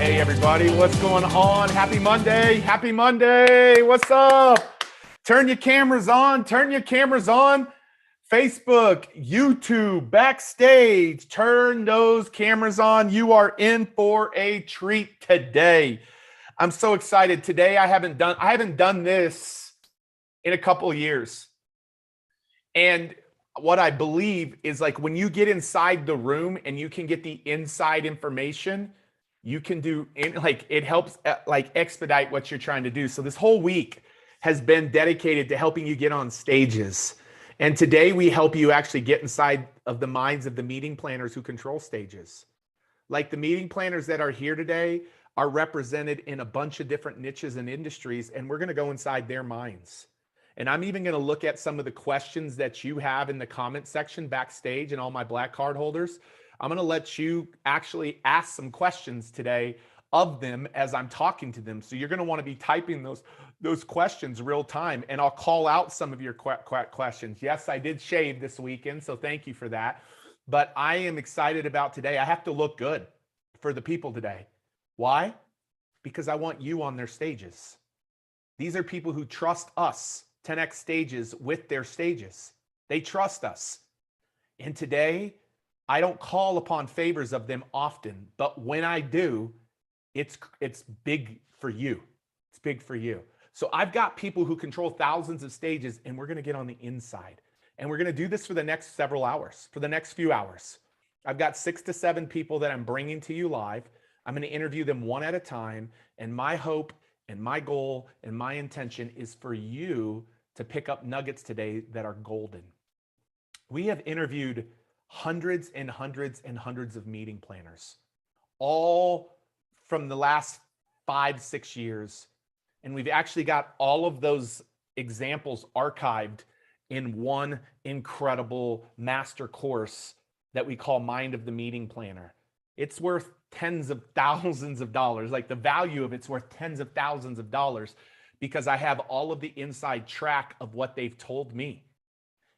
Hey everybody, what's going on? Happy Monday. Happy Monday. What's up? Turn your cameras on. Turn your cameras on. Facebook, YouTube, backstage. Turn those cameras on. You are in for a treat today. I'm so excited. Today I haven't done this in a couple of years. And what I believe is, like, when you get inside the room and you can get the inside information, you can do it helps expedite what you're trying to do. So this whole week has been dedicated to helping you get on stages. And today we help you actually get inside of the minds of the meeting planners who control stages. Like, the meeting planners that are here today are represented in a bunch of different niches and industries, and we're going to go inside their minds. And I'm even going to look at some of the questions that you have in the comment section backstage, and all my black card holders. I'm going to let you actually ask some questions today of them as I'm talking to them. So you're going to want to be typing those questions real time, and I'll call out some of your questions. Yes, I did shave this weekend, so thank you for that. But I am excited about today. I have to look good for the people today. Why? Because I want you on their stages. These are people who trust us, 10X Stages, with their stages. They trust us. And today, I don't call upon favors of them often, but when I do, it's big for you. It's big for you. So I've got people who control thousands of stages, and we're going to get on the inside. And we're going to do this for the next several hours, for the next few hours. I've got 6 to 7 people that I'm bringing to you live. I'm going to interview them one at a time. And my hope and my goal and my intention is for you to pick up nuggets today that are golden. We have interviewed hundreds and hundreds and hundreds of meeting planners, all from the last 5-6 years. And we've actually got all of those examples archived in one incredible master course that we call Mind of the Meeting Planner. It's worth tens of thousands of dollars. Like, the value of it's worth tens of thousands of dollars, because I have all of the inside track of what they've told me.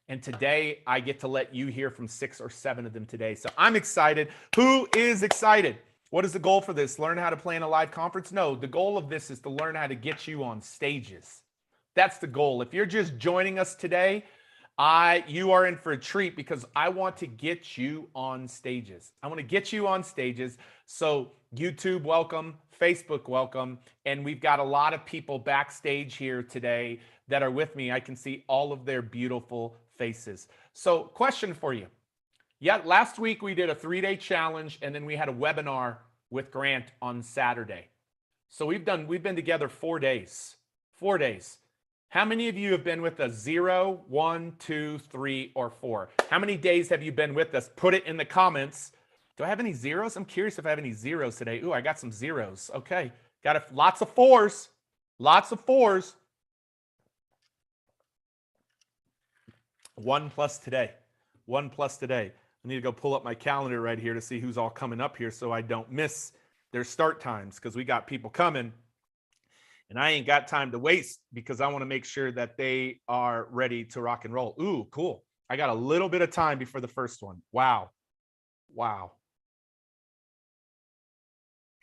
And today I get to let you hear from 6 or 7 of them today. So I'm excited. Who is excited? What is the goal for this? Learn how to play in a live conference? No, the goal of this is to learn how to get you on stages. That's the goal. If you're just joining us today, you are in for a treat because I want to get you on stages. I want to get you on stages. So YouTube, welcome. Facebook, welcome. And we've got a lot of people backstage here today that are with me. I can see all of their beautiful faces. So question for you. Yeah, last week we did a 3-day challenge and then we had a webinar with Glandt on Saturday. So we've been together 4 days. 4 days. How many of you have been with us 0, 1, 2, 3, or 4? How many days have you been with us? Put it in the comments. Do I have any zeros? I'm curious if I have any zeros today. Ooh, I got some zeros. Okay. Got lots of 4s. Lots of 4s. 1 plus today. 1 plus today. I need to go pull up my calendar right here to see who's all coming up here so I don't miss their start times because we got people coming. And I ain't got time to waste because I want to make sure that they are ready to rock and roll. Ooh, cool. I got a little bit of time before the first one. Wow. Wow.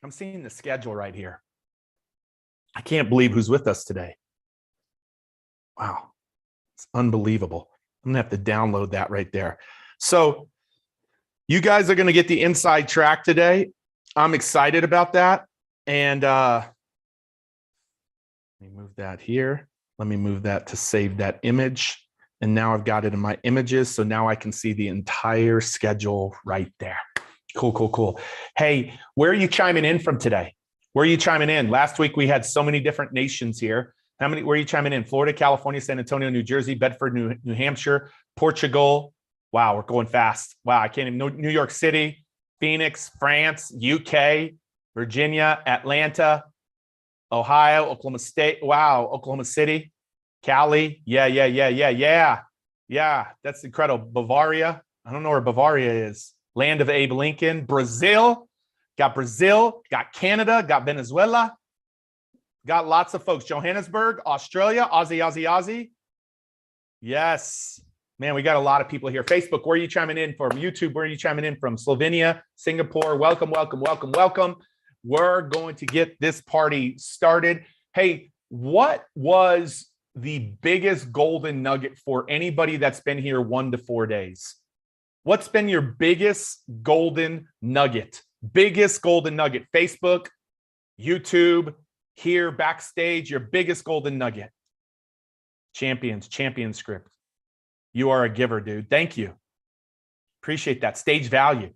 I'm seeing the schedule right here. I can't believe who's with us today. Wow. It's unbelievable. I'm going to have to download that right there. So you guys are going to get the inside track today. I'm excited about that. And let me move that here. Let me move that to save that image. And now I've got it in my images. So now I can see the entire schedule right there. Cool, cool, cool. Hey, where are you chiming in from today? Where are you chiming in? Last week, we had so many different nations here. Where are you chiming in? Florida, California, San Antonio, New Jersey, Bedford, New Hampshire, Portugal. Wow, we're going fast. Wow, I can't even know. New York City, Phoenix, France, UK, Virginia, Atlanta, Ohio, Oklahoma State. Wow, Oklahoma City, Cali. Yeah. That's incredible. Bavaria. I don't know where Bavaria is. Land of Abe Lincoln. Brazil. Got Canada, got Venezuela. Got lots of folks. Johannesburg, Australia, Aussie. Yes. Man, we got a lot of people here. Facebook, where are you chiming in from? YouTube, where are you chiming in from? Slovenia, Singapore, welcome. We're going to get this party started. Hey, what was the biggest golden nugget for anybody that's been here 1 to 4 days? What's been your biggest golden nugget? Biggest golden nugget. Facebook, YouTube, here backstage, your biggest golden nugget. Champion script. You are a giver, dude. Thank you. Appreciate that. Stage value.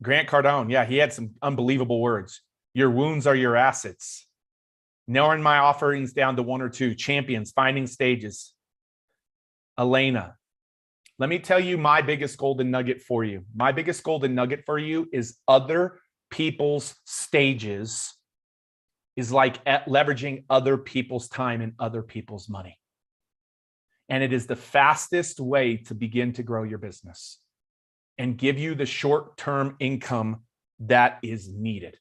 Grant Cardone. Yeah, he had some unbelievable words. Your wounds are your assets. Narrowing my offerings down to 1 or 2. Champions, finding stages. Elena. Let me tell you my biggest golden nugget for you. My biggest golden nugget for you is other people's stages is like leveraging other people's time and other people's money. And it is the fastest way to begin to grow your business and give you the short-term income that is needed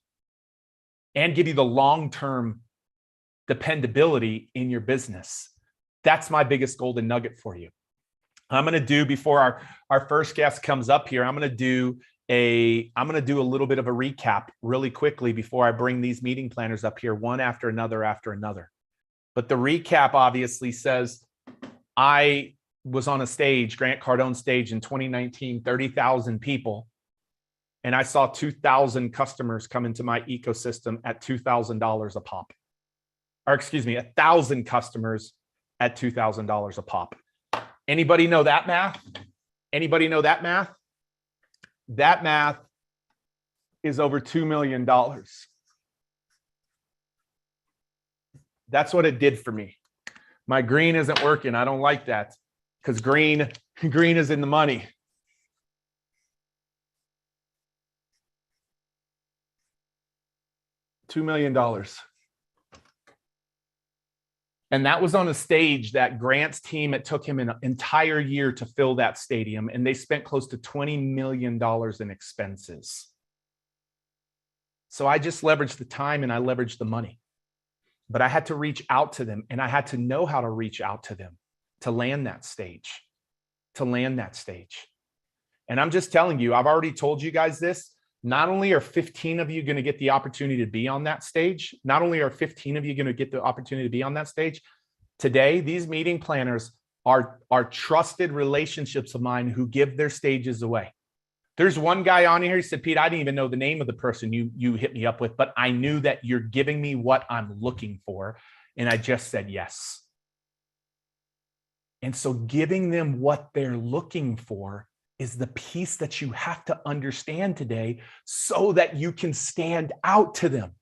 and give you the long-term dependability in your business. That's my biggest golden nugget for you. I'm going to do, before our first guest comes up here, I'm going to do a little bit of a recap really quickly before I bring these meeting planners up here, one after another. But the recap obviously says I was on a stage, Grant Cardone stage in 2019, 30,000 people. And I saw 2,000 customers come into my ecosystem at $2,000 a pop. Or excuse me, 1,000 customers at $2,000 a pop. Anybody know that math? Anybody know that math? That math is over $2 million. That's what it did for me. My green isn't working. I don't like that because green is in the money. $2 million. And that was on a stage that Grant's team, it took him an entire year to fill that stadium, and they spent close to $20 million in expenses. So I just leveraged the time and I leveraged the money. but I had to reach out to them, and I had to know how to reach out to them to land that stage, And I'm just telling you, I've already told you guys this. Not only are 15 of you going to get the opportunity to be on that stage, not only are 15 of you going to get the opportunity to be on that stage, today, these meeting planners are trusted relationships of mine who give their stages away. There's one guy on here, he said, Pete, I didn't even know the name of the person you hit me up with, but I knew that you're giving me what I'm looking for. And I just said yes. And so giving them what they're looking for is the piece that you have to understand today so that you can stand out to them.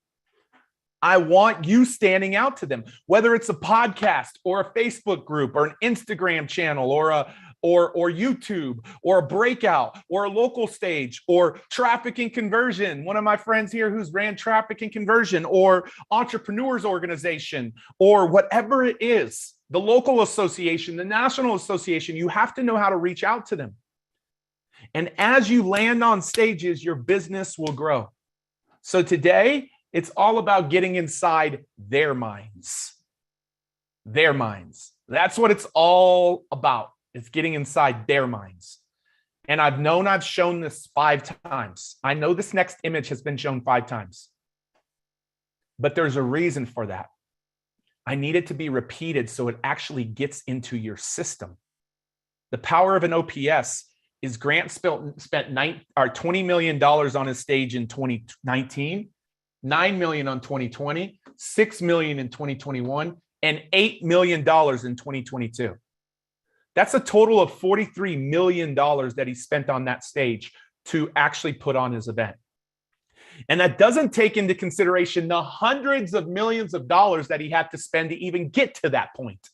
I want you standing out to them, whether it's a podcast or a Facebook group or an Instagram channel or YouTube or a breakout or a local stage or traffic and conversion. One of my friends here who's ran traffic and conversion or entrepreneurs organization or whatever it is, the local association, the national association, you have to know how to reach out to them. And as you land on stages, your business will grow. So today, it's all about getting inside their minds. Their minds. That's what it's all about. It's getting inside their minds. And I've shown this 5 times. I know this next image has been shown 5 times. But there's a reason for that. I need it to be repeated so it actually gets into your system. The power of an OPS is Glandt spent $20 million on his stage in 2019, $9 million on 2020, $6 million in 2021, and $8 million in 2022. That's a total of $43 million that he spent on that stage to actually put on his event. And that doesn't take into consideration the hundreds of millions of dollars that he had to spend to even get to that point.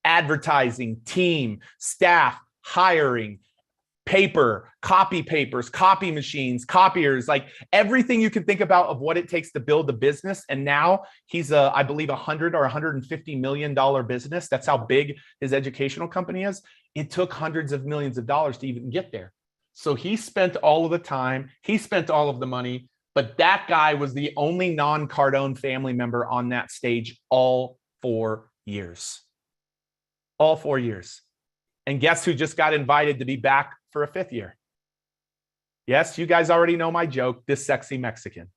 Advertising, team, staff, hiring, paper, copy papers, copy machines, copiers, like everything you can think about of what it takes to build a business. And now he's I believe $100 or $150 million business. That's how big his educational company is. It took hundreds of millions of dollars to even get there. So he spent all of the time, he spent all of the money, but that guy was the only non-Cardone family member on that stage all 4 years. All 4 years. And guess who just got invited to be back for a 5th year? Yes, you guys already know my joke, this sexy Mexican.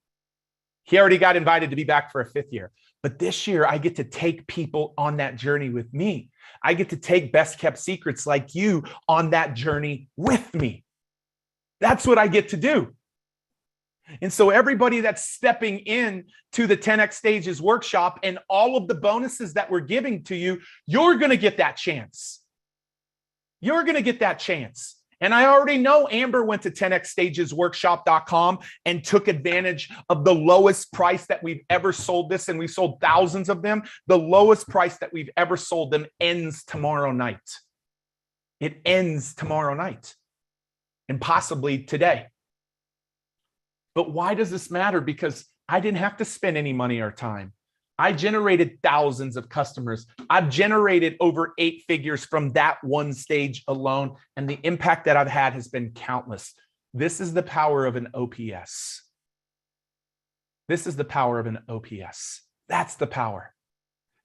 He already got invited to be back for a 5th year. But this year, I get to take people on that journey with me. I get to take best kept secrets like you on that journey with me. That's what I get to do. And so everybody that's stepping in to the 10X Stages workshop and all of the bonuses that we're giving to you, you're going to get that chance. You're going to get that chance. And I already know Amber went to 10xstagesworkshop.com and took advantage of the lowest price that we've ever sold this. And we sold thousands of them. The lowest price that we've ever sold them ends tomorrow night. It ends tomorrow night and possibly today. But why does this matter? Because I didn't have to spend any money or time. I generated thousands of customers. I've generated over 8 figures from that one stage alone. And the impact that I've had has been countless. This is the power of an OPS. This is the power of an OPS. That's the power.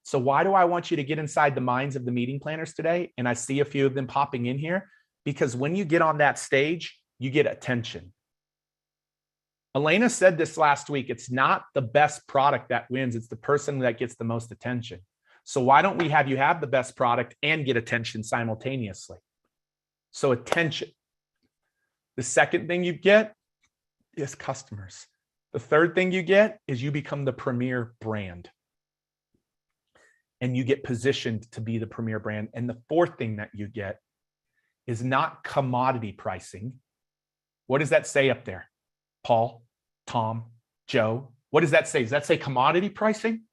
So why do I want you to get inside the minds of the meeting planners today? And I see a few of them popping in here because when you get on that stage, you get attention. Elena said this last week, it's not the best product that wins, it's the person that gets the most attention. So why don't we have you have the best product and get attention simultaneously? So attention. The second thing you get is customers. The third thing you get is you become the premier brand. And you get positioned to be the premier brand. And the fourth thing that you get is not commodity pricing. What does that say up there? Paul, Tom, Joe. What does that say? Does that say commodity pricing?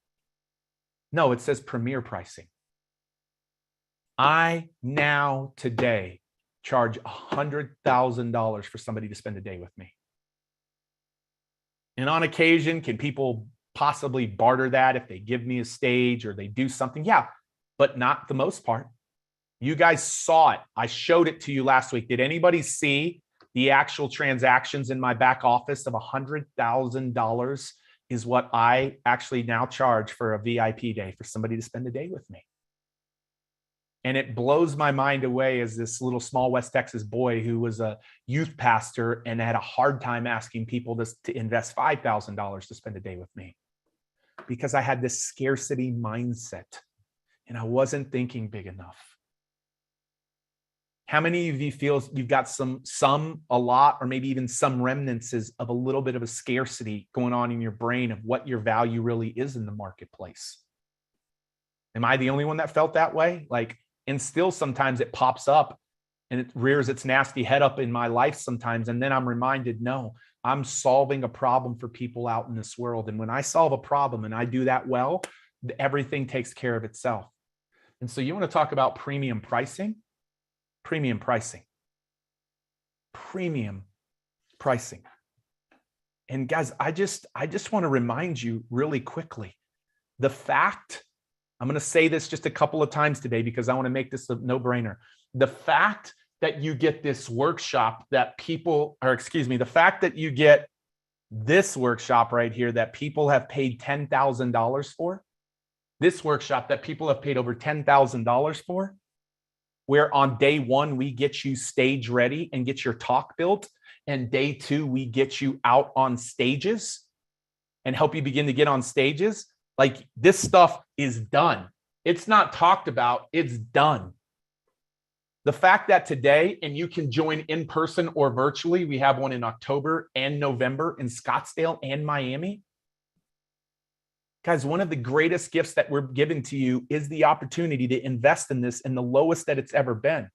No, it says premier pricing. I now today charge $100,000 for somebody to spend a day with me. And on occasion, can people possibly barter that if they give me a stage or they do something? Yeah, but not the most part. You guys saw it. I showed it to you last week. Did anybody see the actual transactions in my back office of $100,000 is what I actually now charge for a VIP day for somebody to spend a day with me. And it blows my mind away as this little small West Texas boy who was a youth pastor and had a hard time asking people to invest $5,000 to spend a day with me, because I had this scarcity mindset and I wasn't thinking big enough. How many of you feel you've got a lot, or maybe even some remnants of a little bit of a scarcity going on in your brain of what your value really is in the marketplace? Am I the only one that felt that way? And still sometimes it pops up and it rears its nasty head up in my life sometimes. And then I'm reminded, no, I'm solving a problem for people out in this world. And when I solve a problem and I do that well, everything takes care of itself. And so you want to talk about premium pricing? Premium pricing. Premium pricing. And guys, I just want to remind you really quickly, the fact, I'm going to say this just a couple of times today because I want to make this a no-brainer. The fact that you get this workshop the fact that you get this workshop right here that people have paid $10,000 for, this workshop that people have paid over $10,000 for, where on day one, we get you stage ready and get your talk built. And day two, we get you out on stages and help you begin to get on stages. This stuff is done. It's not talked about, it's done. The fact that today, and you can join in person or virtually, we have one in October and November in Scottsdale and Miami. Guys, one of the greatest gifts that we're giving to you is the opportunity to invest in this in the lowest that it's ever been.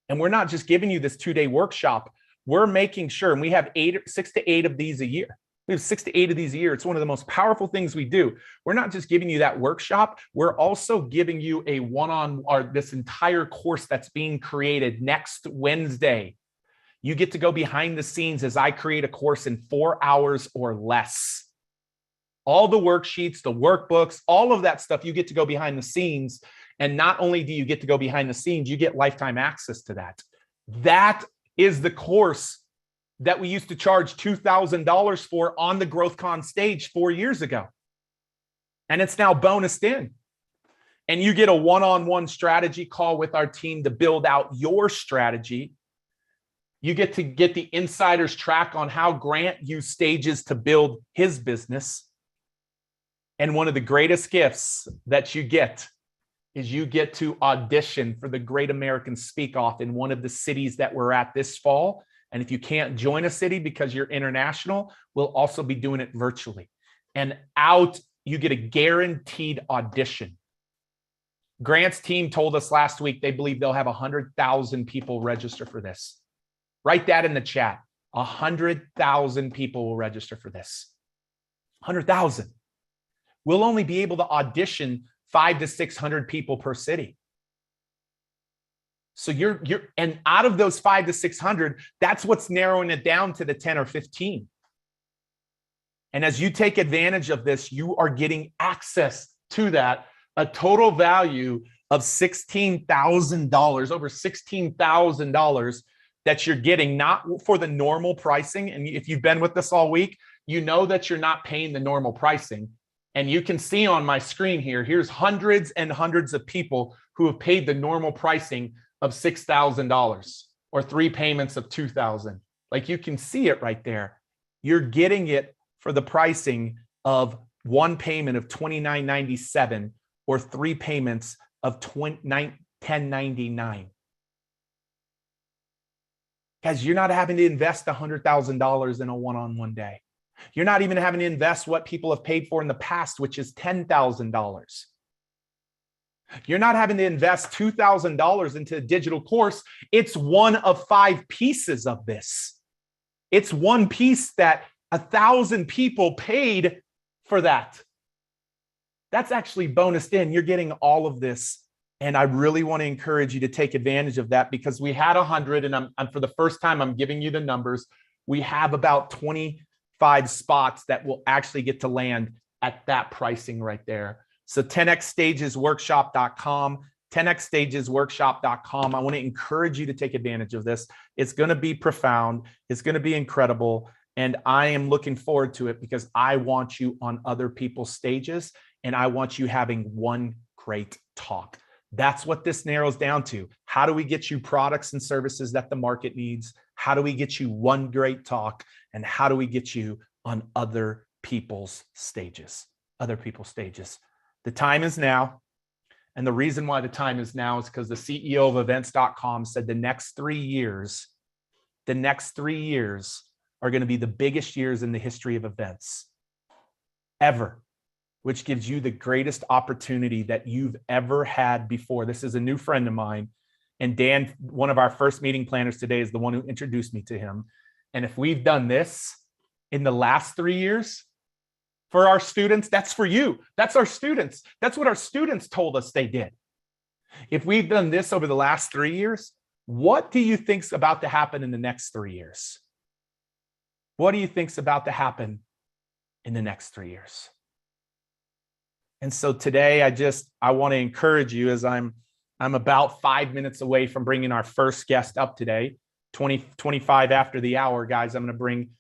And we're not just giving you this 2-day workshop. We're making sure, and we have 6 to 8 of these a year. We have 6 to 8 of these a year. It's one of the most powerful things we do. We're not just giving you that workshop. We're also giving you this entire course that's being created next Wednesday. You get to go behind the scenes as I create a course in 4 hours or less. All the worksheets, the workbooks, all of that stuff, you get to go behind the scenes. And not only do you get to go behind the scenes, you get lifetime access to that. That is the course that we used to charge $2,000 for on the GrowthCon stage 4 years ago. And it's now bonused in. And you get a one-on-one strategy call with our team to build out your strategy. You get to get the insider's track on how Glandt used stages to build his business. And one of the greatest gifts that you get is you get to audition for the Great American Speak Off in one of the cities that we're at this fall. And if you can't join a city because you're international, we'll also be doing it virtually. And you get a guaranteed audition. Grant's team told us last week they believe they'll have 100,000 people register for this. Write that in the chat. 100,000 people will register for this. 100,000. We'll only be able to audition 500 to 600 people per city. So and out of those 500 to 600, that's what's narrowing it down to the 10 or 15. And as you take advantage of this, you are getting access to that, a total value of $16,000, over $16,000 that you're getting, not for the normal pricing. And if you've been with us all week, you know that you're not paying the normal pricing. And you can see on my screen here, here's hundreds and hundreds of people who have paid the normal pricing of $6,000 or 3 payments of $2,000. You can see it right there. You're getting it for the pricing of 1 payment of $29.97 or 3 payments of $10.99. Guys, you're not having to invest $100,000 in a one-on-one day. You're not even having to invest what people have paid for in the past, which is $10,000. You're not having to invest $2,000 into a digital course. It's one of 5 pieces of this. It's one piece that 1,000 people paid for that. That's actually bonused in. You're getting all of this. And I really want to encourage you to take advantage of that, because we had 100, and I'm for the first time, I'm giving you the numbers. We have about 25 spots that will actually get to land at that pricing right there. So 10xstagesworkshop.com, 10xstagesworkshop.com. I want to encourage you to take advantage of this. It's going to be profound. It's going to be incredible. And I am looking forward to it because I want you on other people's stages and I want you having one great talk. That's what this narrows down to. How do we get you products and services that the market needs? How do we get you one great talk? And how do we get you on other people's stages? Other people's stages. The time is now. And the reason why the time is now is because the CEO of events.com said the next 3 years are going to be the biggest years in the history of events ever, which gives you the greatest opportunity that you've ever had before. This is a new friend of mine. And Dan, one of our first meeting planners today, is the one who introduced me to him. And if we've done this in the last 3 years for our students, that's for you. That's our students. That's what our students told us they did. If we've done this over the last 3 years, what do you think's about to happen in the next 3 years? What do you think's about to happen in the next 3 years? And so today, I want to encourage you, as I'm about 5 minutes away from bringing our first guest up today, 25 after the hour, guys, I'm going to bring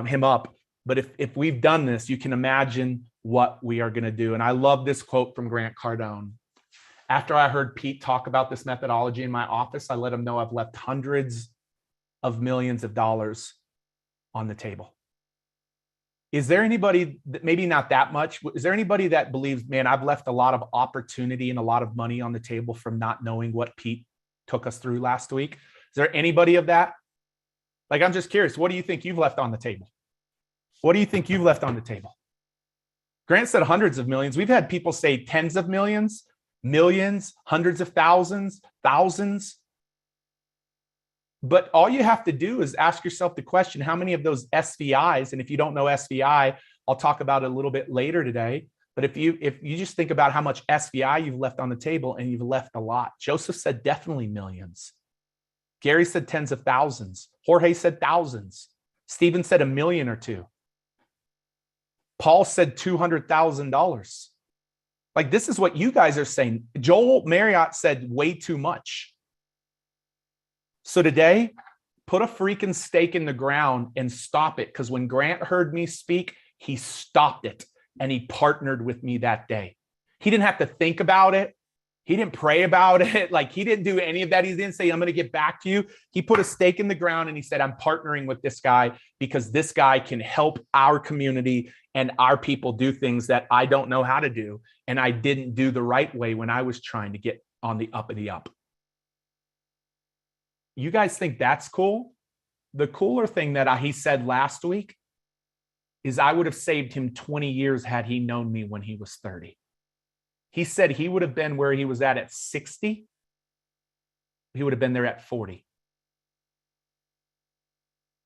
him up. But if we've done this, you can imagine what we are going to do. And I love this quote from Grant Cardone. After I heard Pete talk about this methodology in my office, I let him know I've left hundreds of millions of dollars on the table. Is there anybody that, maybe not that much, is there anybody that believes, man, I've left a lot of opportunity and a lot of money on the table from not knowing what Pete took us through last week? Is there anybody of that? Like, I'm just curious, what do you think you've left on the table? What do you think you've left on the table? Grant said hundreds of millions. We've had people say tens of millions, millions, hundreds of thousands, thousands. But all you have to do is ask yourself the question, how many of those SVIs, and if you don't know SVI, I'll talk about it a little bit later today. But if you just think about how much SVI you've left on the table, and you've left a lot. Joseph said definitely millions. Gary said tens of thousands. Jorge said thousands. Stephen said $1 million or $2 million. Paul said $200,000. Like, this is what you guys are saying. Joel Marriott said way too much. So today, put a freaking stake in the ground and stop it. Because when Grant heard me speak, he stopped it and he partnered with me that day. He didn't have to think about it. He didn't pray about it. Like, he didn't do any of that. He didn't say, I'm going to get back to you. He put a stake in the ground and he said, I'm partnering with this guy because this guy can help our community and our people do things that I don't know how to do. And I didn't do the right way when I was trying to get on the up and the up. You guys think that's cool? The cooler thing that he said last week is I would have saved him 20 years had he known me when he was 30. He said he would have been where he was at 60. He would have been there at 40.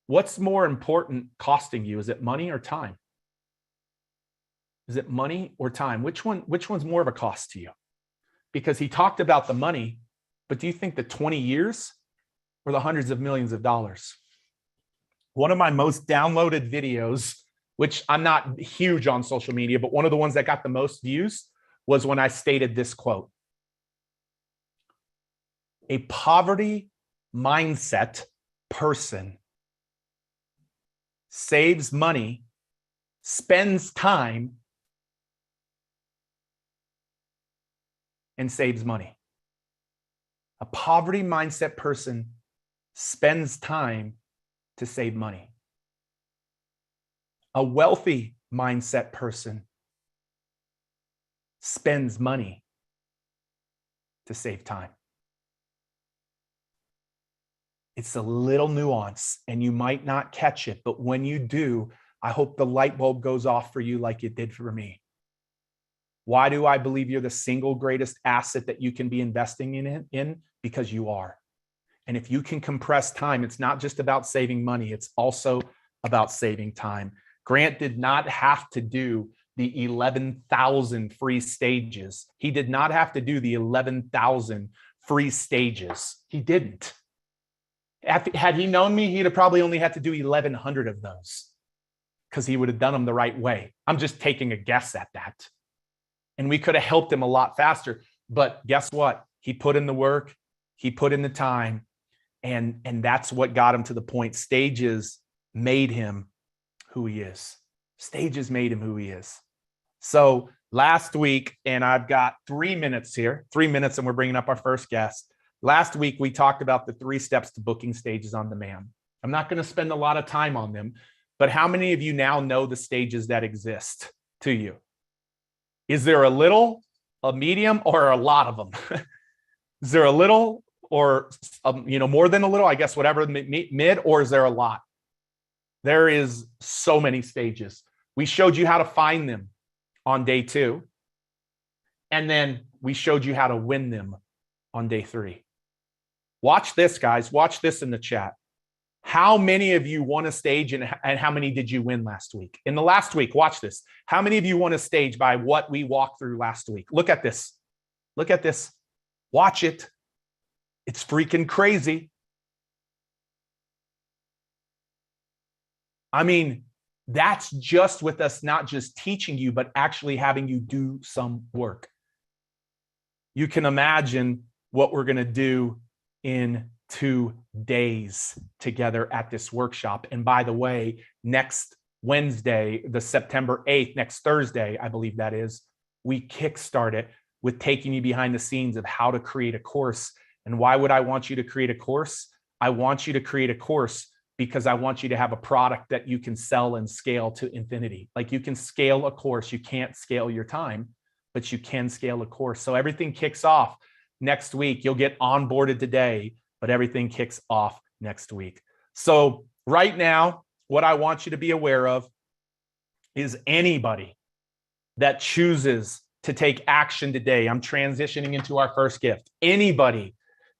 What's more important costing you? Is it money or time? Is it money or time? Which one's more of a cost to you? Because he talked about the money, but do you think the 20 years or the hundreds of millions of dollars? One of my most downloaded videos, which I'm not huge on social media, but one of the ones that got the most views was when I stated this quote. A poverty mindset person saves money, spends time, and saves money. A poverty mindset person spends time to save money. A wealthy mindset person spends money to save time. It's a little nuance and you might not catch it, but when you do, I hope the light bulb goes off for you like it did for me. Why do I believe you're the single greatest asset that you can be investing in? Because you are. And if you can compress time, it's not just about saving money, it's also about saving time. Grant did not have to do the 11,000 free stages. He did not have to do the 11,000 free stages. He didn't. Had he known me, he'd have probably only had to do 1,100 of those because he would have done them the right way. I'm just taking a guess at that. And we could have helped him a lot faster. But guess what? He put in the work, he put in the time, and that's what got him to the point. Stages made him who he is. Stages made him who he is. So last week, and I've got 3 minutes here, 3 minutes, and we're bringing up our first guest. Last week, we talked about the 3 steps to booking stages on demand. I'm not going to spend a lot of time on them, but how many of you now know the stages that exist to you? Is there a little, a medium, or a lot of them? Is there a little or, more than a little, I guess, whatever, mid, or is there a lot? There is so many stages. We showed you how to find them on day 2. And then we showed you how to win them on day 3. Watch this, guys. Watch this in the chat. How many of you won a stage and how many did you win last week? In the last week, watch this. How many of you won a stage by what we walked through last week? Look at this. Look at this. Watch it. It's freaking crazy. I mean, that's just with us not just teaching you, but actually having you do some work. You can imagine what we're going to do in 2 days together at this workshop. And by the way, next Wednesday, the September 8th, next Thursday, I believe that is, we kickstart it with taking you behind the scenes of how to create a course. And why would I want you to create a course? I want you to create a course because I want you to have a product that you can sell and scale to infinity. Like, you can scale a course. You can't scale your time, but you can scale a course. So everything kicks off next week. You'll get onboarded today, but everything kicks off next week. So right now, what I want you to be aware of is anybody that chooses to take action today. I'm transitioning into our first gift. Anybody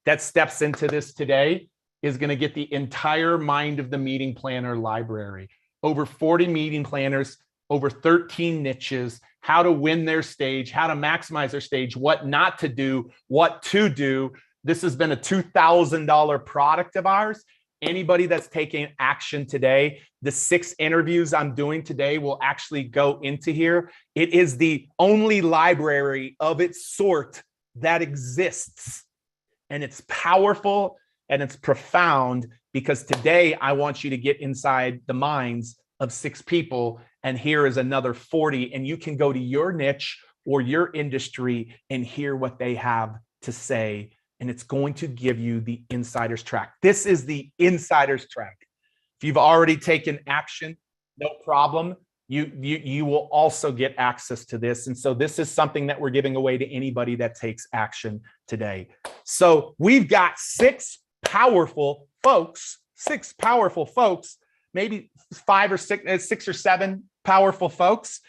that steps into this today is going to get the entire Mind of the Meeting Planner library. Over 40 meeting planners, over 13 niches, how to win their stage, how to maximize their stage, what not to do, what to do. This has been a $2,000 product of ours. Anybody that's taking action today, the 6 interviews I'm doing today will actually go into here. It is the only library of its sort that exists. And it's powerful and it's profound, because today I want you to get inside the minds of 6 people. And here is another 40. And you can go to your niche or your industry and hear what they have to say. And it's going to give you the insider's track. This is the insider's track. If you've already taken action, no problem. You will also get access to this. And so this is something that we're giving away to anybody that takes action today. So we've got 6 powerful folks, maybe 5 or 6 or 7 powerful folks.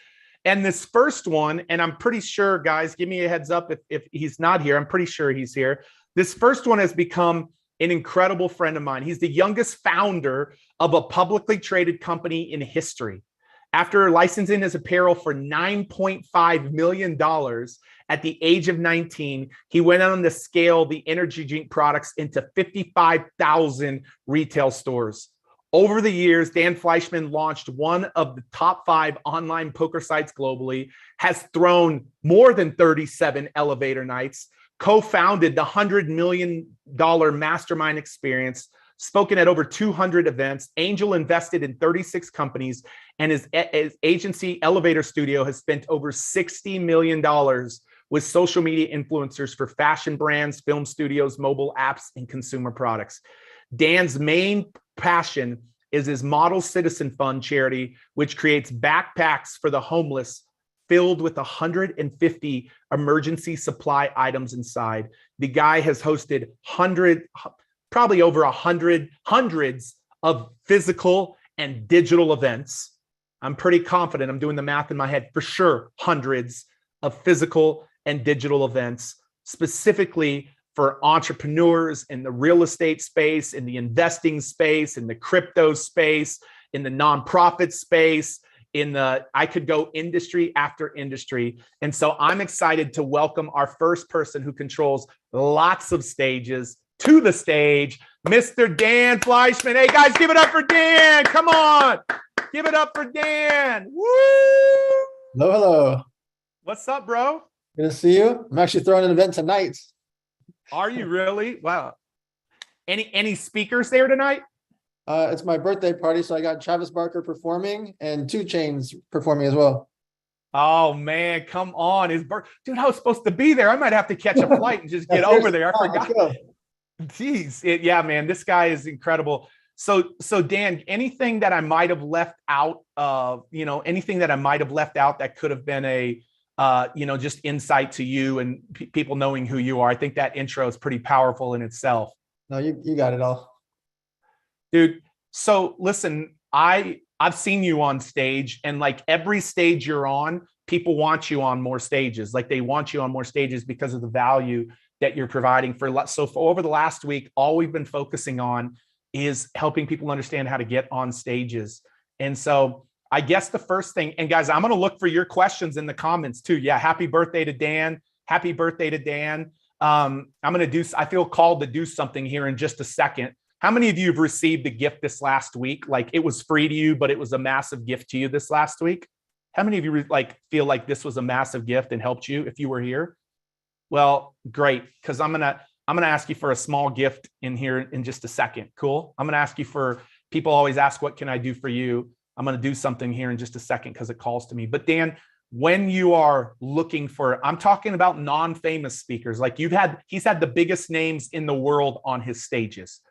And this first one, and I'm pretty sure, guys, give me a heads up if he's not here. I'm pretty sure he's here. This first one has become an incredible friend of mine. He's the youngest founder of a publicly traded company in history. After licensing his apparel for $9.5 million at the age of 19, he went on to scale the energy drink products into 55,000 retail stores. Over the years, Dan Fleischman launched one of the top 5 online poker sites globally, has thrown more than 37 elevator nights, co-founded the $100 million mastermind experience, spoken at over 200 events, angel invested in 36 companies, and his agency Elevator Studio has spent over $60 million with social media influencers for fashion brands, film studios, mobile apps, and consumer products. Dan's main passion is his Model Citizen Fund charity, which creates backpacks for the homeless filled with 150 emergency supply items inside. The guy has hosted probably over hundreds of physical and digital events. I'm pretty confident, I'm doing the math in my head, for sure, hundreds of physical and digital events, specifically for entrepreneurs in the real estate space, in the investing space, in the crypto space, in the nonprofit space, in the, I could go industry after industry. And so I'm excited to welcome our first person who controls lots of stages to the stage, Mr. Dan Fleischman. Hey guys, give it up for Dan. Come on. Give it up for Dan. Woo! Hello, hello. What's up, bro? Good to see you. I'm actually throwing an event tonight. Are you really? Wow. Any speakers there tonight? It's my birthday party, so I got Travis Barker performing and 2 Chainz performing as well. Oh man, come on. Dude, I was supposed to be there. I might have to catch a flight and just get over there. I forgot. Jeez. Yeah, man, this guy is incredible. So Dan, anything that I might have left out anything that I might have left out that could have been a just insight to you and people knowing who you are. I think that intro is pretty powerful in itself. No, you got it all. Dude, so listen, I've seen you on stage, and like every stage you're on, people want you on more stages. Like they want you on more stages because of the value that you're providing for over the last week, all we've been focusing on is helping people understand how to get on stages. And so I guess the first thing, and guys, I'm going to look for your questions in the comments too. Yeah. Happy birthday to Dan. Happy birthday to Dan. I feel called to do something here in just a second. How many of you have received a gift this last week? Like it was free to you, but it was a massive gift to you this last week. How many of you feel like this was a massive gift and helped you if you were here? Well, great. Cause I'm going to ask you for a small gift in here in just a second. Cool. I'm going to ask you people always ask, what can I do for you? I'm going to do something here in just a second because it calls to me. But Dan, when you are looking I'm talking about non-famous speakers, like he's had the biggest names in the world on his stages,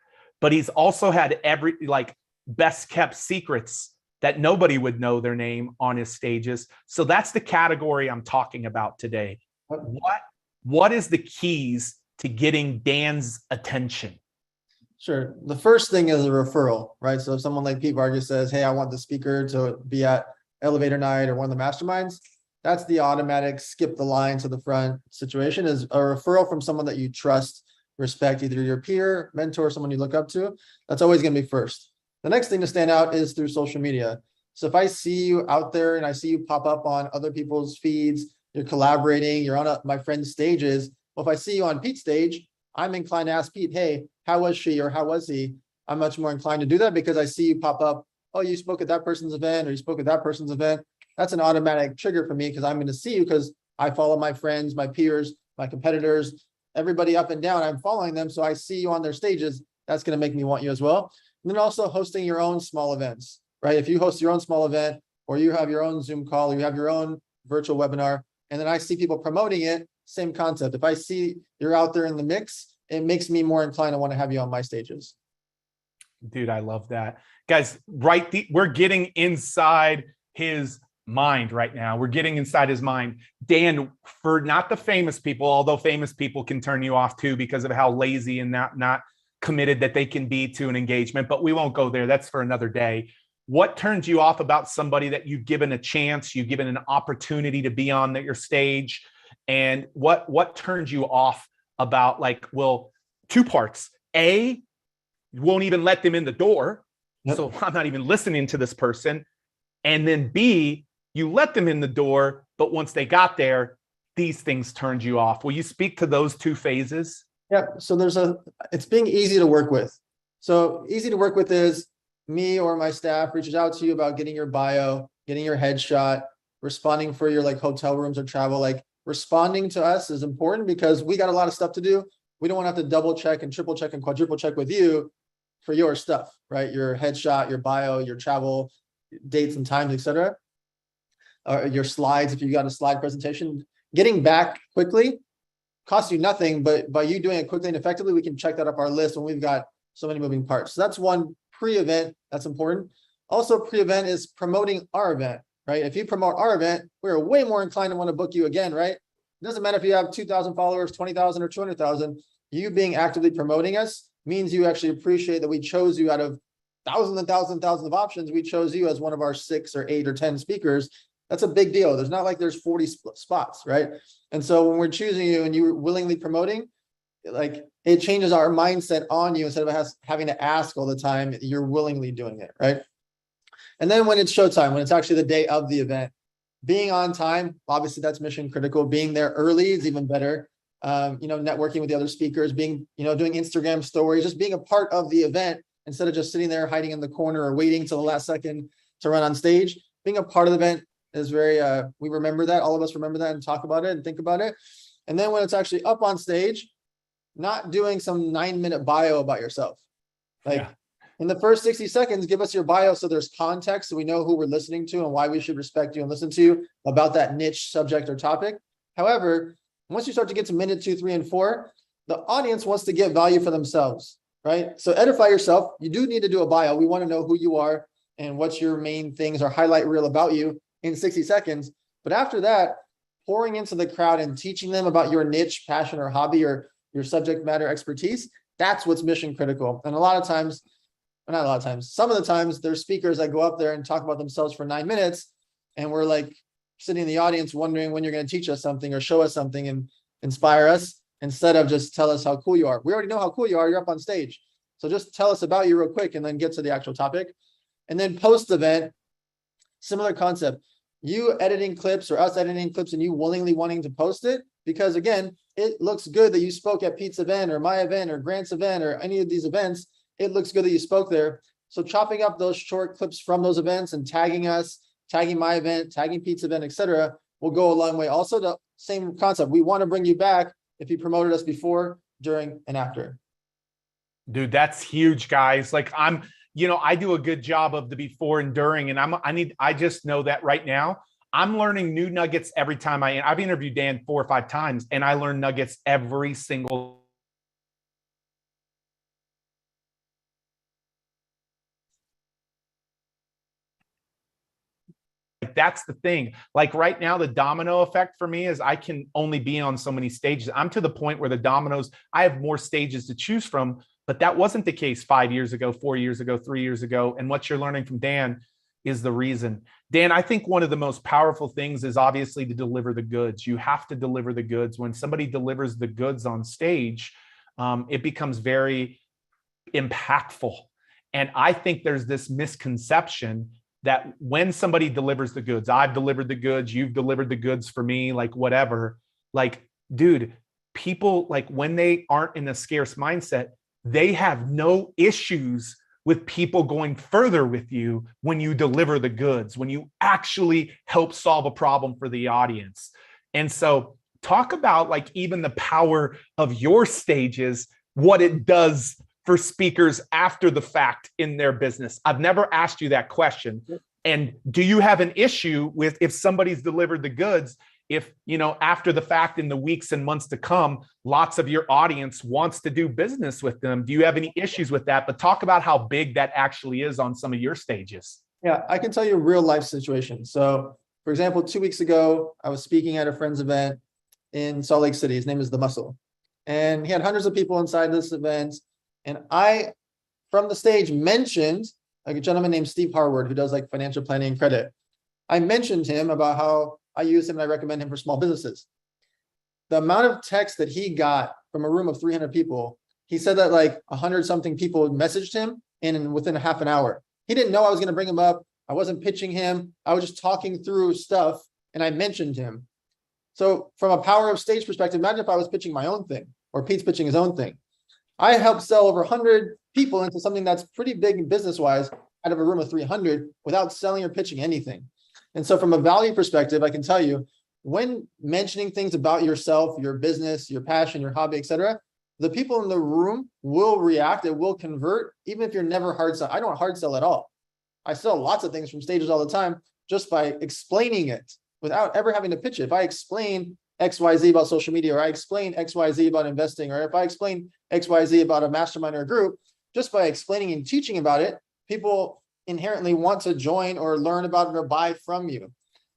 but he's also had best kept secrets that nobody would know their name on his stages. So that's the category I'm talking about today. What is the keys to getting Dan's attention? Sure. The first thing is a referral, right? So if someone like Pete Vargas says, hey, I want the speaker to be at Elevator Night or one of the masterminds, that's the automatic skip the line to the front situation, is a referral from someone that you trust, respect, either your peer, mentor, someone you look up to. That's always going to be first. The next thing to stand out is through social media. So if I see you out there and I see you pop up on other people's feeds, you're collaborating, you're on my friend's stages. Well, if I see you on Pete's stage, I'm inclined to ask Pete, hey, how was she or how was he? I'm much more inclined to do that because I see you pop up, oh, you spoke at that person's event or you spoke at that person's event. That's an automatic trigger for me because I'm going to see you because I follow my friends, my peers, my competitors, everybody up and down. I'm following them. So I see you on their stages. That's going to make me want you as well. And then also hosting your own small events, right? If you host your own small event or you have your own Zoom call or you have your own virtual webinar, and then I see people promoting it, same concept. If I see you're out there in the mix, it makes me more inclined to want to have you on my stages. Dude, I love that. Guys, we're getting inside his mind right now. We're getting inside his mind. Dan, for not the famous people, although famous people can turn you off too because of how lazy and not committed that they can be to an engagement, but we won't go there. That's for another day. What turns you off about somebody that you've given a chance, you've given an opportunity to be on your stage? And what turns you off about two parts. A, you won't even let them in the door. Yep. So I'm not even listening to this person. And then B, you let them in the door, but once they got there, these things turned you off. Will you speak to those two phases? Yeah. So it's being easy to work with. So easy to work with is me or my staff reaches out to you about getting your bio, getting your headshot, responding for your hotel rooms or travel. Responding to us is important because we got a lot of stuff to do. We don't want to have to double check and triple check and quadruple check with you for your stuff, right? Your headshot, your bio, your travel dates and times, etc. Or your slides, if you got a slide presentation. Getting back quickly costs you nothing, but by you doing it quickly and effectively, we can check that up our list when we've got so many moving parts. So that's one pre-event that's important. Also, pre-event is promoting our event, right? If you promote our event, we're way more inclined to want to book you again, right? It doesn't matter if you have 2,000 followers, 20,000 or 200,000. You being actively promoting us means you actually appreciate that we chose you out of thousands and thousands and thousands of options. We chose you as one of our 6 or 8 or 10 speakers. That's a big deal. There's not like there's 40 spots, right? And so when we're choosing you and you're willingly promoting, it changes our mindset on you instead of having to ask all the time. You're willingly doing it, right? And then when it's showtime, when it's actually the day of the event, being on time, obviously that's mission critical. Being there early is even better. Networking with the other speakers, doing Instagram stories, just being a part of the event instead of just sitting there hiding in the corner or waiting till the last second to run on stage. Being a part of the event is very, we remember that, all of us remember that and talk about it and think about it. And then when it's actually up on stage, not doing some 9-minute bio about yourself. In the first 60 seconds, give us your bio so there's context, so we know who we're listening to and why we should respect you and listen to you about that niche subject or topic. However, once you start to get to minute 2, 3, and 4, the audience wants to get value for themselves, right? So edify yourself. You do need to do a bio. We want to know who you are and what's your main things or highlight reel about you in 60 seconds. But after that, pouring into the crowd and teaching them about your niche, passion, or hobby, or your subject matter expertise, that's what's mission critical. And some of the times there's speakers that go up there and talk about themselves for 9 minutes, and we're like sitting in the audience wondering when you're going to teach us something or show us something and inspire us, instead of just tell us how cool you are. We already know how cool you are. You're up on stage. So just tell us about you real quick and then get to the actual topic. And then post-event, similar concept. You editing clips or us editing clips and you willingly wanting to post it, because again, it looks good that you spoke at Pete's event or my event or Grant's event or any of these events. It looks good that you spoke there. So chopping up those short clips from those events and tagging us, tagging my event, tagging Pete's event, etc., will go a long way. Also, the same concept. We want to bring you back if you promoted us before, during, and after. Dude, that's huge, guys. Like I do a good job of the before and during, and I just know that right now I'm learning new nuggets every time I've interviewed Dan 4 or 5 times, and I learn nuggets every single. That's the thing. Like right now, the domino effect for me is I can only be on so many stages. I'm to the point where the dominoes, I have more stages to choose from, but that wasn't the case 5 years ago, 4 years ago, 3 years ago. And what you're learning from Dan is the reason. Dan, I think one of the most powerful things is obviously to deliver the goods. You have to deliver the goods. When somebody delivers the goods on stage, it becomes very impactful. And I think there's this misconception that when somebody delivers the goods, I've delivered the goods, you've delivered the goods for me, like whatever, like, dude, people, like when they aren't in a scarce mindset, they have no issues with people going further with you when you deliver the goods, when you actually help solve a problem for the audience. And so talk about like even the power of your stages, what it does for speakers after the fact in their business. I've never asked you that question. And do you have an issue with if somebody's delivered the goods, if, after the fact in the weeks and months to come, lots of your audience wants to do business with them? Do you have any issues with that? But talk about how big that actually is on some of your stages. Yeah, I can tell you a real life situation. So for example, 2 weeks ago, I was speaking at a friend's event in Salt Lake City. His name is The Muscle. And he had hundreds of people inside this event. And I, from the stage, mentioned a gentleman named Steve Harward, who does like financial planning and credit. I mentioned him about how I use him and I recommend him for small businesses. The amount of text that he got from a room of 300 people, he said that like 100 something people messaged him within a half an hour. He didn't know I was going to bring him up. I wasn't pitching him. I was just talking through stuff and I mentioned him. So from a power of stage perspective, imagine if I was pitching my own thing or Pete's pitching his own thing. I helped sell over 100 people into something that's pretty big business-wise out of a room of 300 without selling or pitching anything. And so from a value perspective, I can tell you, when mentioning things about yourself, your business, your passion, your hobby, etc., the people in the room will react. It will convert, even if you're never hard sell. I don't hard sell at all. I sell lots of things from stages all the time just by explaining it without ever having to pitch it. If I explain XYZ about social media, or I explain XYZ about investing, or if I explain XYZ about a mastermind or a group, just by explaining and teaching about it, people inherently want to join or learn about it or buy from you.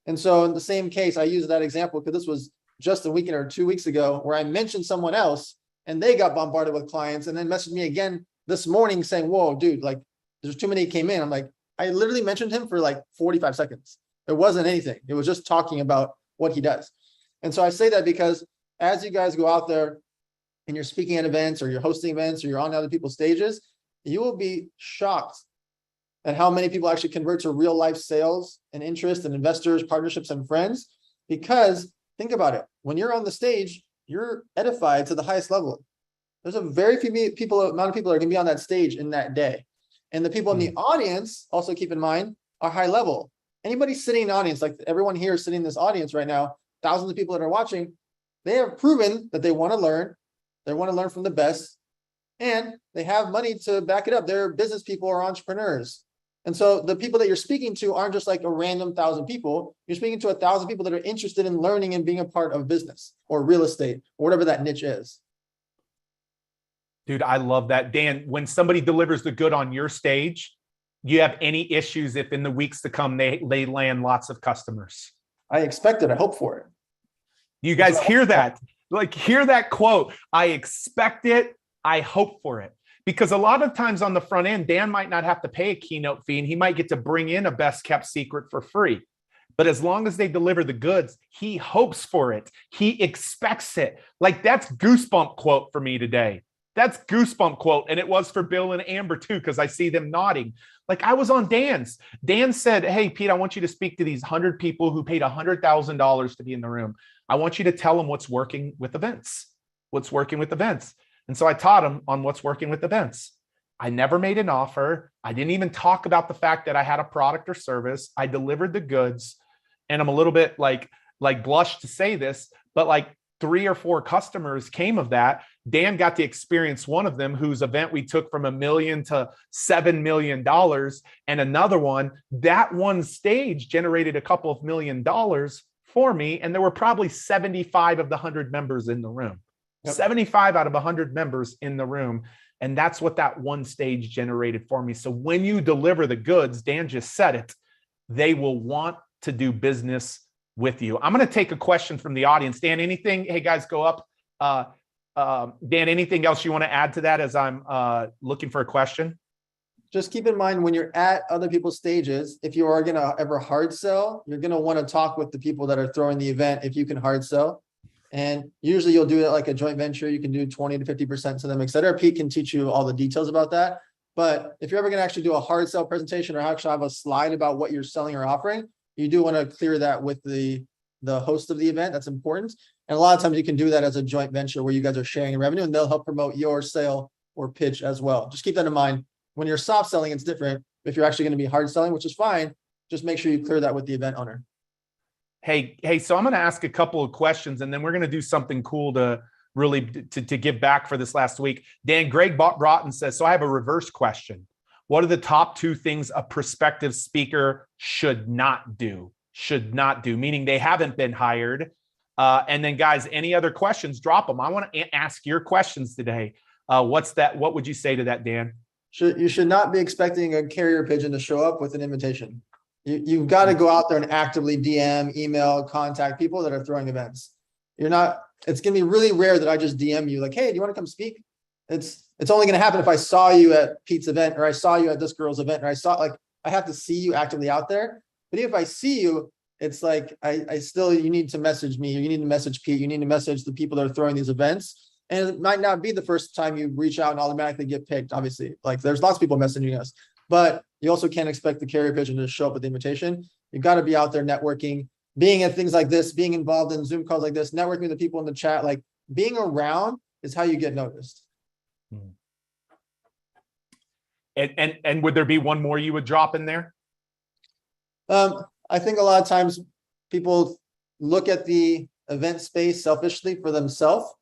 And so in the same case, I use that example because this was just a weekend or 2 weeks ago where I mentioned someone else and they got bombarded with clients and then messaged me again this morning saying, whoa, dude, like there's too many came in. I'm like, I literally mentioned him for like 45 seconds. It wasn't anything. It was just talking about what he does. And so I say that because as you guys go out there and you're speaking at events or you're hosting events or you're on other people's stages, you will be shocked at how many people actually convert to real life sales and interest and investors, partnerships, and friends. Because think about it, when you're on the stage, you're edified to the highest level. There's a very few people, amount of people that are going to be on that stage in that day. And the people in the audience, also keep in mind, are high level. Anybody sitting in the audience, like everyone here sitting in this audience right now, thousands of people that are watching, they have proven that they want to learn. They want to learn from the best. and they have money to back it up. They're business people or entrepreneurs. And so the people that you're speaking to aren't just like a random 1,000 people. You're speaking to 1,000 people that are interested in learning and being a part of business or real estate or whatever that niche is. Dude, I love that. Dan, when somebody delivers the good on your stage, do you have any issues if in the weeks to come they land lots of customers? I expect it. I hope for it. You guys hear that? Like, hear that quote. I expect it. I hope for it. Because a lot of times on the front end, Dan might not have to pay a keynote fee and he might get to bring in a best kept secret for free. But as long as they deliver the goods, he hopes for it. He expects it. Like, that's goosebump quote for me today. That's goosebump quote. And it was for Bill and Amber too, because I see them nodding. Like, I was on Dan's. Dan said, hey, Pete, I want you to speak to these 100 people who paid $100,000 to be in the room. I want you to tell them what's working with events. What's working with events. And so I taught him on what's working with events. I never made an offer. I didn't even talk about the fact that I had a product or service. I delivered the goods. And I'm a little bit like blush to say this, but like 3 or 4 customers came of that. Dan got to experience one of them whose event we took from $1 million to $7 million. And another one, that one stage generated a couple of $1 million for me. And there were probably 75 of the 100 members in the room. Yep. 75 out of 100 members in the room. And that's what that one stage generated for me. So when you deliver the goods, Dan just said it, they will want to do business with you. I'm going to take a question from the audience. Dan, anything? Hey guys, go up. Dan, anything else you want to add to that as I'm looking for a question? Just keep in mind when you're at other people's stages, if you are going to ever hard sell, you're going to want to talk with the people that are throwing the event if you can hard sell. And usually you'll do it like a joint venture. You can do 20 to 50% to them, et cetera. Pete can teach you all the details about that. But if you're ever going to actually do a hard sell presentation or actually have a slide about what you're selling or offering, you do want to clear that with the host of the event. That's important. And a lot of times you can do that as a joint venture where you guys are sharing revenue and they'll help promote your sale or pitch as well. Just keep that in mind. When you're soft selling, it's different. If you're actually going to be hard selling, which is fine, just make sure you clear that with the event owner. Hey, so I'm going to ask a couple of questions and then we're going to do something cool to really to give back for this last week. Dan, Greg Broughton says, so I have a reverse question. What are the top 2 things a prospective speaker should not do? Should not do, meaning they haven't been hired. And then guys, any other questions, drop them. I want to ask your questions today. What's that? What would you say to that, Dan? You should not be expecting a carrier pigeon to show up with an invitation. You've got to go out there and actively DM, email, contact people that are throwing events. It's going to be really rare that I just DM you like, hey, do you want to come speak? It's only going to happen if I saw you at Pete's event or I saw you at this girl's event or I have to see you actively out there. But if I see you, it's like, you need to message me, you need to message Pete, you need to message the people that are throwing these events. And it might not be the first time you reach out and automatically get picked, obviously. Like there's lots of people messaging us, but you also can't expect the carrier pigeon to show up with the invitation. You've got to be out there networking, being at things like this, being involved in Zoom calls like this, networking with the people in the chat, like being around is how you get noticed. And would there be one more you would drop in there? I think a lot of times people look at the event space selfishly for themselves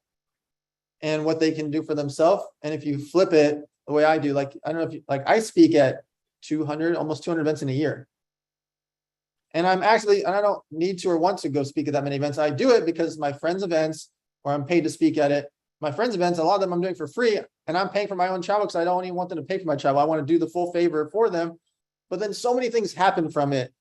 and what they can do for themselves. And if you flip it the way I do, like, I don't know if you, like I speak at 200, almost 200 events in a year. And I don't need to or want to go speak at that many events. I do it because my friends' events, or I'm paid to speak at it. My friends' events, a lot of them I'm doing for free and I'm paying for my own travel because I don't even want them to pay for my travel. I want to do the full favor for them. But then so many things happen from it.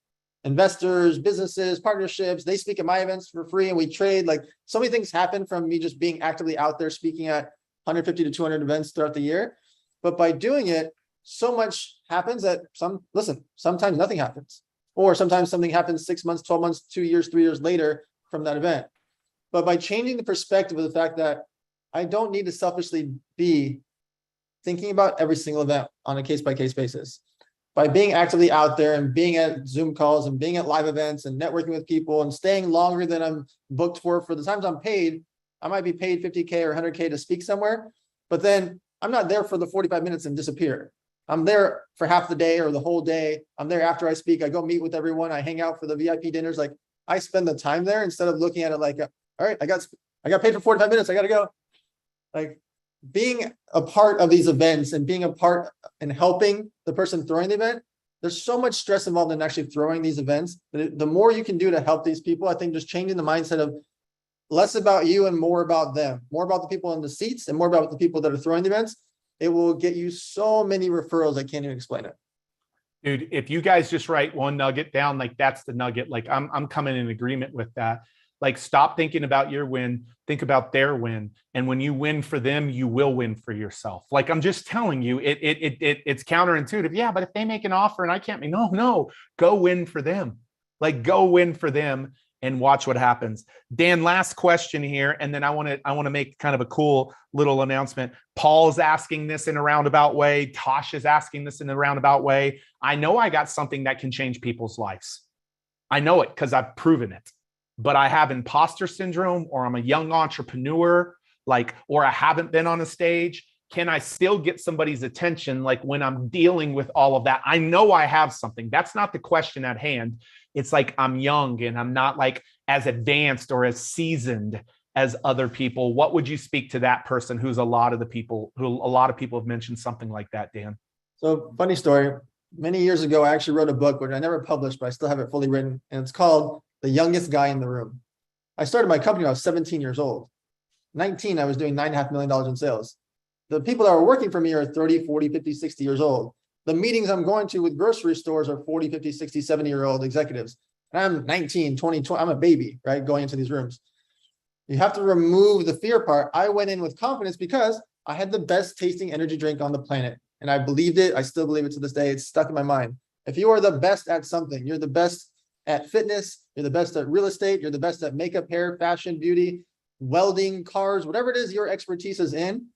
Investors, businesses, partnerships, they speak at my events for free and we trade. Like so many things happen from me just being actively out there speaking at 150 to 200 events throughout the year. But by doing it, so much happens that sometimes nothing happens. Or sometimes something happens 6 months, 12 months, 2 years, 3 years later from that event. But by changing the perspective of the fact that I don't need to selfishly be thinking about every single event on a case-by-case basis. By being actively out there and being at Zoom calls and being at live events and networking with people and staying longer than I'm booked for the times I'm paid, I might be paid 50K or 100K to speak somewhere, but then I'm not there for the 45 minutes and disappear. I'm there for half the day or the whole day. I'm there after I speak. I go meet with everyone. I hang out for the VIP dinners. Like I spend the time there instead of looking at it like, all right, I got paid for 45 minutes. I got to go. Like being a part of these events and being a part and helping the person throwing the event, there's so much stress involved in actually throwing these events. But the more you can do to help these people, I think just changing the mindset of less about you and more about them, more about the people in the seats and more about the people that are throwing the events, it will get you so many referrals. I can't even explain it. Dude, if you guys just write one nugget down, like that's the nugget. Like I'm coming in agreement with that. Like stop thinking about your win, think about their win. And when you win for them, you will win for yourself. Like I'm just telling you, it's counterintuitive. Yeah, but if they make an offer and I can't make, no, go win for them. Like go win for them and watch what happens. Dan, last question here, and then I want to make kind of a cool little announcement. Paul's asking this in a roundabout way. Tosh is asking this in a roundabout way. I know I got something that can change people's lives. I know it because I've proven it. But I have imposter syndrome, or I'm a young entrepreneur, or I haven't been on a stage. Can I still get somebody's attention? Like when I'm dealing with all of that, I know I have something. That's not the question at hand. It's like I'm young and I'm not like as advanced or as seasoned as other people. What would you speak to that person who a lot of people have mentioned something like that, Dan? So funny story. Many years ago, I actually wrote a book, which I never published, but I still have it fully written. And it's called The Youngest Guy in the Room. I started my company when I was 17 years old. 19, I was doing $9.5 million in sales. The people that were working for me are 30, 40, 50, 60 years old. The meetings I'm going to with grocery stores are 40, 50, 60, 70-year-old executives. And I'm 19, 20, I'm a baby, right? Going into these rooms. You have to remove the fear part. I went in with confidence because I had the best tasting energy drink on the planet. And I believed it. I still believe it to this day. It's stuck in my mind. If you are the best at something, you're the best at fitness, you're the best at real estate, you're the best at makeup, hair, fashion, beauty, welding, cars, whatever it is your expertise is in,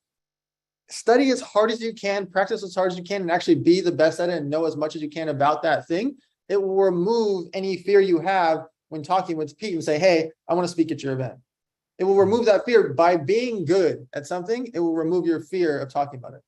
study as hard as you can, practice as hard as you can, and actually be the best at it and know as much as you can about that thing. It will remove any fear you have when talking with Pete and say, hey, I want to speak at your event. It will remove that fear by being good at something. It will remove your fear of talking about it.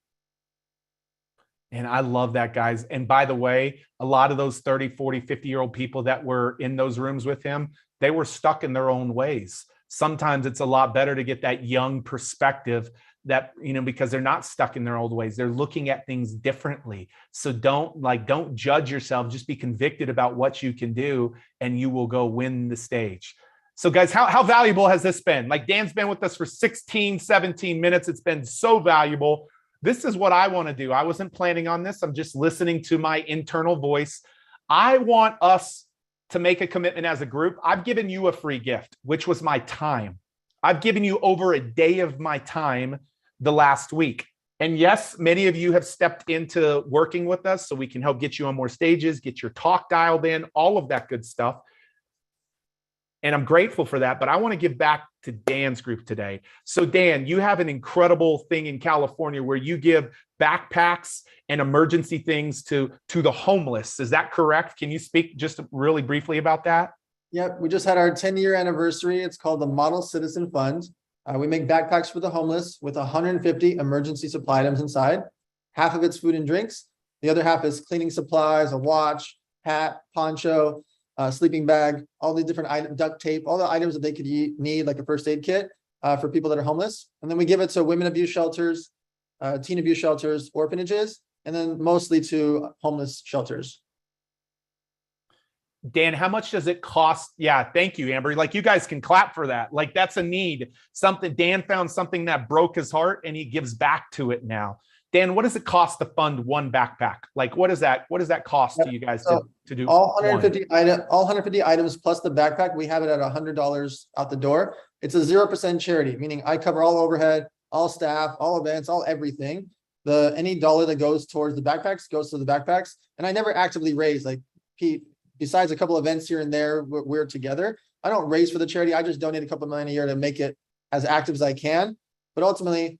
And I love that, guys. And by the way, a lot of those 30, 40, 50-year-old people that were in those rooms with him, they were stuck in their own ways. Sometimes it's a lot better to get that young perspective that, because they're not stuck in their old ways. They're looking at things differently. So don't judge yourself. Just be convicted about what you can do and you will go win the stage. So guys, how valuable has this been? Like Dan's been with us for 16, 17 minutes. It's been so valuable. This is what I want to do. I wasn't planning on this. I'm just listening to my internal voice. I want us to make a commitment as a group. I've given you a free gift, which was my time. I've given you over a day of my time the last week. And yes, many of you have stepped into working with us so we can help get you on more stages, get your talk dialed in, all of that good stuff. And I'm grateful for that, but I want to give back to Dan's group today. So Dan, you have an incredible thing in California where you give backpacks and emergency things to the homeless. Is that correct? Can you speak just really briefly about that? Yep, we just had our 10-year anniversary. It's called the Model Citizen Fund. We make backpacks for the homeless with 150 emergency supply items inside. Half of it's food and drinks. The other half is cleaning supplies, a watch, hat, poncho, sleeping bag, all the different items, duct tape, all the items that they could need, like a first aid kit for people that are homeless. And then we give it to women abuse shelters, teen abuse shelters, orphanages, and then mostly to homeless shelters. Dan, how much does it cost? Yeah, thank you, Amber. Like you guys can clap for that. Like that's a need. Something Dan found something that broke his heart and he gives back to it now. Dan, what does it cost to fund one backpack? Like what does that cost to you guys to do? All 150 items plus the backpack, we have it at $100 out the door. It's a 0% charity, meaning I cover all overhead, all staff, all events, all everything. Any dollar that goes towards the backpacks goes to the backpacks. And I never actively raise, like Pete, besides a couple events here and there, we're together. I don't raise for the charity. I just donate a couple million a year to make it as active as I can. But ultimately,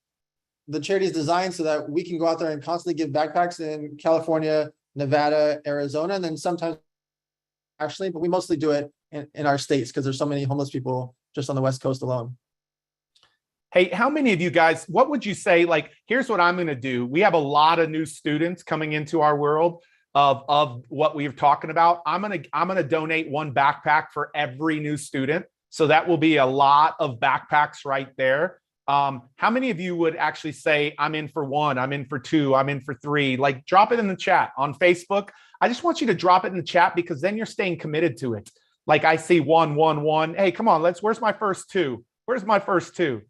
the charity is designed so that we can go out there and constantly give backpacks in California, Nevada, Arizona, and then sometimes actually, but we mostly do it in our states because there's so many homeless people just on the West Coast alone. Hey, how many of you guys, what would you say? Like, here's what I'm going to do. We have a lot of new students coming into our world of what we're talking about. I'm going to donate one backpack for every new student. So that will be a lot of backpacks right there. How many of you would actually say, I'm in for 1, I'm in for 2, I'm in for 3? Like, drop it in the chat on Facebook. I just want you to drop it in the chat because then you're staying committed to it. Like, I see 1, 1, 1. Hey, come on, where's my first 2? Where's my first 2?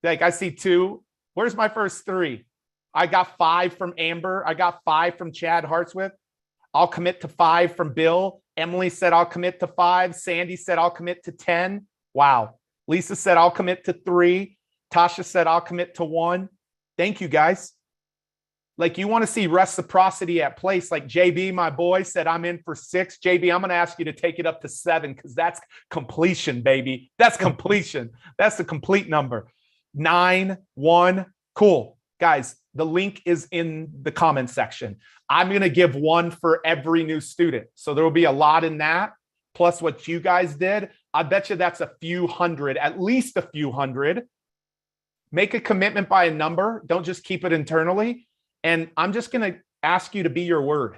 Like, I see 2. Where's my first 3? I got 5 from Amber. I got 5 from Chad Hartswith. I'll commit to 5 from Bill. Emily said, I'll commit to 5. Sandy said, I'll commit to 10. Wow. Lisa said, I'll commit to 3. Tasha said, I'll commit to 1. Thank you, guys. Like, you want to see reciprocity at place. Like JB, my boy, said, I'm in for 6. JB, I'm going to ask you to take it up to 7 because that's completion, baby. That's completion. That's the complete number. 9, 1. Cool. Guys, the link is in the comment section. I'm going to give 1 for every new student. So there will be a lot in that. Plus what you guys did. I bet you that's a few hundred, at least a few hundred. Make a commitment by a number. Don't just keep it internally. And I'm just going to ask you to be your word.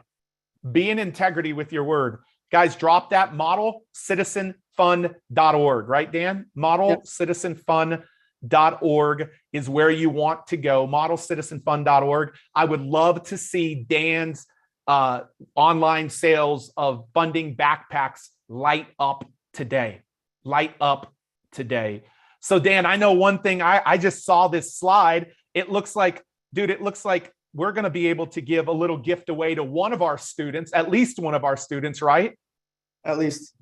Be in integrity with your word. Guys, drop that modelcitizenfund.org, right, Dan? Modelcitizenfund.org is where you want to go. Modelcitizenfund.org. I would love to see Dan's online sales of funding backpacks light up today. Light up today. So Dan, I know one thing. I just saw this slide. It looks like, dude, it looks like we're going to be able to give a little gift away to one of our students, at least one of our students, right? At least.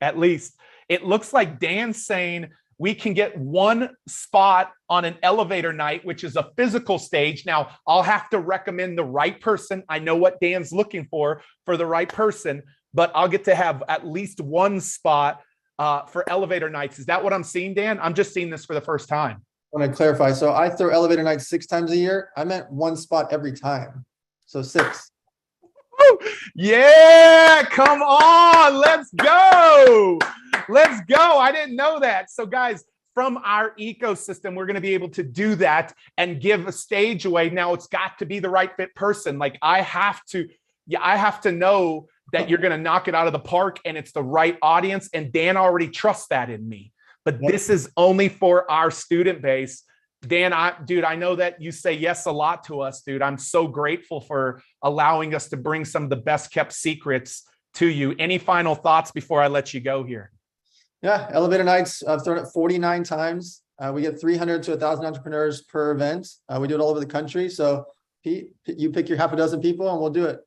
At least. It looks like Dan's saying we can get 1 spot on an elevator night, which is a physical stage. Now, I'll have to recommend the right person. I know what Dan's looking for the right person, but I'll get to have at least 1 spot for elevator nights. Is that what I'm seeing, Dan? I'm just seeing this for the first time. I want to clarify. So I throw elevator nights 6 times a year. I meant 1 spot every time. So 6. Yeah, come on. Let's go. Let's go. I didn't know that. So guys, from our ecosystem, we're going to be able to do that and give a stage away. Now it's got to be the right fit person. Like I have to know that you're going to knock it out of the park and it's the right audience. And Dan already trusts that in me. But this is only for our student base. Dan, I know that you say yes a lot to us, dude. I'm so grateful for allowing us to bring some of the best kept secrets to you. Any final thoughts before I let you go here? Yeah, elevator nights, I've thrown it 49 times. We get 300 to 1,000 entrepreneurs per event. We do it all over the country. So Pete, you pick your half a dozen people and we'll do it.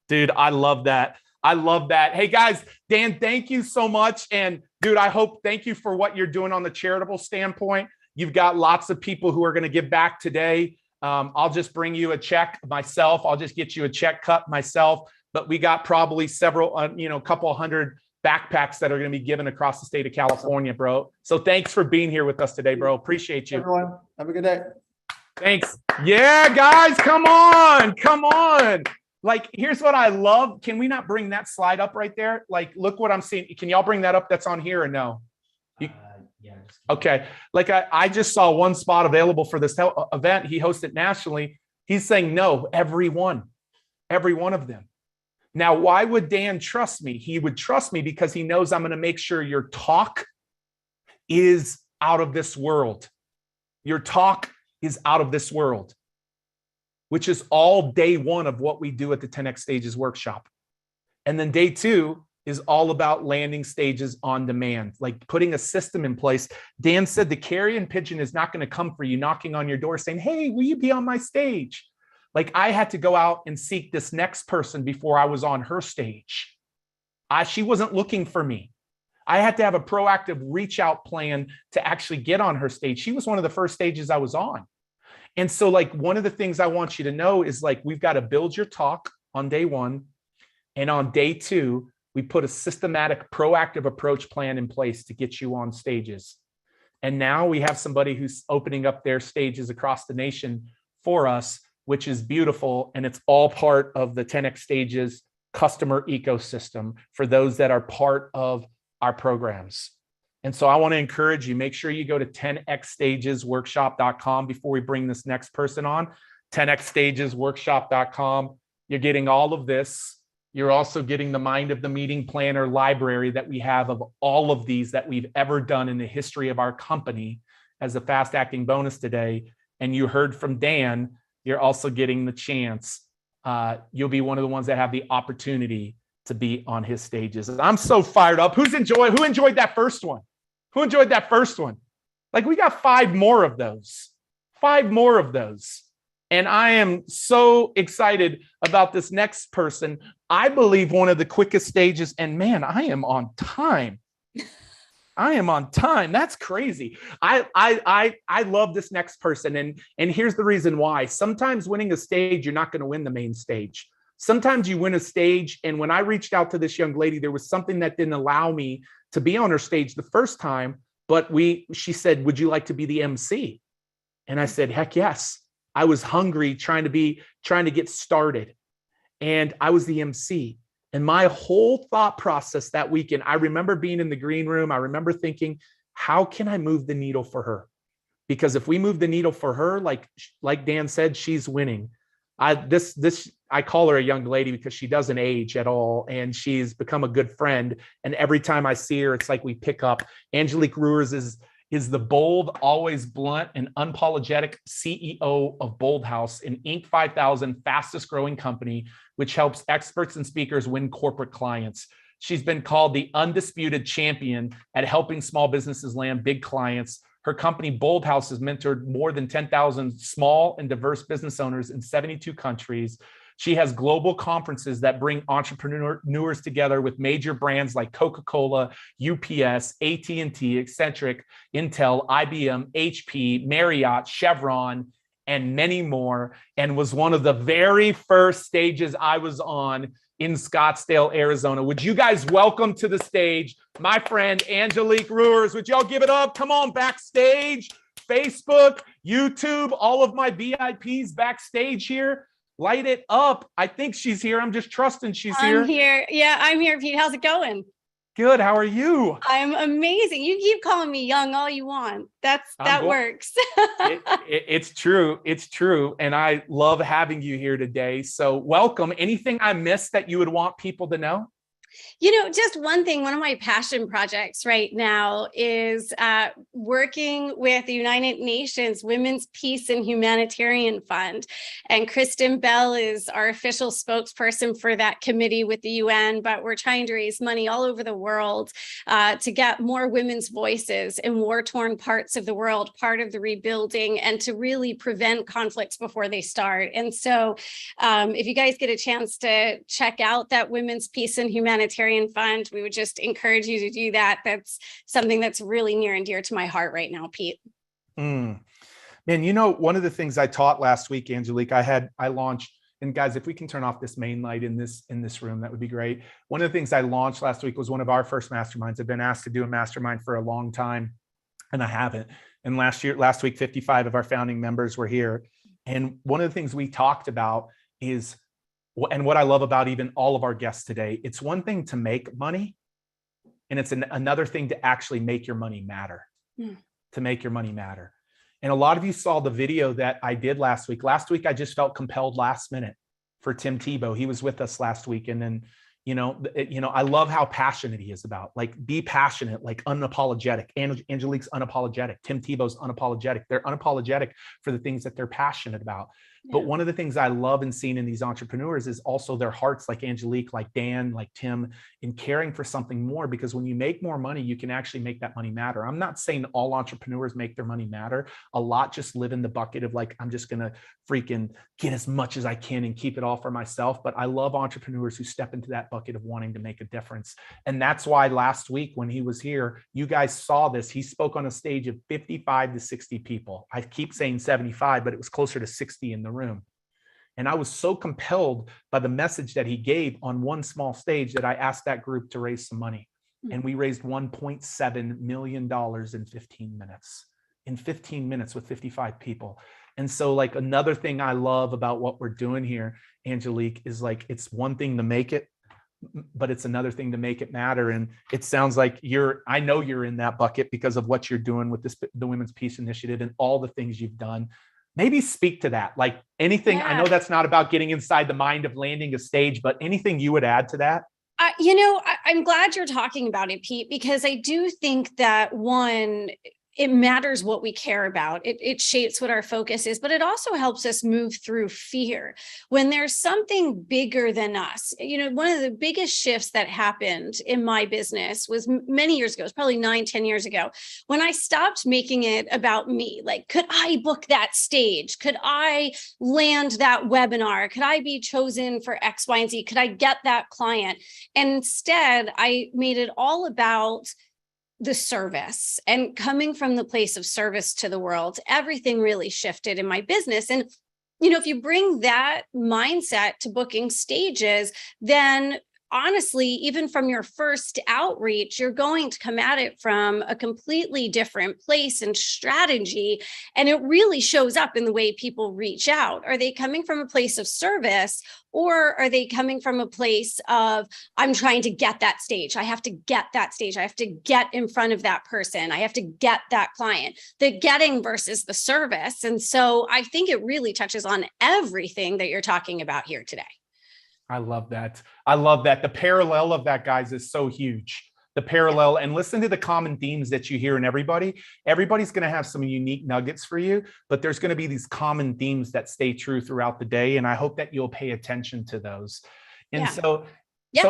Dude, I love that. I love that. Hey guys, Dan, thank you so much. And dude, thank you for what you're doing on the charitable standpoint. You've got lots of people who are going to give back today. I'll just bring you a check myself. I'll just get you a check cut myself. But we got probably several, a couple hundred backpacks that are going to be given across the state of California, bro. So thanks for being here with us today, bro. Appreciate you. Everyone, have a good day. Thanks. Yeah, guys, come on. Come on. Like, here's what I love. Can we not bring that slide up right there? Like, look what I'm seeing. Can y'all bring that up? That's on here or no? Yeah. Okay. Like I just saw 1 spot available for this event. He hosted nationally. He's saying no, every one of them. Now, why would Dan trust me? He would trust me because he knows I'm going to make sure your talk is out of this world. Your talk is out of this world, which is all day 1 of what we do at the 10X Stages workshop. And then day 2 is all about landing stages on demand, like putting a system in place. Dan said the carrion pigeon is not going to come for you knocking on your door saying, hey, will you be on my stage? Like I had to go out and seek this next person before I was on her stage. She wasn't looking for me. I had to have a proactive reach out plan to actually get on her stage. She was one of the first stages I was on. And so like one of the things I want you to know is like, we've got to build your talk on day 1. And on day 2, we put a systematic proactive approach plan in place to get you on stages. And now we have somebody who's opening up their stages across the nation for us, which is beautiful. And it's all part of the 10X Stages customer ecosystem for those that are part of our programs. And so I want to encourage you, make sure you go to 10xstagesworkshop.com before we bring this next person on. 10xstagesworkshop.com. You're getting all of this. You're also getting the Mind of the Meeting Planner library that we have of all of these that we've ever done in the history of our company. as a fast acting bonus today, and you heard from Dan, you're also getting the chance. You'll be one of the ones that have the opportunity to be on his stages. I'm so fired up. Who enjoyed that first one? Who enjoyed that first one? Like, we got 5 more of those. 5 more of those. And I am so excited about this next person. I believe one of the quickest stages, and man, I am on time. I am on time. That's crazy. I love this next person. And here's the reason why. Sometimes winning a stage, you're not going to win the main stage. Sometimes you win a stage. And when I reached out to this young lady, there was something that didn't allow me to be on her stage the first time. But she said, would you like to be the MC? And I said, heck yes. I was hungry, trying to get started. And I was the MC. And my whole thought process that weekend, I remember being in the green room. I remember thinking, how can I move the needle for her? Because if we move the needle for her, like Dan said, she's winning. I call her a young lady because she doesn't age at all. And she's become a good friend. And every time I see her, it's like we pick up. Angelique Ruers is the bold, always blunt, and unapologetic CEO of Bold House, an Inc. 5000 fastest growing company, which helps experts and speakers win corporate clients. She's been called the undisputed champion at helping small businesses land big clients. Her company, Bold House, has mentored more than 10,000 small and diverse business owners in 72 countries. She has global conferences that bring entrepreneurs together with major brands like Coca-Cola, UPS, AT&T, Accenture, Intel, IBM, HP, Marriott, Chevron, and many more, and was one of the very first stages I was on in Scottsdale, Arizona. Would you guys welcome to the stage my friend Angelique Ruers? Would y'all give it up? Come on, backstage, Facebook, YouTube, all of my VIPs backstage here. Light it up. I think she's here. I'm just trusting she's here. I'm here. Yeah, I'm here, Pete. How's it going? Good. How are you? I'm amazing. You keep calling me young all you want. That works. It's true. It's true. And I love having you here today. So welcome. Anything I missed that you would want people to know? Just one thing, one of my passion projects right now is working with the United Nations Women's Peace and Humanitarian Fund. And Kristen Bell is our official spokesperson for that committee with the UN, but we're trying to raise money all over the world to get more women's voices in war-torn parts of the world, part of the rebuilding, and to really prevent conflicts before they start. And so if you guys get a chance to check out that Women's Peace and Humanitarian Fund, we would just encourage you to do that. That's something that's really near and dear to my heart right now, Pete. Man, one of the things I taught last week, Angelique, I launched, and guys, if we can turn off this main light in this room, that would be great. One of the things I launched last week was one of our first masterminds. I've been asked to do a mastermind for a long time, and I haven't. And last week, 55 of our founding members were here. And one of the things we talked about is, and what I love about even all of our guests today, it's one thing to make money, and it's another thing to actually make your money matter, to make your money matter. And a lot of you saw the video that I did last week. Last week, I just felt compelled last minute for Tim Tebow. He was with us last week. And then, I love how passionate he is about, like, be passionate, like unapologetic. Angelique's unapologetic. Tim Tebow's unapologetic. They're unapologetic for the things that they're passionate about. Yeah. But one of the things I love and seeing in these entrepreneurs is also their hearts, like Angelique, like Dan, like Tim, in caring for something more, because when you make more money, you can actually make that money matter. I'm not saying all entrepreneurs make their money matter. A lot just live in the bucket of like, I'm just going to freaking get as much as I can and keep it all for myself. But I love entrepreneurs who step into that bucket of wanting to make a difference. And that's why last week when he was here, you guys saw this. He spoke on a stage of 55 to 60 people. I keep saying 75, but it was closer to 60 in the room. And I was so compelled by the message that he gave on one small stage that I asked that group to raise some money. And we raised $1.7 million in 15 minutes. In 15 minutes with 55 people. And so, like, another thing I love about what we're doing here, Angelique, is like, it's one thing to make it, but it's another thing to make it matter. And it sounds like I know you're in that bucket because of what you're doing with the Women's Peace Initiative and all the things you've done. Maybe speak to that, like anything. Yeah. I know that's not about getting inside the mind of landing a stage, but anything you would add to that? I'm glad you're talking about it, Pete, because I do think that it matters what we care about. It shapes what our focus is, but it also helps us move through fear. When there's something bigger than us, one of the biggest shifts that happened in my business was many years ago, it was probably 9-10 years ago, when I stopped making it about me. Like, could I book that stage? Could I land that webinar? Could I be chosen for X, Y, and Z? Could I get that client? And instead, I made it all about the service and coming from the place of service to the world. Everything really shifted in my business. And, if you bring that mindset to booking stages, then honestly, even from your first outreach, you're going to come at it from a completely different place and strategy. And it really shows up in the way people reach out. Are they coming from a place of service, or are they coming from a place of, I'm trying to get that stage. I have to get that stage. I have to get in front of that person. I have to get that client, the getting versus the service. And so I think it really touches on everything that you're talking about here today. I love that. I love that. The parallel of that, guys, is so huge. The parallel, and listen to the common themes that you hear in everybody. Everybody's going to have some unique nuggets for you, but there's going to be these common themes that stay true throughout the day. And I hope that you'll pay attention to those. And so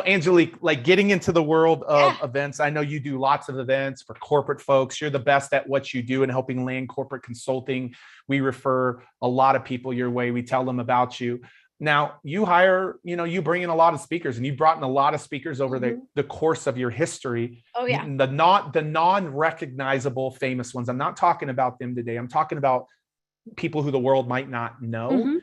Angelique, like getting into the world of events, I know you do lots of events for corporate folks. You're the best at what you do in helping land corporate consulting. We refer a lot of people your way. We tell them about you. Now you hire, you bring in a lot of speakers, and you brought in a lot of speakers over the course of your history. Oh yeah. The non-recognizable famous ones. I'm not talking about them today. I'm talking about people who the world might not know.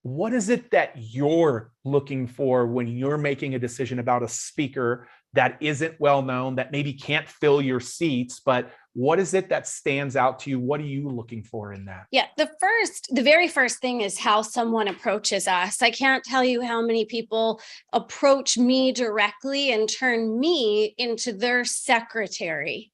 What is it that you're looking for when you're making a decision about a speaker that isn't well known, that maybe can't fill your seats, but what is it that stands out to you? What are you looking for in that? Yeah, the very first thing is how someone approaches us. I can't tell you how many people approach me directly and turn me into their secretary.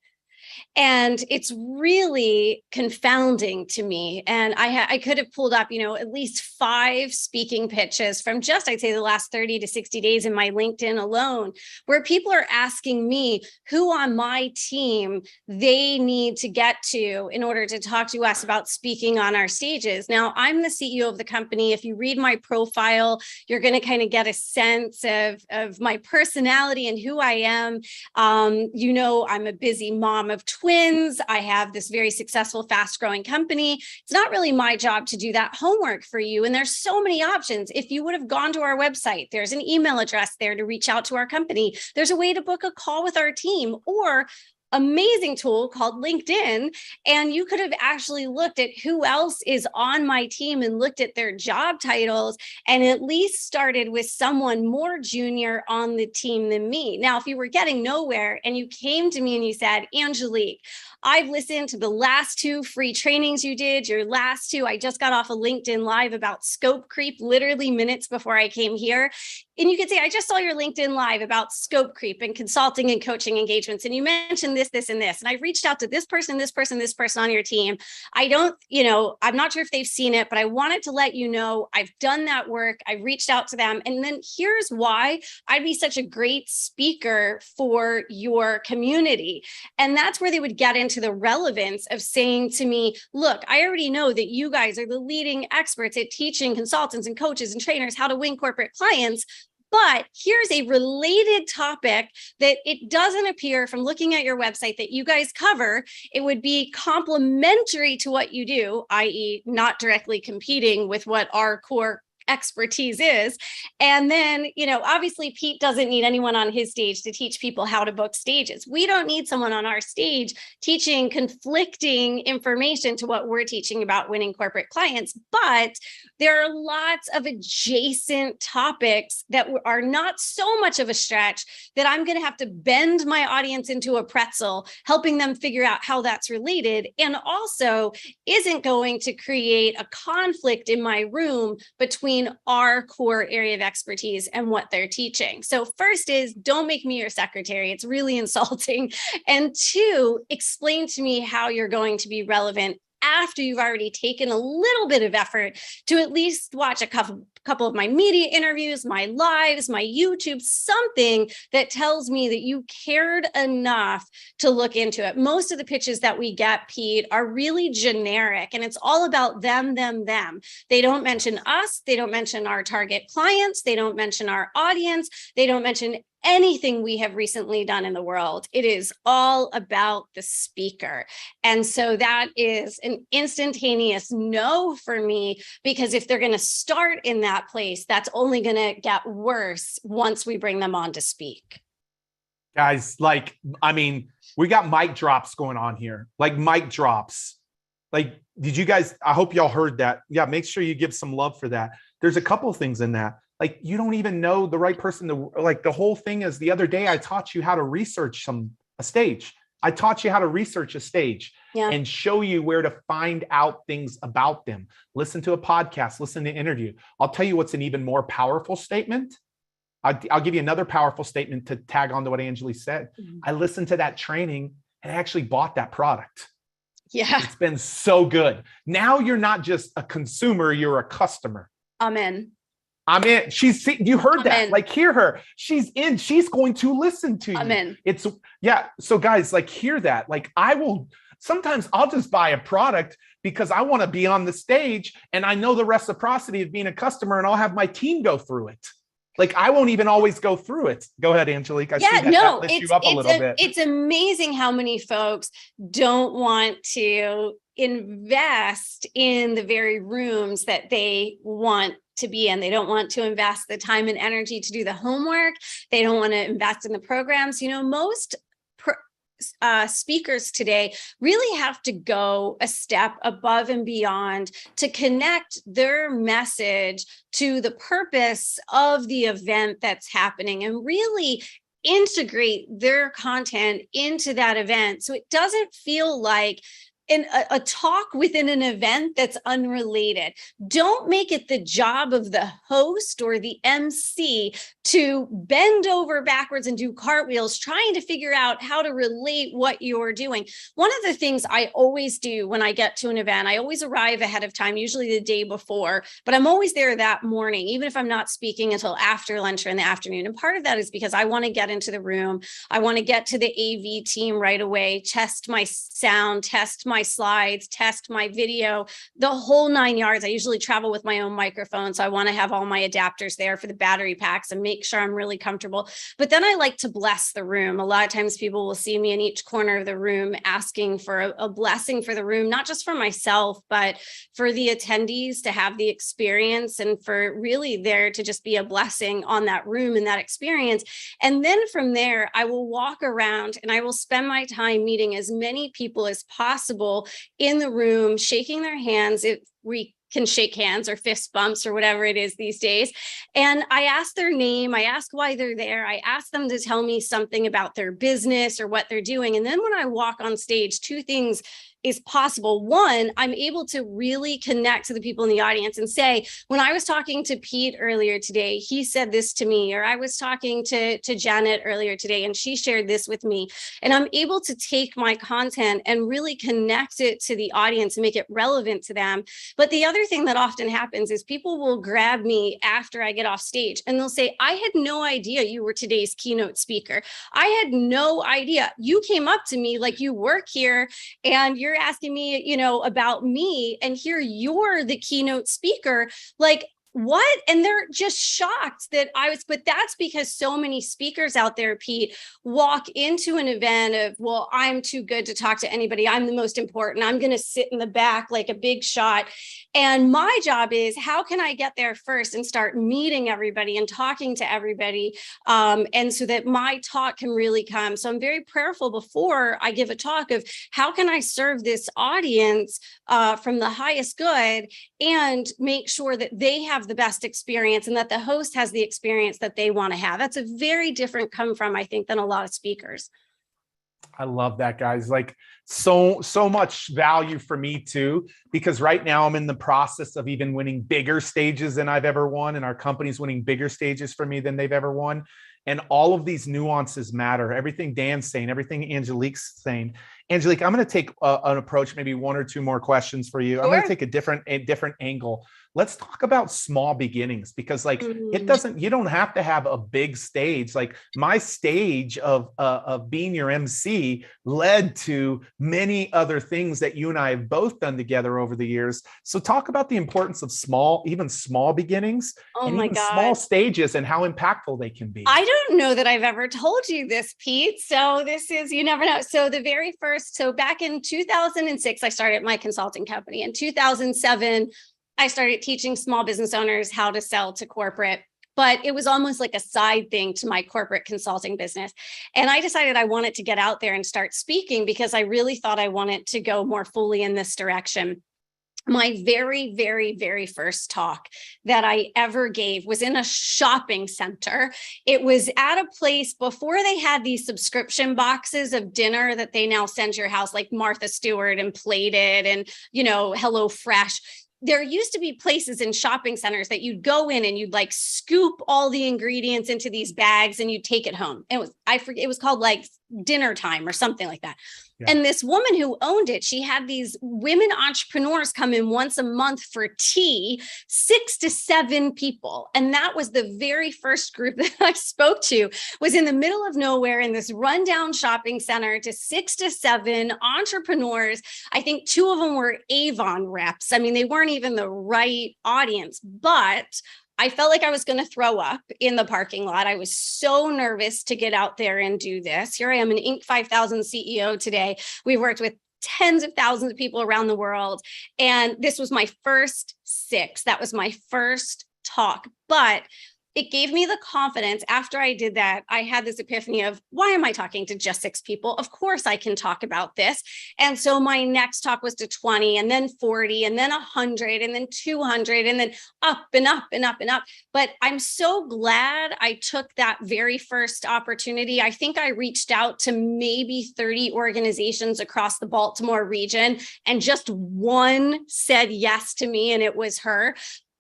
And it's really confounding to me. And I could have pulled up, at least 5 speaking pitches from just, I'd say, the last 30 to 60 days in my LinkedIn alone, where people are asking me who on my team they need to get to in order to talk to us about speaking on our stages. Now, I'm the CEO of the company. If you read my profile, you're going to kind of get a sense of my personality and who I am. I'm a busy mom of twins. I have this very successful, fast-growing company. It's not really my job to do that homework for you. And there's so many options. If you would have gone to our website, there's an email address there to reach out to our company. There's a way to book a call with our team, or amazing tool called LinkedIn. And you could have actually looked at who else is on my team and looked at their job titles and at least started with someone more junior on the team than me. Now, if you were getting nowhere and you came to me and you said, Angelique, I've listened to the last 2 free trainings you did, your last 2. I just got off a LinkedIn Live about scope creep, literally minutes before I came here. And you could say, I just saw your LinkedIn Live about scope creep and consulting and coaching engagements. And you mentioned this, this, and this. And I reached out to this person, this person, this person on your team. I'm not sure if they've seen it, but I wanted to let you know I've done that work. I reached out to them. And then here's why I'd be such a great speaker for your community. And that's where they would get into the relevance of saying to me, look, I already know that you guys are the leading experts at teaching consultants and coaches and trainers how to win corporate clients. But here's a related topic that it doesn't appear from looking at your website that you guys cover. It would be complementary to what you do, i.e., not directly competing with what our core expertise is. And then, obviously Pete doesn't need anyone on his stage to teach people how to book stages. We don't need someone on our stage teaching conflicting information to what we're teaching about winning corporate clients. But there are lots of adjacent topics that are not so much of a stretch that I'm going to have to bend my audience into a pretzel, helping them figure out how that's related, and also isn't going to create a conflict in my room between our core area of expertise and what they're teaching. So first is, don't make me your secretary. It's really insulting. And 2, explain to me how you're going to be relevant after you've already taken a little bit of effort to at least watch a couple of my media interviews, my lives, my YouTube, something that tells me that you cared enough to look into it. Most of the pitches that we get, Pete, are really generic, and it's all about them. They don't mention us. They don't mention our target clients. They don't mention our audience. They don't mention anything we have recently done in the world. It is all about the speaker. And so that is an instantaneous no for me, because if they're going to start in that place, that's only going to get worse once we bring them on to speak. Guys, like, I mean, we got mic drops going on here, like mic drops. Like, did you guys, I hope y'all heard that. Yeah, make sure you give some love for that. There's a couple of things in that. Like, you don't even know the right person to, like, the whole thing is, the other day I taught you how to research a stage. I taught you how to research a stage and show you where to find out things about them. Listen to a podcast, listen to an interview. I'll tell you what's an even more powerful statement. I'll give you another powerful statement to tag on to what Angeli said. I listened to that training and I actually bought that product. Yeah. It's been so good. Now you're not just a consumer, you're a customer. Amen. I'm in. You heard that. Like, hear her. She's in. She's going to listen to you. Amen. So guys, like, hear that. Like, sometimes I'll just buy a product because I want to be on the stage and I know the reciprocity of being a customer, and I'll have my team go through it. Like, I won't even always go through it. Go ahead, Angelique. I see that lifts you up a little bit. It's amazing how many folks don't want to invest in the very rooms that they want to be in. They don't want to invest the time and energy to do the homework. They don't want to invest in the programs. You know, most speakers today really have to go a step above and beyond to connect their message to the purpose of the event that's happening, and really integrate their content into that event, so it doesn't feel like a talk within an event that's unrelated. Don't make it the job of the host or the MC to bend over backwards and do cartwheels trying to figure out how to relate what you're doing. One of the things I always do when I get to an event, I always arrive ahead of time, usually the day before, but I'm always there that morning, even if I'm not speaking until after lunch or in the afternoon. And part of that is because I want to get into the room. I want to get to the AV team right away, test my sound, test my slides, test my video, the whole 9 yards. I usually travel with my own microphone, so I want to have all my adapters there for the battery packs and make sure I'm really comfortable. But then I like to bless the room. A lot of times people will see me in each corner of the room asking for a blessing for the room, not just for myself, but for the attendees to have the experience, and for really there to just be a blessing on that room and that experience. And then from there, I will walk around and I will spend my time meeting as many people as possible in the room, shaking their hands if we can shake hands, or fist bumps, or whatever it is these days. And I ask their name, I ask why they're there, I ask them to tell me something about their business or what they're doing. And then when I walk on stage, two things is possible. One, I'm able to really connect to the people in the audience and say, when I was talking to Pete earlier today, he said this to me, or I was talking to Janet earlier today and she shared this with me. And I'm able to take my content and really connect it to the audience and make it relevant to them. But the other thing that often happens is people will grab me after I get off stage and they'll say, I had no idea you were today's keynote speaker. I had no idea. You came up to me like you work here and you're asking me, you know, about me, and here you're the keynote speaker. Like, what? And they're just shocked that but that's because so many speakers out there, Pete, walk into an event of, well, I'm too good to talk to anybody. I'm the most important. I'm going to sit in the back like a big shot. And my job is, how can I get there first and start meeting everybody and talking to everybody? And so that my talk can really come. So I'm very prayerful before I give a talk of how can I serve this audience from the highest good and make sure that they have the best experience and that the host has the experience that they want to have. That's a very different come from, I think, than a lot of speakers. I love that, guys. Like, So much value for me too, because right now I'm in the process of even winning bigger stages than I've ever won, and our company's winning bigger stages for me than they've ever won. And all of these nuances matter. Everything Dan's saying, everything Angelique's saying. Angelique, I'm going to take an approach, maybe one or two more questions for you. I'm going to take a different angle. Let's talk about small beginnings, because like you don't have to have a big stage. Like my stage of being your MC led to many other things that you and I have both done together over the years. So talk about the importance of even small beginnings and even small stages and how impactful they can be. I don't know that I've ever told you this, Pete. So this is, you never know. So back in 2006, I started my consulting company. In 2007, I started teaching small business owners how to sell to corporate, but it was almost like a side thing to my corporate consulting business. And I decided I wanted to get out there and start speaking because I really thought I wanted to go more fully in this direction. My very, very, very first talk that I ever gave was in a shopping center. It was at a place before they had these subscription boxes of dinner that they now send to your house, like Martha Stewart and Plated and, Hello Fresh. There used to be places in shopping centers that you'd go in and you'd like scoop all the ingredients into these bags and you'd take it home. It was called like dinner time or something like that. Yeah. And this woman who owned it, she had these women entrepreneurs come in once a month for tea, 6 to 7 people. And that was the very first group that I spoke to, was in the middle of nowhere in this rundown shopping center to 6 to 7 entrepreneurs. I think 2 of them were Avon reps. I mean, they weren't even the right audience, but I felt like I was going to throw up in the parking lot. I was so nervous to get out there and do this. Here I am, an Inc. 5000 CEO today. We've worked with tens of thousands of people around the world. And this was my first 6. That was my first talk. But it gave me the confidence. After I did that, I had this epiphany of, why am I talking to just 6 people? Of course I can talk about this. And so my next talk was to 20, and then 40, and then 100, and then 200, and then up and up and up and up. But I'm so glad I took that very first opportunity. I think I reached out to maybe 30 organizations across the Baltimore region, and just one said yes to me, and it was her.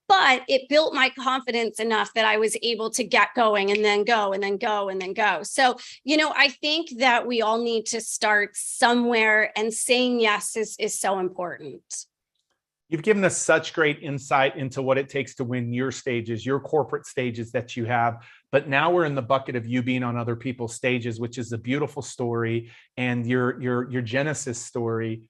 But it built my confidence enough that I was able to get going and then go and then go and then go. So, I think that we all need to start somewhere, and saying yes is so important. You've given us such great insight into what it takes to win your stages, your corporate stages that you have. But now we're in the bucket of you being on other people's stages, which is a beautiful story, and your Genesis story.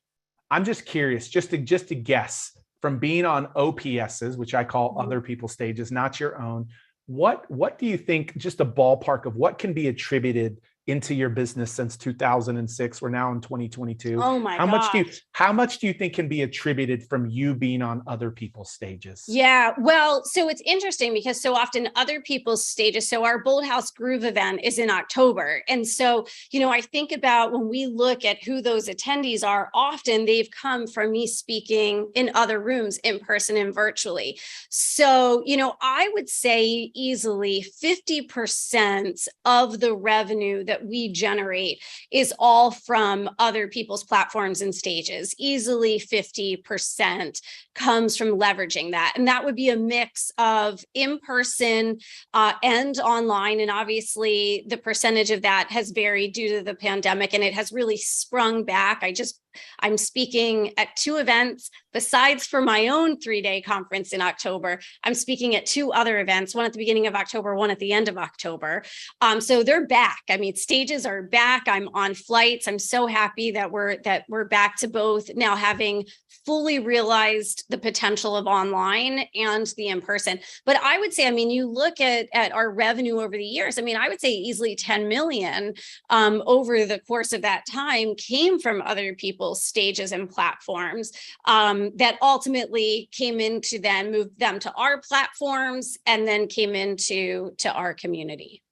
I'm just curious, just to guess, from being on OPSs, which I call other people's stages, not your own, what do you think, just a ballpark of what can be attributed into your business since 2006? We're now in 2022. Oh my gosh. How much do you think can be attributed from you being on other people's stages? Yeah, well, so it's interesting because so often other people's stages, so our Bold House Groove event is in October. And so, I think about when we look at who those attendees are, often they've come from me speaking in other rooms, in person and virtually. So, I would say easily 50% of the revenue that we generate is all from other people's platforms and stages. Easily 50% comes from leveraging that. And that would be a mix of in-person and online. And obviously the percentage of that has varied due to the pandemic, and it has really sprung back. I'm speaking at 2 events besides for my own 3-day conference in October. I'm speaking at 2 other events, one at the beginning of October, one at the end of October. So they're back. I mean, stages are back. I'm on flights. I'm so happy that we're back to both now, having fully realized the potential of online and the in-person. But I would say, you look at our revenue over the years, I would say easily 10 million over the course of that time came from other people's stages and platforms that ultimately came into then moved them to our platforms and then came into our community.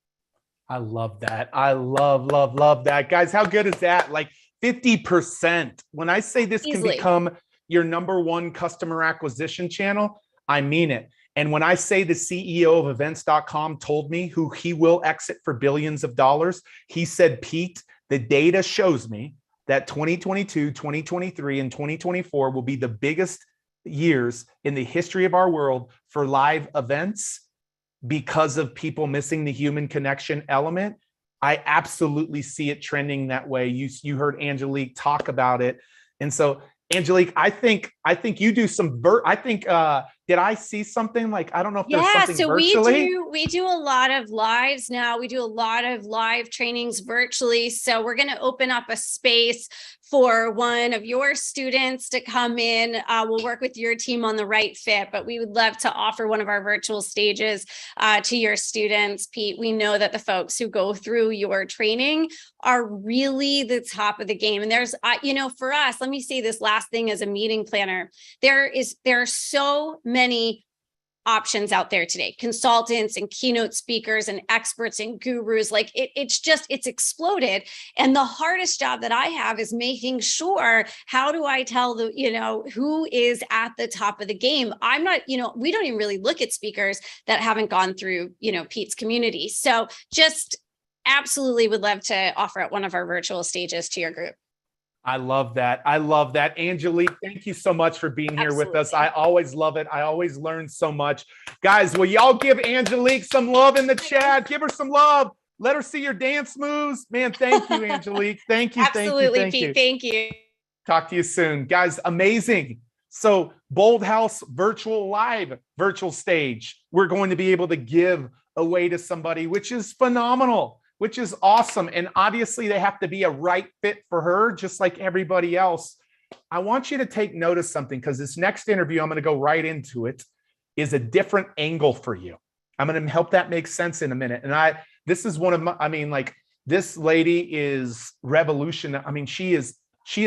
I love that. I love that. Guys, how good is that? Like 50%. When I say this can become your number 1 customer acquisition channel, I mean it. And when I say the CEO of events.com told me who he will exit for billions of dollars, he said, Pete, the data shows me that 2022, 2023, and 2024 will be the biggest years in the history of our world for live events because of people missing the human connection element. I absolutely see it trending that way. You heard Angelique talk about it. And so Angelique, I think you do some did I see something like, I don't know if there's something so virtually? we do a lot of lives now. We do a lot of live trainings virtually. So we're going to open up a space for one of your students to come in. We'll work with your team on the right fit, but we would love to offer one of our virtual stages to your students. Pete, we know that the folks who go through your training are really the top of the game. And there's, for us, let me say this last thing as a meeting planner, there are so many options out there today, consultants and keynote speakers and experts and gurus. Like it's exploded. And the hardest job that I have is making sure, how do I tell who is at the top of the game? I'm not, we don't even really look at speakers that haven't gone through, Pete's community. So just absolutely would love to offer at one of our virtual stages to your group. I love that. Angelique, thank you so much for being here with us. I always love it. I always learn so much. Guys, will y'all give Angelique some love in the chat? Give her some love. Let her see your dance moves. Man, thank you, Angelique. Thank you. Absolutely, thank you. Pete. Thank you. Talk to you soon. Guys, amazing. So Bold House virtual stage, we're going to be able to give away to somebody, which is phenomenal, which is awesome. And obviously they have to be a right fit for her, just like everybody else. I want you to take note of something, because this next interview, I'm going to go right into it, is a different angle for you. I'm going to help that make sense in a minute. And this is one of my, this lady is revolution. She is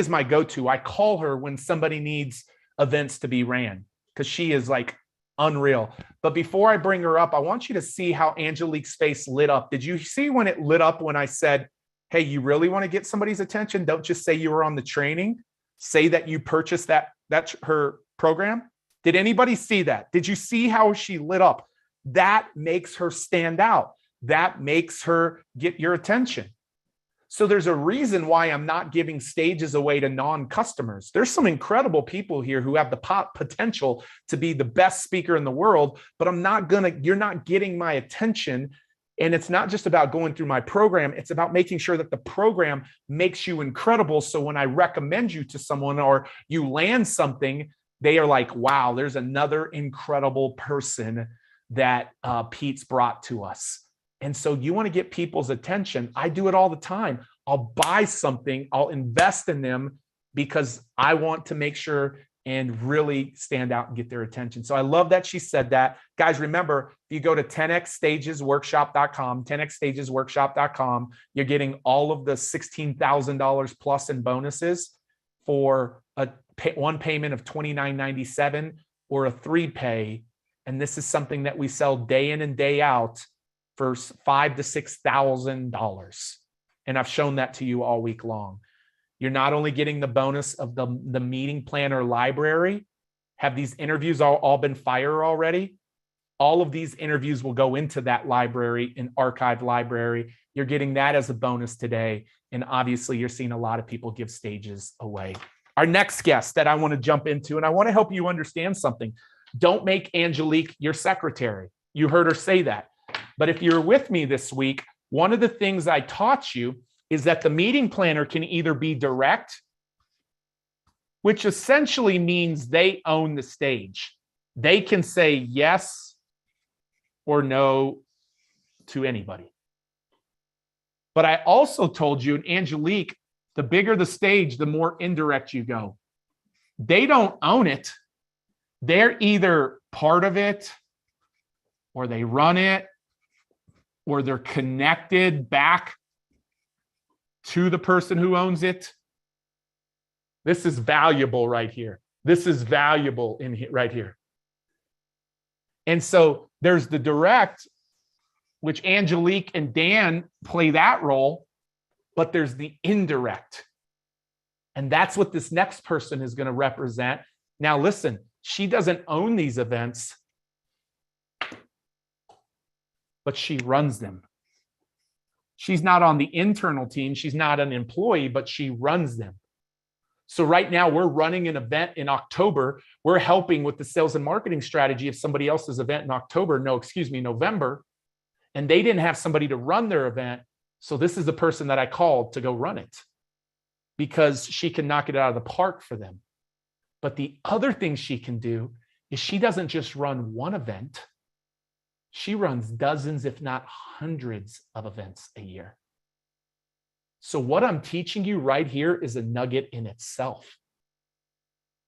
my go-to. I call her when somebody needs events to be ran, because she is like unreal. But before I bring her up, I want you to see how Angelique's face lit up. Did you see when it lit up when I said, hey, you really want to get somebody's attention? Don't just say you were on the training. Say that you purchased that's her program. Did anybody see that? Did you see how she lit up? That makes her stand out. That makes her get your attention. So there's a reason why I'm not giving stages away to non-customers. There's some incredible people here who have the potential to be the best speaker in the world, but you're not getting my attention. And it's not just about going through my program. It's about making sure that the program makes you incredible. So when I recommend you to someone or you land something, they are like, wow, there's another incredible person that Pete's brought to us. And so you want to get people's attention. I do it all the time. I'll buy something, I'll invest in them because I want to make sure and really stand out and get their attention. So I love that she said that. Guys, remember, if you go to 10xstagesworkshop.com, 10xstagesworkshop.com, you're getting all of the $16,000 plus in bonuses for one payment of $29.97 or a 3-pay. And this is something that we sell day in and day out for $5,000 to $6,000. And I've shown that to you all week long. You're not only getting the bonus of the meeting planner library. Have these interviews all been fire already? All of these interviews will go into that library, an archived library. You're getting that as a bonus today. And obviously you're seeing a lot of people give stages away. Our next guest that I want to jump into, and I want to help you understand something. Don't make Angelique your secretary. You heard her say that. But if you're with me this week, one of the things I taught you is that the meeting planner can either be direct, which essentially means they own the stage. They can say yes or no to anybody. But I also told you, and Angelique, the bigger the stage, the more indirect you go. They don't own it. They're either part of it, or they run it, or they're connected back to the person who owns it. This is valuable right here. This is valuable in here, right here. And so there's the direct, which Angelique and Dan play that role, but there's the indirect. And that's what this next person is going to represent. Now, listen, she doesn't own these events, but she runs them. She's not on the internal team. She's not an employee, but she runs them. So right now we're running an event in October. We're helping with the sales and marketing strategy of somebody else's event in November. And they didn't have somebody to run their event. So this is the person that I called to go run it because she can knock it out of the park for them. But the other thing she can do is she doesn't just run one event. She runs dozens, if not hundreds of events a year. So what I'm teaching you right here is a nugget in itself.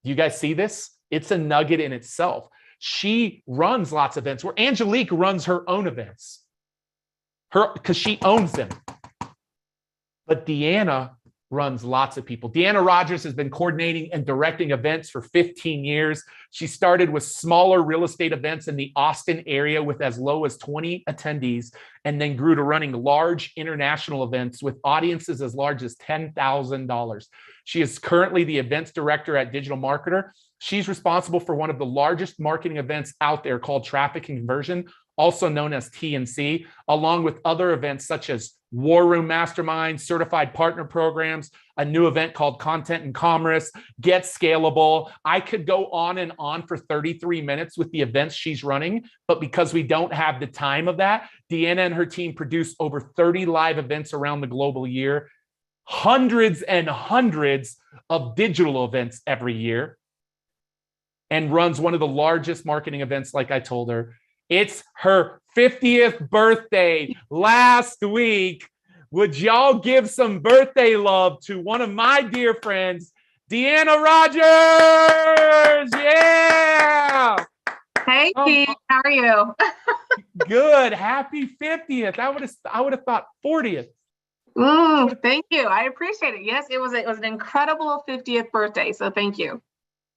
Do you guys see this? It's a nugget in itself. She runs lots of events where Angelique runs her own events because she owns them. But Deanna runs lots of people. Deanna Rogers has been coordinating and directing events for 15 years. She started with smaller real estate events in the Austin area with as low as 20 attendees, and then grew to running large international events with audiences as large as $10,000. She is currently the events director at Digital Marketer. She's responsible for one of the largest marketing events out there called Traffic Conversion, also known as TNC, along with other events such as War Room Mastermind, Certified Partner Programs, a new event called Content and Commerce, Get Scalable. I could go on and on for 33 minutes with the events she's running, but because we don't have the time of that, Deanna and her team produce over 30 live events around the global year, hundreds and hundreds of digital events every year, and runs one of the largest marketing events, like I told her. It's her 50th birthday last week. Would y'all give some birthday love to one of my dear friends, Deanna Rogers? Yeah. Hey, Keith, how are you? Good. Happy 50th. I would have thought 40th. Thank you. I appreciate it. Yes, it was an incredible 50th birthday. So thank you.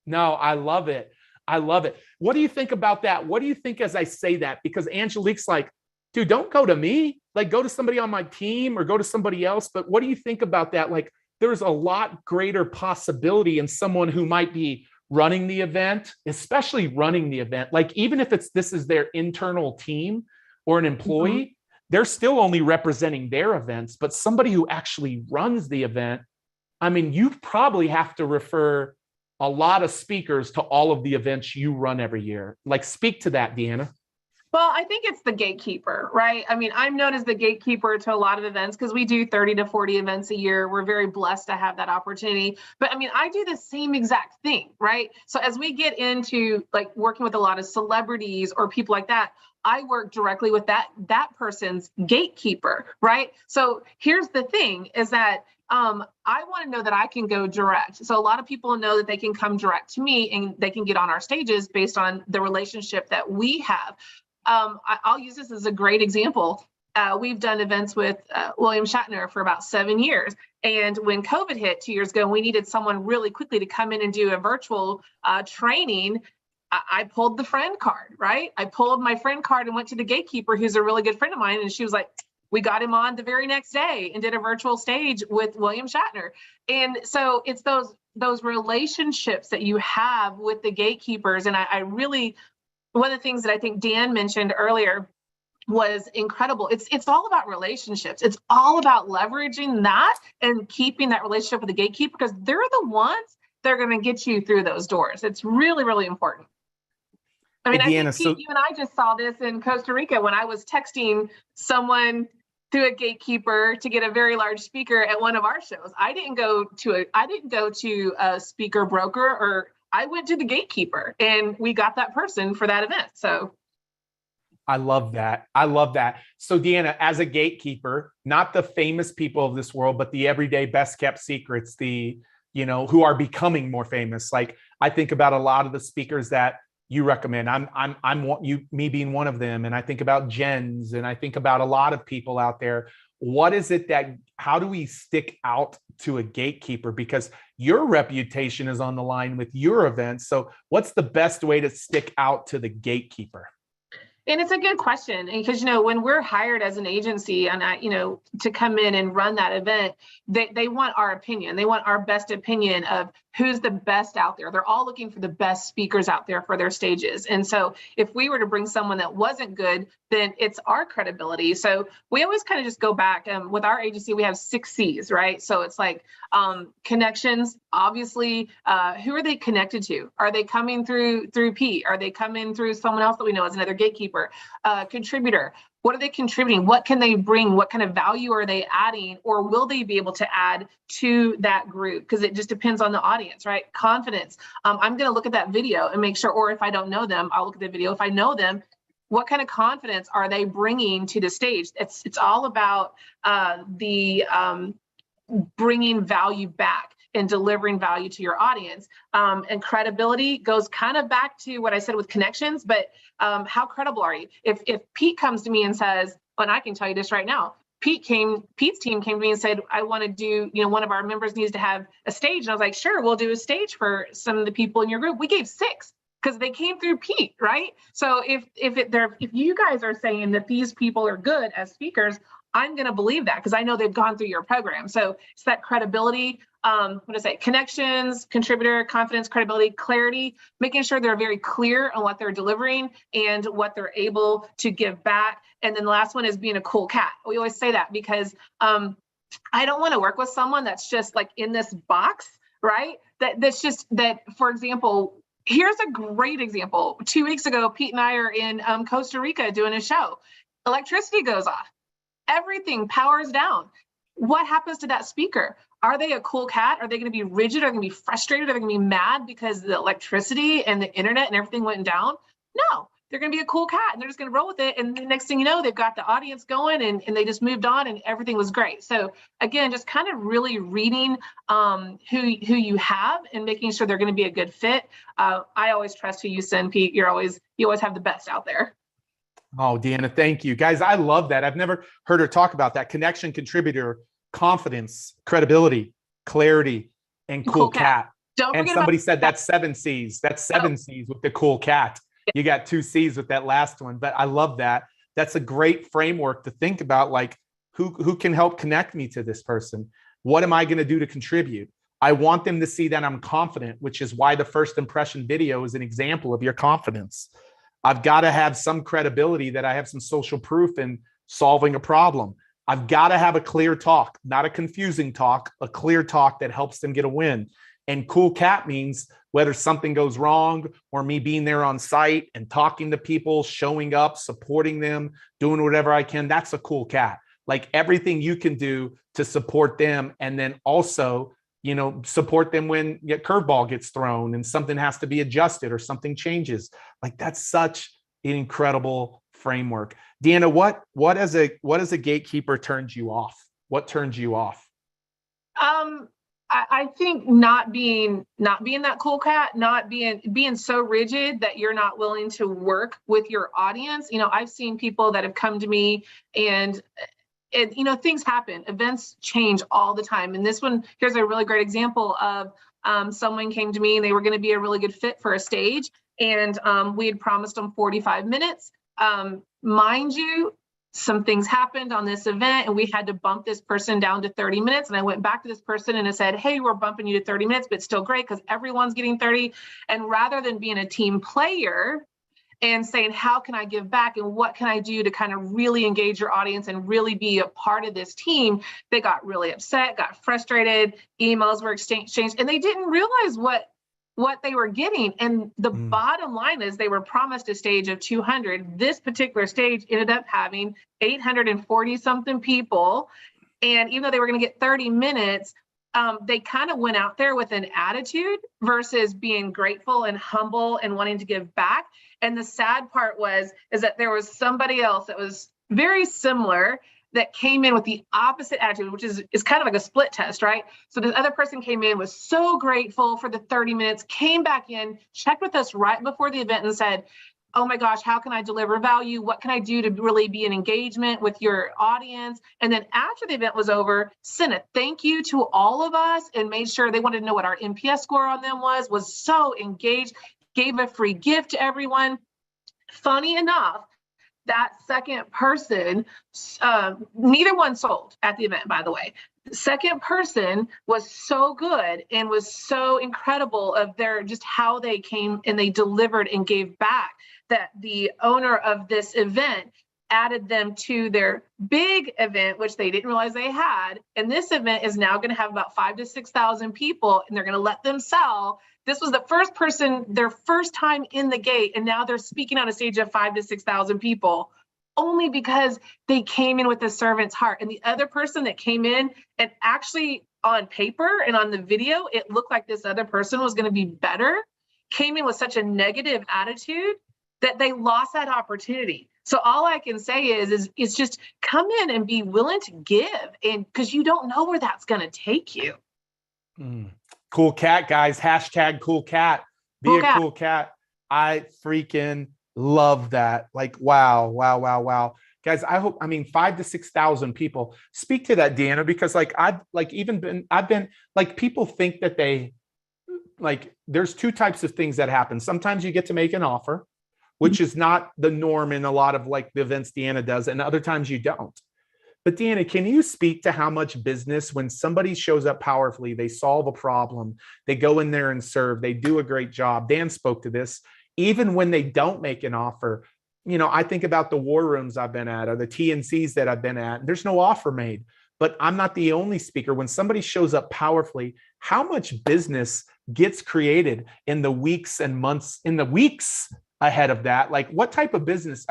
No, I love it. I love it. What do you think about that? What do you think as I say that? Because Angelique's like, dude, don't go to me. Like, go to somebody on my team or go to somebody else. But what do you think about that? Like, there's a lot greater possibility in someone who might be running the event, especially running the event. Like, even if this is their internal team or an employee, they're still only representing their events. But somebody who actually runs the event, I mean, you probably have to refer a lot of speakers to all of the events you run every year. Like, speak to that, Deanna. Well, I think it's the gatekeeper, right? I mean, I'm known as the gatekeeper to a lot of events because we do 30 to 40 events a year. We're very blessed to have that opportunity. But I mean, I do the same exact thing, right? So as we get into like working with a lot of celebrities or people like that, I work directly with that person's gatekeeper, right? So here's the thing is that I want to know that I can go direct. So a lot of people know that they can come direct to me and they can get on our stages based on the relationship that we have. I'll use this as a great example. We've done events with William Shatner for about 7 years. And when COVID hit 2 years ago, we needed someone really quickly to come in and do a virtual training. I pulled the friend card, right? I pulled my friend card and went to the gatekeeper, who's a really good friend of mine. And she was like, we got him on the very next day and did a virtual stage with William Shatner. And so it's those relationships that you have with the gatekeepers. And I really, one of the things that I think Dan mentioned earlier was incredible. It's all about relationships. It's all about leveraging that and keeping that relationship with the gatekeeper because they're the ones that are going to get you through those doors. It's really, really important. I mean, Deanna, I think you and I just saw this in Costa Rica when I was texting someone through a gatekeeper to get a very large speaker at one of our shows. I didn't go to a speaker broker, or I went to the gatekeeper and we got that person for that event. So I love that. I love that. So Deanna, as a gatekeeper, not the famous people of this world, but the everyday best kept secrets, who are becoming more famous. Like, I think about a lot of the speakers that you recommend. Me being one of them. And I think about Jens, and I think about a lot of people out there. What is it how do we stick out to a gatekeeper? Because your reputation is on the line with your events. So what's the best way to stick out to the gatekeeper? And it's a good question, because, when we're hired as an agency and, to come in and run that event, they want our opinion. They want our best opinion of who's the best out there. They're all looking for the best speakers out there for their stages. And so if we were to bring someone that wasn't good, then it's our credibility. So we always kind of just go back. With our agency, we have 6 C's, right? So it's like connections, obviously, who are they connected to? Are they coming through Pete? Are they coming through someone else that we know as another gatekeeper? Contributor, what are they contributing? What can they bring? What kind of value are they adding, or will they be able to add to that group? Because it just depends on the audience, right? Confidence. I'm going to look at that video and make sure, or if I don't know them, I'll look at the video. If I know them, what kind of confidence are they bringing to the stage? It's all about the bringing value back and delivering value to your audience. And credibility goes kind of back to what I said with connections, but how credible are you? If Pete comes to me and says, and I can tell you this right now, Pete's team came to me and said, I want to do, one of our members needs to have a stage. And I was like, sure, we'll do a stage for some of the people in your group. We gave 6 because they came through Pete, right? So if you guys are saying that these people are good as speakers, I'm going to believe that because I know they've gone through your program. So it's that credibility, connections, contributor, confidence, credibility, clarity, making sure they're very clear on what they're delivering and what they're able to give back. And then the last one is being a cool cat. We always say that because I don't want to work with someone that's just like in this box, right? That's just that, for example, here's a great example. 2 weeks ago, Pete and I are in Costa Rica doing a show. Electricity goes off. Everything powers down. What happens to that speaker? Are they a cool cat? Are they going to be rigid? Are they going to be frustrated? Are they going to be mad because the electricity and the internet and everything went down? No, they're going to be a cool cat and they're just going to roll with it. And the next thing you know, they've got the audience going and they just moved on and everything was great. So again, just kind of really reading who you have and making sure they're going to be a good fit. I always trust who you send, Pete. You always have the best out there. Oh, Deanna, thank you. Guys, I love that. I've never heard her talk about that. Connection, contributor, confidence, credibility, clarity, and cool cat. Don't and forget somebody about said that's 7 C's. That's 7 C's with the cool cat. You got 2 C's with that last one. But I love that. That's a great framework to think about, like who can help connect me to this person? What am I going to do to contribute? I want them to see that I'm confident, which is why the first impression video is an example of your confidence. I've got to have some credibility that I have some social proof in solving a problem. I've got to have a clear talk, not a confusing talk, a clear talk that helps them get a win. And cool cat means whether something goes wrong or me being there on site and talking to people, showing up, supporting them, doing whatever I can. That's a cool cat. Like everything you can do to support them. And then also, support them when a curveball gets thrown and something has to be adjusted or something changes. Like that's such an incredible framework. Deanna, what as a gatekeeper turns you off? What turns you off? I think not being that cool cat, not being so rigid that you're not willing to work with your audience. I've seen people that have come to me and things happen, events change all the time. And this one, here's a really great example of someone came to me and they were going to be a really good fit for a stage. And we had promised them 45 minutes. Mind you, some things happened on this event and we had to bump this person down to 30 minutes. And I went back to this person and I said, hey, we're bumping you to 30 minutes, but still great because everyone's getting 30. And rather than being a team player and saying, how can I give back and what can I do to kind of really engage your audience and really be a part of this team, they got really upset, got frustrated, emails were exchanged, and they didn't realize what they were getting. And the bottom line is they were promised a stage of 200. This particular stage ended up having 840 something people. And even though they were going to get 30 minutes, they kind of went out there with an attitude versus being grateful and humble and wanting to give back. And the sad part is that there was somebody else that was very similar that came in with the opposite attitude, which is kind of like a split test, right? So this other person came in, was so grateful for the 30 minutes, came back in, checked with us right before the event and said, oh my gosh, how can I deliver value? What can I do to really be in engagement with your audience? And then after the event was over, sent a thank you to all of us and made sure they wanted to know what our NPS score on them was so engaged, gave a free gift to everyone. Funny enough, that second person, neither one sold at the event, by the way. The second person was so good and was so incredible of their just how they came and they delivered and gave back, that the owner of this event added them to their big event, which they didn't realize they had. And this event is now going to have about 5,000 to 6,000 people, and they're going to let them sell. This was the first person, their first time in the gate, and now they're speaking on a stage of 5,000 to 6,000 people, only because they came in with a servant's heart. And the other person that came in, and actually on paper and on the video, it looked like this other person was going to be better, came in with such a negative attitude that they lost that opportunity. So all I can say is just come in and be willing to give, and because you don't know where that's going to take you. Cool cat, guys. Hashtag cool cat. Be a cool cat. I freaking love that. Like, wow. Guys, I hope, 5,000 to 6,000 people. Speak to that, Deanna, because I've been people think that there's two types of things that happen. Sometimes you get to make an offer, which is not the norm in a lot of the events Deanna does, and other times you don't. But Deanna, can you speak to how much business, when somebody shows up powerfully, they solve a problem, they go in there and serve, they do a great job. Dan spoke to this. Even when they don't make an offer, I think about the war rooms I've been at or the TNCs that I've been at. There's no offer made, but I'm not the only speaker. When somebody shows up powerfully, how much business gets created in the weeks and months, in the weeks ahead of that? What type of business?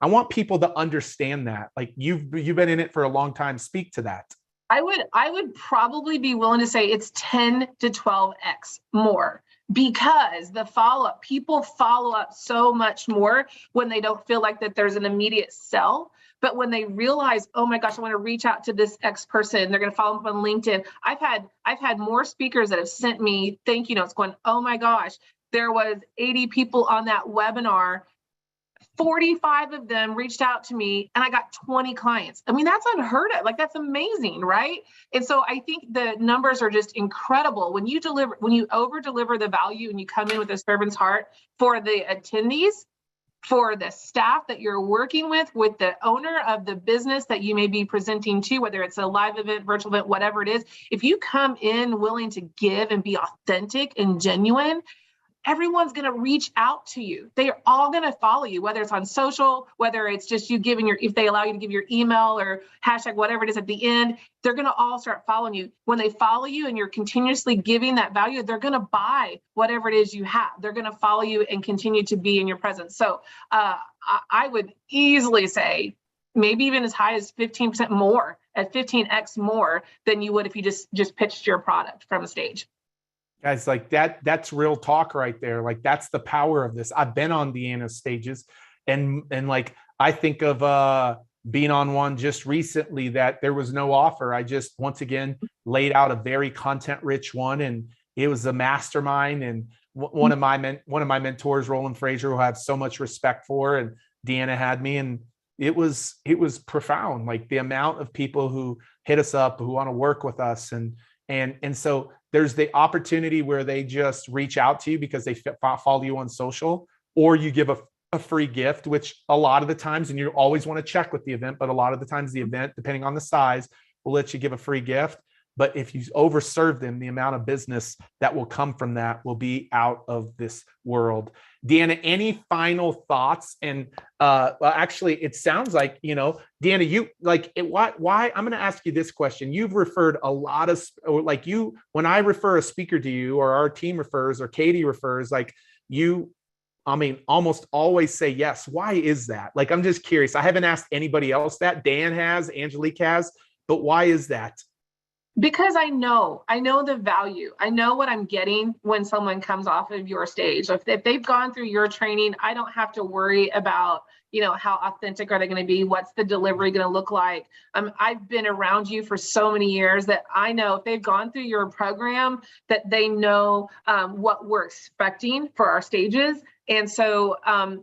I want people to understand that. You've been in it for a long time. Speak to that. I would probably be willing to say it's 10 to 12x more, because the follow-up, people follow up so much more when they don't feel like that there's an immediate sell. But when they realize, oh my gosh, I want to reach out to this X person, they're going to follow up on LinkedIn. I've had more speakers that have sent me thank you notes going, oh my gosh, there was 80 people on that webinar. 45 of them reached out to me and I got 20 clients. That's unheard of. That's amazing, right? And so I think the numbers are just incredible. When you over deliver the value and you come in with a servant's heart for the attendees, for the staff that you're working with the owner of the business that you may be presenting to, whether it's a live event, virtual event, whatever it is, if you come in willing to give and be authentic and genuine, everyone's going to reach out to you. They are all going to follow you, whether it's on social, whether it's just you giving if they allow you to give your email or hashtag, whatever it is at the end, they're going to all start following you. When they follow you and you're continuously giving that value, they're going to buy whatever it is you have. They're going to follow you and continue to be in your presence. So I would easily say maybe even as high as 15% more, at 15x more than you would if you just pitched your product from a stage. Guys, that's real talk right there. That's the power of this. I've been on Deanna's stages and I think of being on one just recently that there was no offer. I just, once again, laid out a very content rich one, and it was a mastermind. And one of my mentors, Roland Frazier, who I have so much respect for, and Deanna had me, and it was profound. The amount of people who hit us up, who want to work with us. And so there's the opportunity where they just reach out to you because they follow you on social, or you give a free gift, which a lot of the times, and you always want to check with the event, but a lot of the times the event, depending on the size, will let you give a free gift. But if you overserve them, the amount of business that will come from that will be out of this world. Deanna, any final thoughts? And well, actually, it sounds like, Deanna, you why I'm going to ask you this question. You've referred a lot of, when I refer a speaker to you, or our team refers, or Katie refers, almost always say yes. Why is that? I'm just curious. I haven't asked anybody else that. Dan has, Angelique has, but why is that? Because I know the value. I know what I'm getting when someone comes off of your stage. If they've gone through your training, I don't have to worry about, how authentic are they going to be? What's the delivery going to look like? I've been around you for so many years that I know if they've gone through your program, that they know what we're expecting for our stages. And so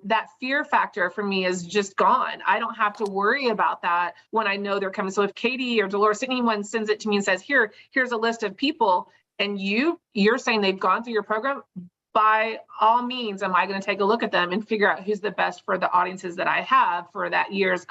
that fear factor for me is just gone. I don't have to worry about that when I know they're coming. So if Katie or Dolores, anyone sends it to me and says, here's a list of people, and you're saying they've gone through your program, by all means, am I going to take a look at them and figure out who's the best for the audiences that I have for that year's,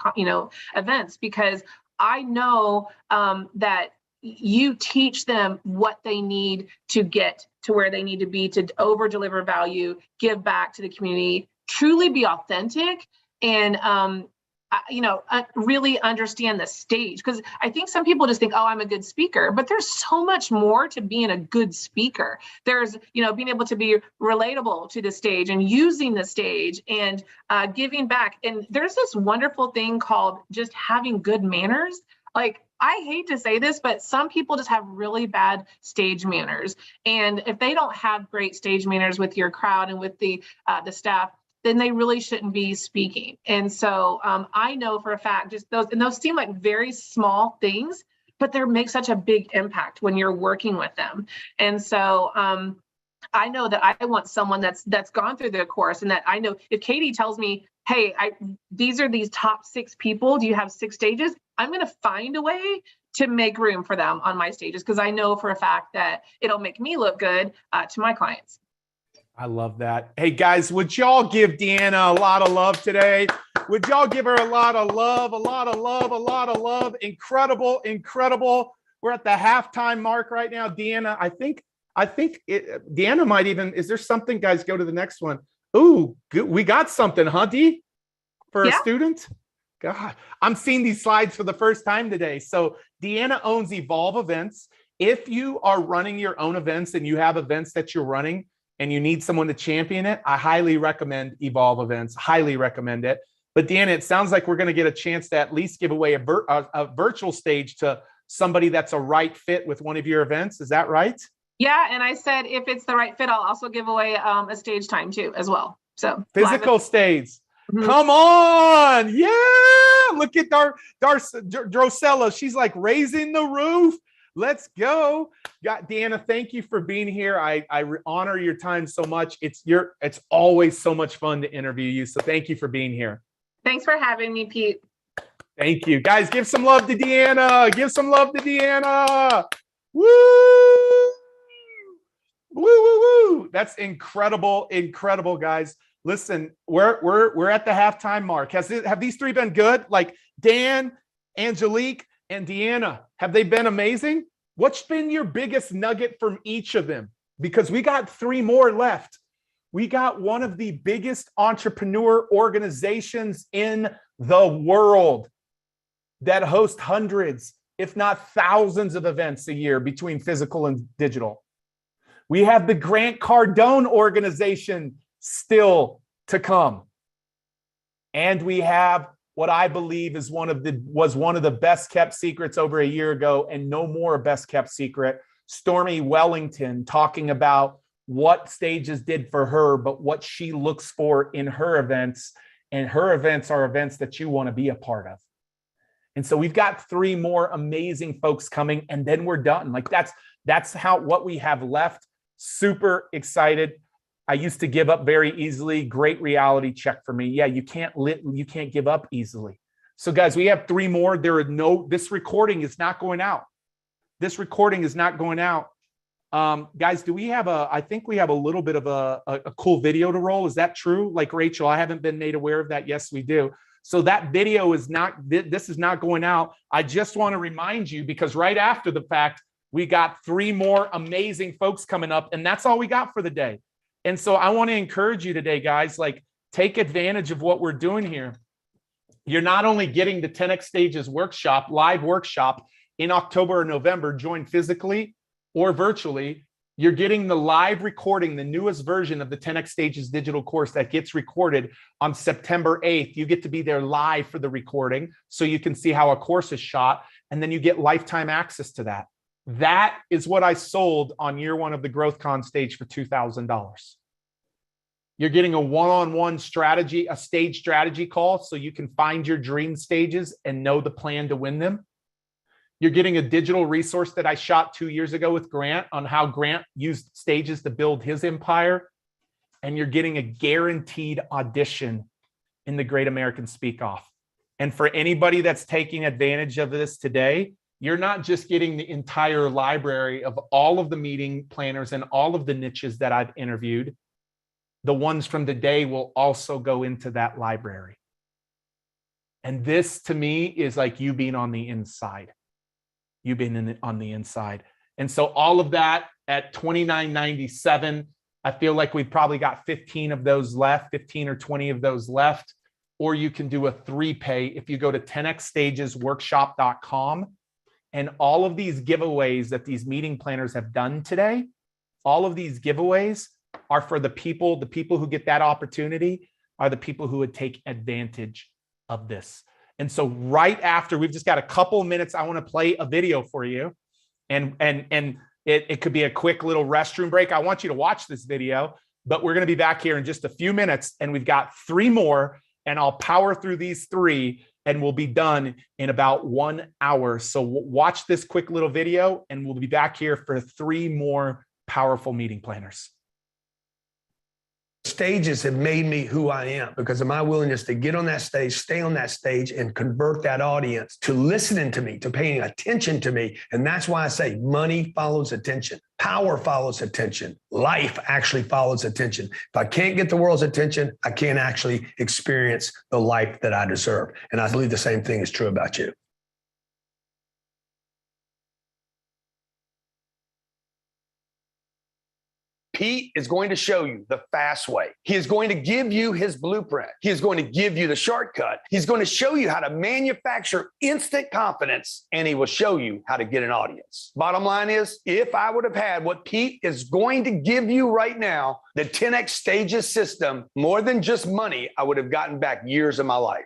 events, because I know that you teach them what they need to get to where they need to be to over deliver value, give back to the community, truly be authentic, and really understand the stage. Because I think some people just think, oh, I'm a good speaker, but there's so much more to being a good speaker. There's, being able to be relatable to the stage and using the stage and giving back. And there's this wonderful thing called just having good manners. Like, I hate to say this, but some people just have really bad stage manners. And if they don't have great stage manners with your crowd and with the staff, then they really shouldn't be speaking. And so I know for a fact, just those seem like very small things, but they make such a big impact when you're working with them. And so I know that I want someone that's gone through the course, and that I know if Katie tells me, hey, these are these top 6 people, do you have 6 stages? I'm going to find a way to make room for them on my stages, because I know for a fact that it'll make me look good to my clients. I love that. Hey guys, would y'all give Deanna a lot of love today? Would y'all give her a lot of love, a lot of love, a lot of love? Incredible, incredible. We're at the halftime mark right now. Deanna, I think Deanna might even, is there something, guys, go to the next one. Ooh, good. We got something, huh, Dee? For a student? God, I'm seeing these slides for the first time today. So Deanna owns Evolve Events. If you are running your own events and you have events that you're running and you need someone to champion it, I highly recommend Evolve Events, highly recommend it. But Deanna, it sounds like we're going to get a chance to at least give away a virtual stage to somebody that's a right fit with one of your events. Is that right? Yeah, and I said if it's the right fit, I'll also give away a stage time too as well. So physical stage. Mm-hmm. Come on. Yeah. Look at Drosella. She's like raising the roof. Let's go. Deanna, thank you for being here. I honor your time so much. It's always so much fun to interview you. So thank you for being here. Thanks for having me, Pete. Thank you. Guys, give some love to Deanna. Give some love to Deanna. Woo! Woo, woo, woo. That's incredible, incredible, guys. Listen, we're at the halftime mark. Have these 3 been good? Like Dan, Angelique, and Deanna, have they been amazing? What's been your biggest nugget from each of them? Because we got 3 more left. We got one of the biggest entrepreneur organizations in the world that host hundreds, if not thousands of events a year between physical and digital. We have the Grant Cardone organization still to come. And we have what I believe was one of the best kept secrets over a year ago, and no more best kept secret, Stormy Wellington, talking about what stages did for her, but what she looks for in her events. And her events are events that you want to be a part of. And so we've got 3 more amazing folks coming, and then we're done. Like that's what we have left. Super excited. I used to give up very easily. Great reality check for me. Yeah, you can't give up easily. So guys, we have 3 more. This recording is not going out. This recording is not going out. Guys, I think we have a little bit of a cool video to roll. Is that true? Like Rachel, I haven't been made aware of that. Yes, we do. So that video this is not going out. I just want to remind you, because right after the fact, we got 3 more amazing folks coming up, and that's all we got for the day. And so I want to encourage you today, guys, like take advantage of what we're doing here. You're not only getting the 10X Stages workshop, live workshop in October or November, join physically or virtually. You're getting the live recording, the newest version of the 10X Stages digital course that gets recorded on September 8th. You get to be there live for the recording so you can see how a course is shot, and then you get lifetime access to that. That is what I sold on year 1 of the GrowthCon stage for $2,000. You're getting a one-on-one strategy, a stage strategy call, so you can find your dream stages and know the plan to win them. You're getting a digital resource that I shot 2 years ago with Grant on how Grant used stages to build his empire. And you're getting a guaranteed audition in the Great American Speak Off. And for anybody that's taking advantage of this today, you're not just getting the entire library of all of the meeting planners and all of the niches that I've interviewed. the ones from today will also go into that library. And this to me is like you being on the inside. You being on the inside. And so all of that at $29.97, I feel like we've probably got 15 of those left, 15 or 20 of those left. Or you can do a 3-pay if you go to 10xstagesworkshop.com. And all of these giveaways that these meeting planners have done today, all of these giveaways are for the people who get that opportunity are the people who would take advantage of this. And so right after, we've just got a couple minutes, I want to play a video for you. And it could be a quick little restroom break. I want you to watch this video, but we're going to be back here in just a few minutes, and we've got 3 more, and I'll power through these 3 and we'll be done in about 1 hour. So watch this quick little video and we'll be back here for 3 more powerful meeting planners. Stages have made me who I am because of my willingness to get on that stage, stay on that stage, and convert that audience to listening to me, to paying attention to me. And that's why I say money follows attention. Power follows attention. Life actually follows attention. If I can't get the world's attention, I can't actually experience the life that I deserve. And I believe the same thing is true about you. Pete is going to show you the fast way. He is going to give you his blueprint. He is going to give you the shortcut. He's going to show you how to manufacture instant confidence, and he will show you how to get an audience. Bottom line is, if I would have had what Pete is going to give you right now, the 10X Stages system, more than just money, I would have gotten back years of my life.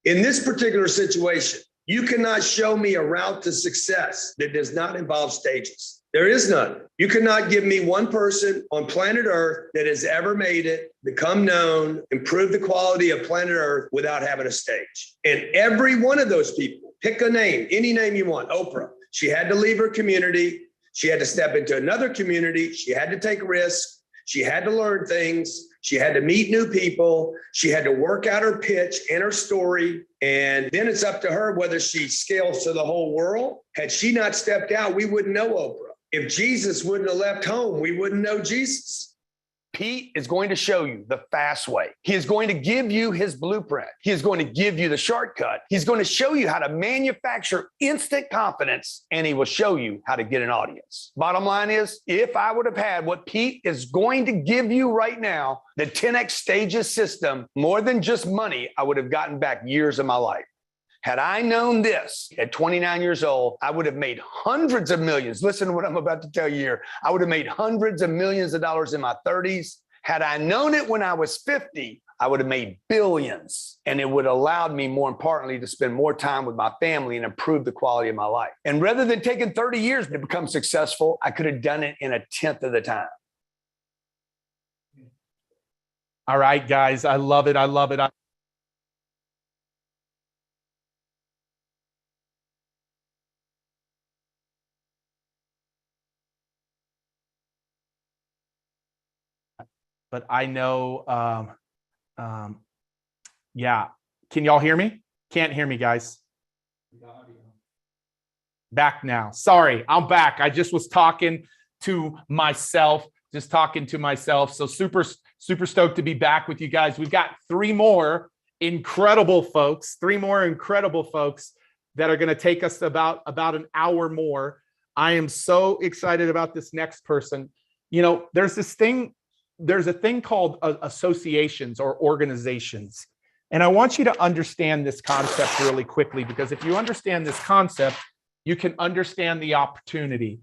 In this particular situation, you cannot show me a route to success that does not involve stages. There is none. You cannot give me one person on planet Earth that has ever made it, become known, improve the quality of planet Earth without having a stage. And every one of those people, pick a name, any name you want. Oprah, she had to leave her community. She had to step into another community. She had to take risks. She had to learn things. She had to meet new people. She had to work out her pitch and her story. And then it's up to her whether she scales to the whole world. Had she not stepped out, we wouldn't know Oprah. If Jesus wouldn't have left home, we wouldn't know Jesus. Pete is going to show you the fast way. He is going to give you his blueprint. He is going to give you the shortcut. He's going to show you how to manufacture instant confidence, and he will show you how to get an audience. Bottom line is, if I would have had what Pete is going to give you right now, the 10X Stages system, more than just money, I would have gotten back years of my life. Had I known this at 29 years old, I would have made hundreds of millions. Listen to what I'm about to tell you here. I would have made hundreds of millions of dollars in my 30s. Had I known it when I was 50, I would have made billions. And it would have allowed me, more importantly, to spend more time with my family and improve the quality of my life. And rather than taking 30 years to become successful, I could have done it in 1/10 of the time. All right, guys, I love it. I love it. But I know, yeah. Can y'all hear me? Can't hear me, guys. Back now. Sorry, I'm back. I just was talking to myself, So super stoked to be back with you guys. We've got 3 more incredible folks, that are going to take us about an hour more. I am so excited about this next person. You know, there's a thing called associations or organizations. And I want you to understand this concept really quickly, because if you understand this concept, you can understand the opportunity.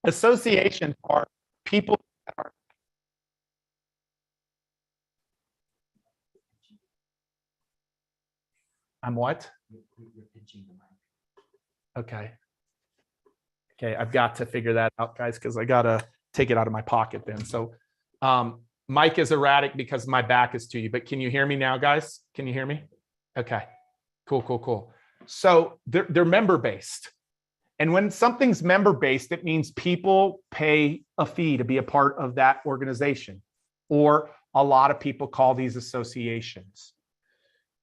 Associations are people that are I'm what? Okay, I've got to figure that out, guys, because I got to take it out of my pocket then. So mic is erratic because my back is to you, but can you hear me now, guys? Can you hear me? Okay, cool. So they're member-based. And when something's member-based, it means people pay a fee to be a part of that organization, or a lot of people call these associations.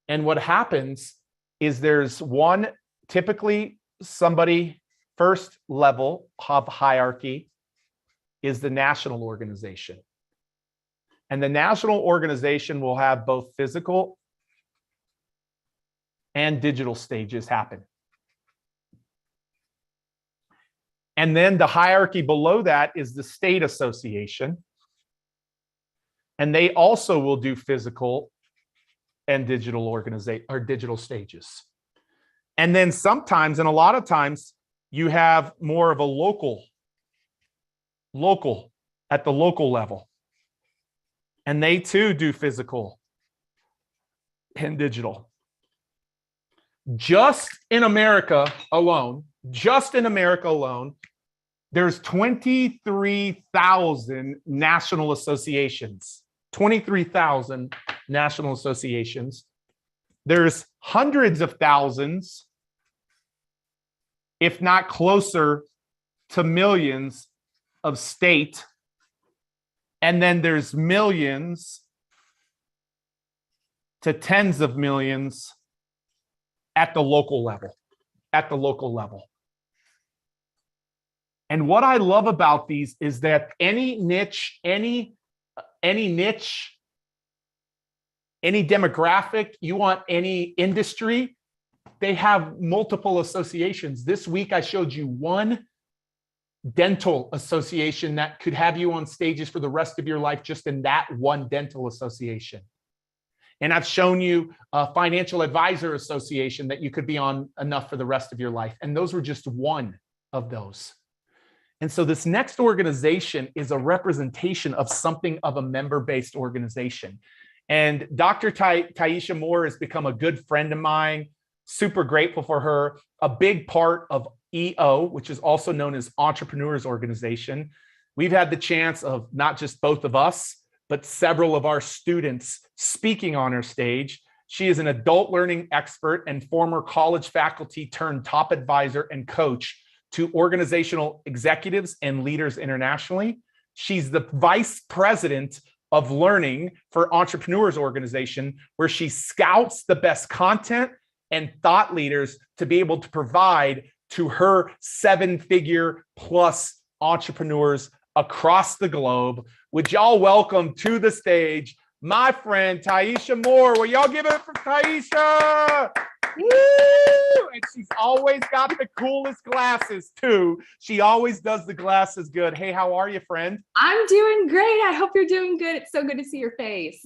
And what happens is there's one typically somebody first level of hierarchy is the national organization. And the national organization will have both physical and digital stages happen. And then the hierarchy below that is the state association. And they also will do physical and digital organization or digital stages. And then sometimes, and a lot of times, you have more of a local at the local level. And they too do physical and digital. Just in America alone, there's 23,000 national associations. 23,000 national associations. There's hundreds of thousands, if not closer to millions, of state. And then there's millions to tens of millions at the local level. And what I love about these is that any niche, any demographic, you want any industry, they have multiple associations. This week, I showed you one dental association that could have you on stages for the rest of your life just in that one dental association. And I've shown you a financial advisor association that you could be on enough for the rest of your life. And those were just one of those. And so this next organization is a representation of something of a member-based organization. And Dr. Taisha Moore has become a good friend of mine, super grateful for her, a big part of EO, which is also known as Entrepreneurs Organization. We've had the chance of not just both of us, but several of our students speaking on her stage. She is an adult learning expert and former college faculty turned top advisor and coach to organizational executives and leaders internationally. She's the vice president of learning for Entrepreneurs Organization, where she scouts the best content and thought leaders to be able to provide to her 7-figure plus entrepreneurs across the globe. Would y'all welcome to the stage my friend Taisha Moore? Will y'all give it up for Taisha? Woo! And she's always got the coolest glasses too. She always does the glasses good. Hey, how are you, friend? I'm doing great. I hope you're doing good. It's so good to see your face.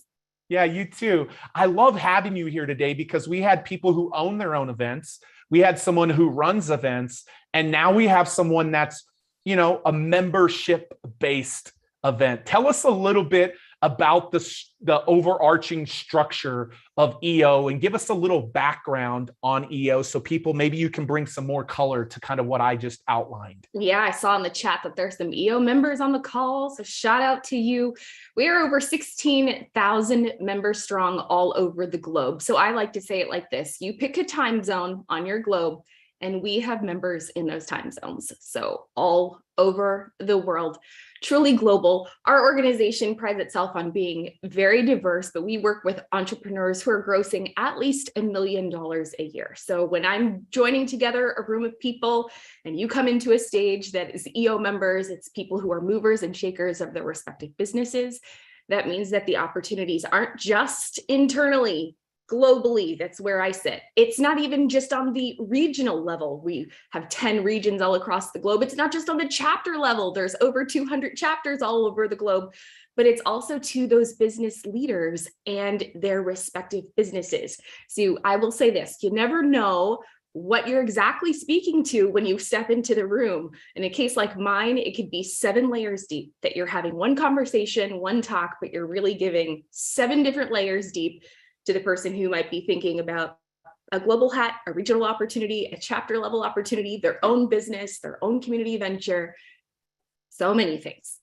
Yeah, you too. I love having you here today because we had people who own their own events. We had someone who runs events, and now we have someone that's, a membership-based event. Tell us a little bit about the overarching structure of EO and give us a little background on EO so people, maybe you can bring some more color to kind of what I just outlined. Yeah, I saw in the chat that there's some EO members on the call, so shout out to you. We are over 16,000 members strong all over the globe. So I like to say it like this: you pick a time zone on your globe, and we have members in those time zones. So all over the world, truly global. Our organization prides itself on being very diverse, but we work with entrepreneurs who are grossing at least $1 million a year. So when I'm joining together a room of people and you come into a stage that is EO members, it's people who are movers and shakers of their respective businesses. That means that the opportunities aren't just internally, globally. That's where I sit. It's not even just on the regional level. We have 10 regions all across the globe. It's not just on the chapter level. There's over 200 chapters all over the globe, but it's also to those business leaders and their respective businesses. So I will say this: you never know what you're exactly speaking to when you step into the room. In a case like mine, it could be 7 layers deep, that you're having one conversation, one talk, but you're really giving 7 different layers deep to the person who might be thinking about a global hat, a regional opportunity, a chapter level opportunity, their own business, their own community venture, so many things.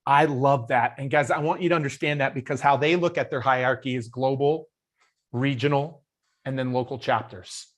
I love that. And guys, I want you to understand that, because how they look at their hierarchy is global, regional, and then local chapters.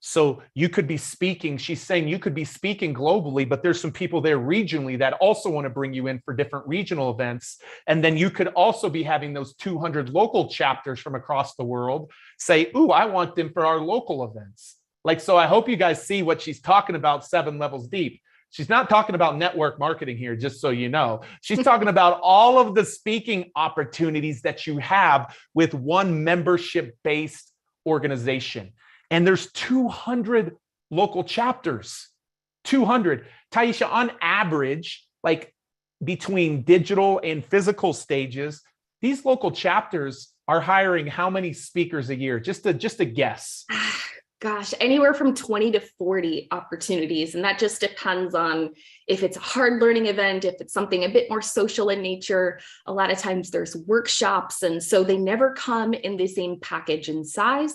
So you could be speaking, she's saying you could be speaking globally, but there's some people there regionally that also want to bring you in for different regional events. And then you could also be having those 200 local chapters from across the world say, ooh, I want them for our local events. Like, so I hope you guys see what she's talking about 7 levels deep. She's not talking about network marketing here, just so you know. She's talking about all of the speaking opportunities that you have with one membership-based organization. And there's 200 local chapters, 200. Taisha, on average, like between digital and physical stages, these local chapters are hiring how many speakers a year? Just a guess. Gosh, anywhere from 20 to 40 opportunities. And that just depends on if it's a hard learning event, if it's something a bit more social in nature. A lot of times there's workshops, and so they never come in the same package and size.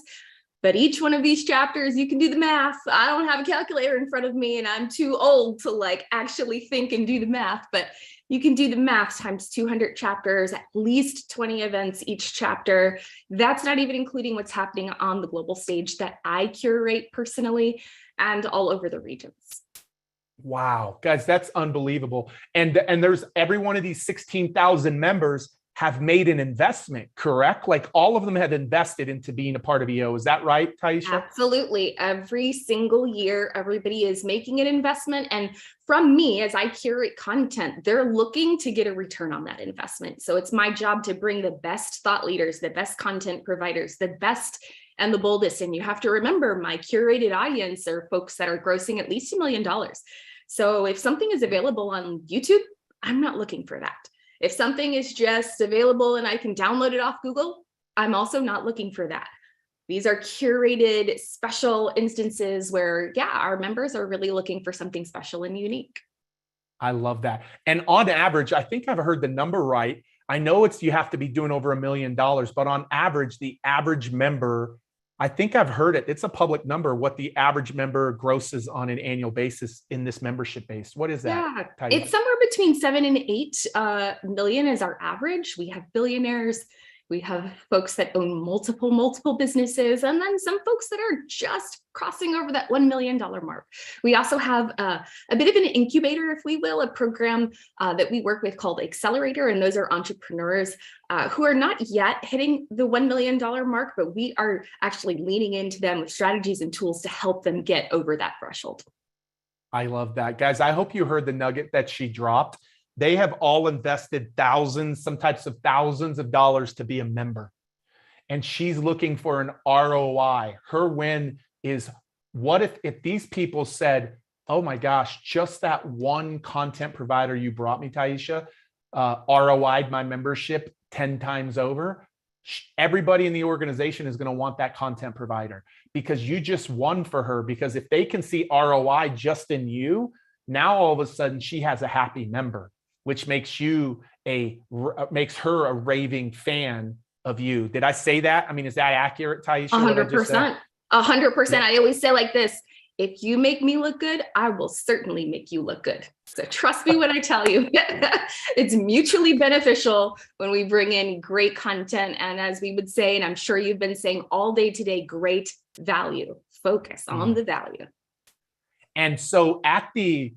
But each one of these chapters, you can do the math. I don't have a calculator in front of me, and I'm too old to like actually think and do the math, but you can do the math times 200 chapters, at least 20 events each chapter. That's not even including what's happening on the global stage that I curate personally and all over the regions. Wow, guys, that's unbelievable. And there's every one of these 16,000 members have made an investment, correct? Like all of them have invested into being a part of EO. Is that right, Taisha? Absolutely. Every single year, everybody is making an investment. And from me, as I curate content, they're looking to get a return on that investment. So it's my job to bring the best thought leaders, the best content providers, the best and the boldest. And you have to remember, my curated audience are folks that are grossing at least $1 million. So if something is available on YouTube, I'm not looking for that. If something is just available and I can download it off Google, I'm also not looking for that. These are curated special instances where, yeah, our members are really looking for something special and unique. I love that. And on average, I think I've heard the number right. I know you have to be doing over $1 million, but on average, the average member, I think I've heard it. It's a public number, what the average member grosses on an annual basis in this membership base. What is that? Yeah, it's somewhere between 7 and 8 million is our average. We have billionaires. We have folks that own multiple businesses, and then some folks that are just crossing over that $1 million mark. We also have a bit of an incubator, if we will, a program that we work with called Accelerator, and those are entrepreneurs who are not yet hitting the $1 million mark, but we are actually leaning into them with strategies and tools to help them get over that threshold. I love that. Guys, I hope you heard the nugget that she dropped. They have all invested thousands, some types of thousands of dollars to be a member. And she's looking for an ROI. Her win is, what if these people said, oh my gosh, just that one content provider you brought me, Taisha, ROI'd my membership 10 times over. Everybody in the organization is going to want that content provider because you just won for her. Because if they can see ROI just in you, now all of a sudden she has a happy member, which makes makes her a raving fan of you. Did I say that? I mean, is that accurate, Taisha? 100%. 100%. Yeah. I always say like this, if you make me look good, I will certainly make you look good. So trust me when I tell you, it's mutually beneficial when we bring in great content. And as we would say, and I'm sure you've been saying all day today, great value. Focus on the value. And so at the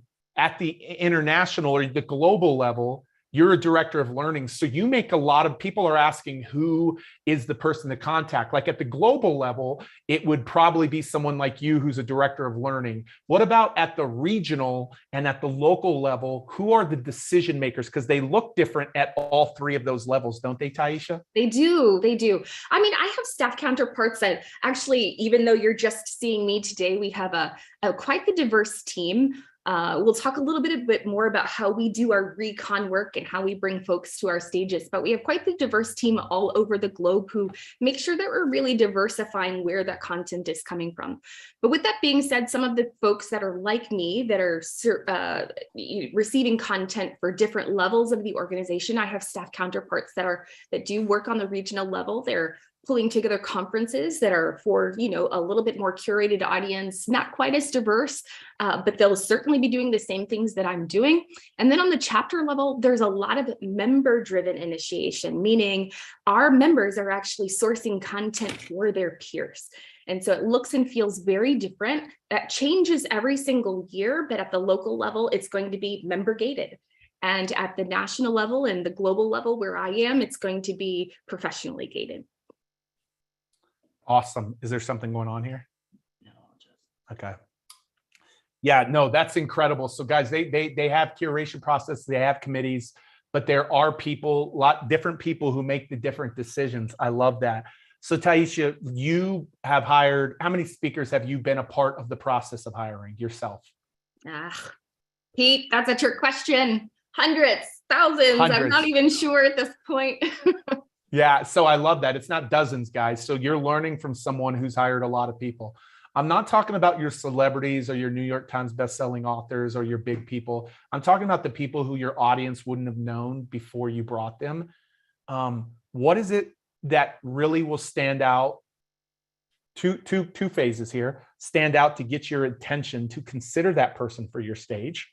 international or the global level, you're a director of learning. So you make a lot of people are asking who is the person to contact. Like at the global level, it would probably be someone like you who's a director of learning. What about at the regional and at the local level? Who are the decision makers? Because they look different at all three of those levels, don't they, Taisha? They do. They do. I mean, I have staff counterparts that actually, even though you're just seeing me today, we have a quite the diverse team. We'll talk a little bit more about how we do our recon work and how we bring folks to our stages, but we have quite the diverse team all over the globe who make sure that we're really diversifying where that content is coming from. But with that being said, some of the folks that are like me that are receiving content for different levels of the organization, I have staff counterparts that do work on the regional level. They're pulling together conferences that are for, a little bit more curated audience, not quite as diverse, but they'll certainly be doing the same things that I'm doing. And then on the chapter level, there's a lot of member-driven initiation, meaning our members are actually sourcing content for their peers. And so it looks and feels very different. That changes every single year, but at the local level, it's going to be member gated. And at the national level and the global level where I am, it's going to be professionally gated. Awesome. Is there something going on here? No, just Okay. Yeah, no, that's incredible. So guys, they have curation process, they have committees, but there are people, different people who make the different decisions. I love that. So Taisha, you have hired, how many speakers have you been a part of the process of hiring yourself? Pete, that's a trick question. Hundreds, thousands. Hundreds. I'm not even sure at this point. Yeah, so I love that. It's not dozens, guys. So you're learning from someone who's hired a lot of people. I'm not talking about your celebrities or your New York Times bestselling authors or your big people. I'm talking about the people who your audience wouldn't have known before you brought them. What is it that really will stand out? Two phases here. Stand out to get your attention to consider that person for your stage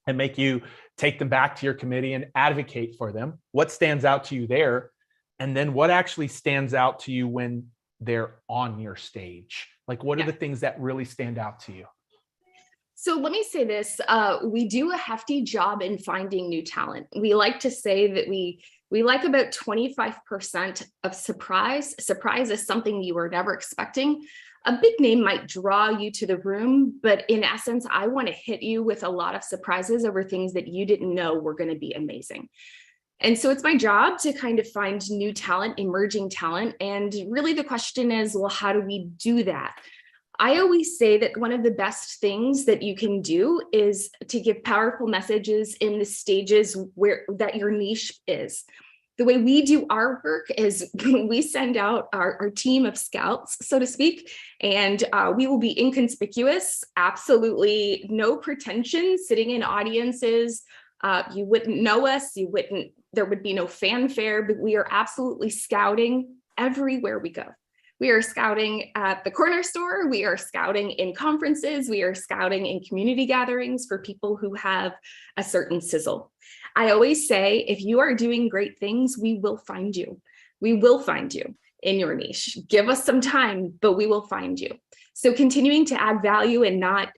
and make you take them back to your committee and advocate for them. What stands out to you there? And then what actually stands out to you when they're on your stage? Like, what are the things that really stand out to you? So let me say this, we do a hefty job in finding new talent. We like to say that we like about 25% of surprise. Surprise is something you were never expecting. A big name might draw you to the room, but in essence, I want to hit you with a lot of surprises over things that you didn't know were going to be amazing. And so it's my job to kind of find new talent, emerging talent. And really the question is, well, how do we do that? I always say that one of the best things that you can do is to give powerful messages in the stages where that your niche is. The way we do our work is we send out our team of scouts, so to speak, and we will be inconspicuous, absolutely no pretension, sitting in audiences. You wouldn't know us, there would be no fanfare, but we are absolutely scouting everywhere we go. We are scouting at the corner store. We are scouting in conferences. We are scouting in community gatherings for people who have a certain sizzle. I always say, if you are doing great things, we will find you. We will find you in your niche. Give us some time, but we will find you. So continuing to add value and not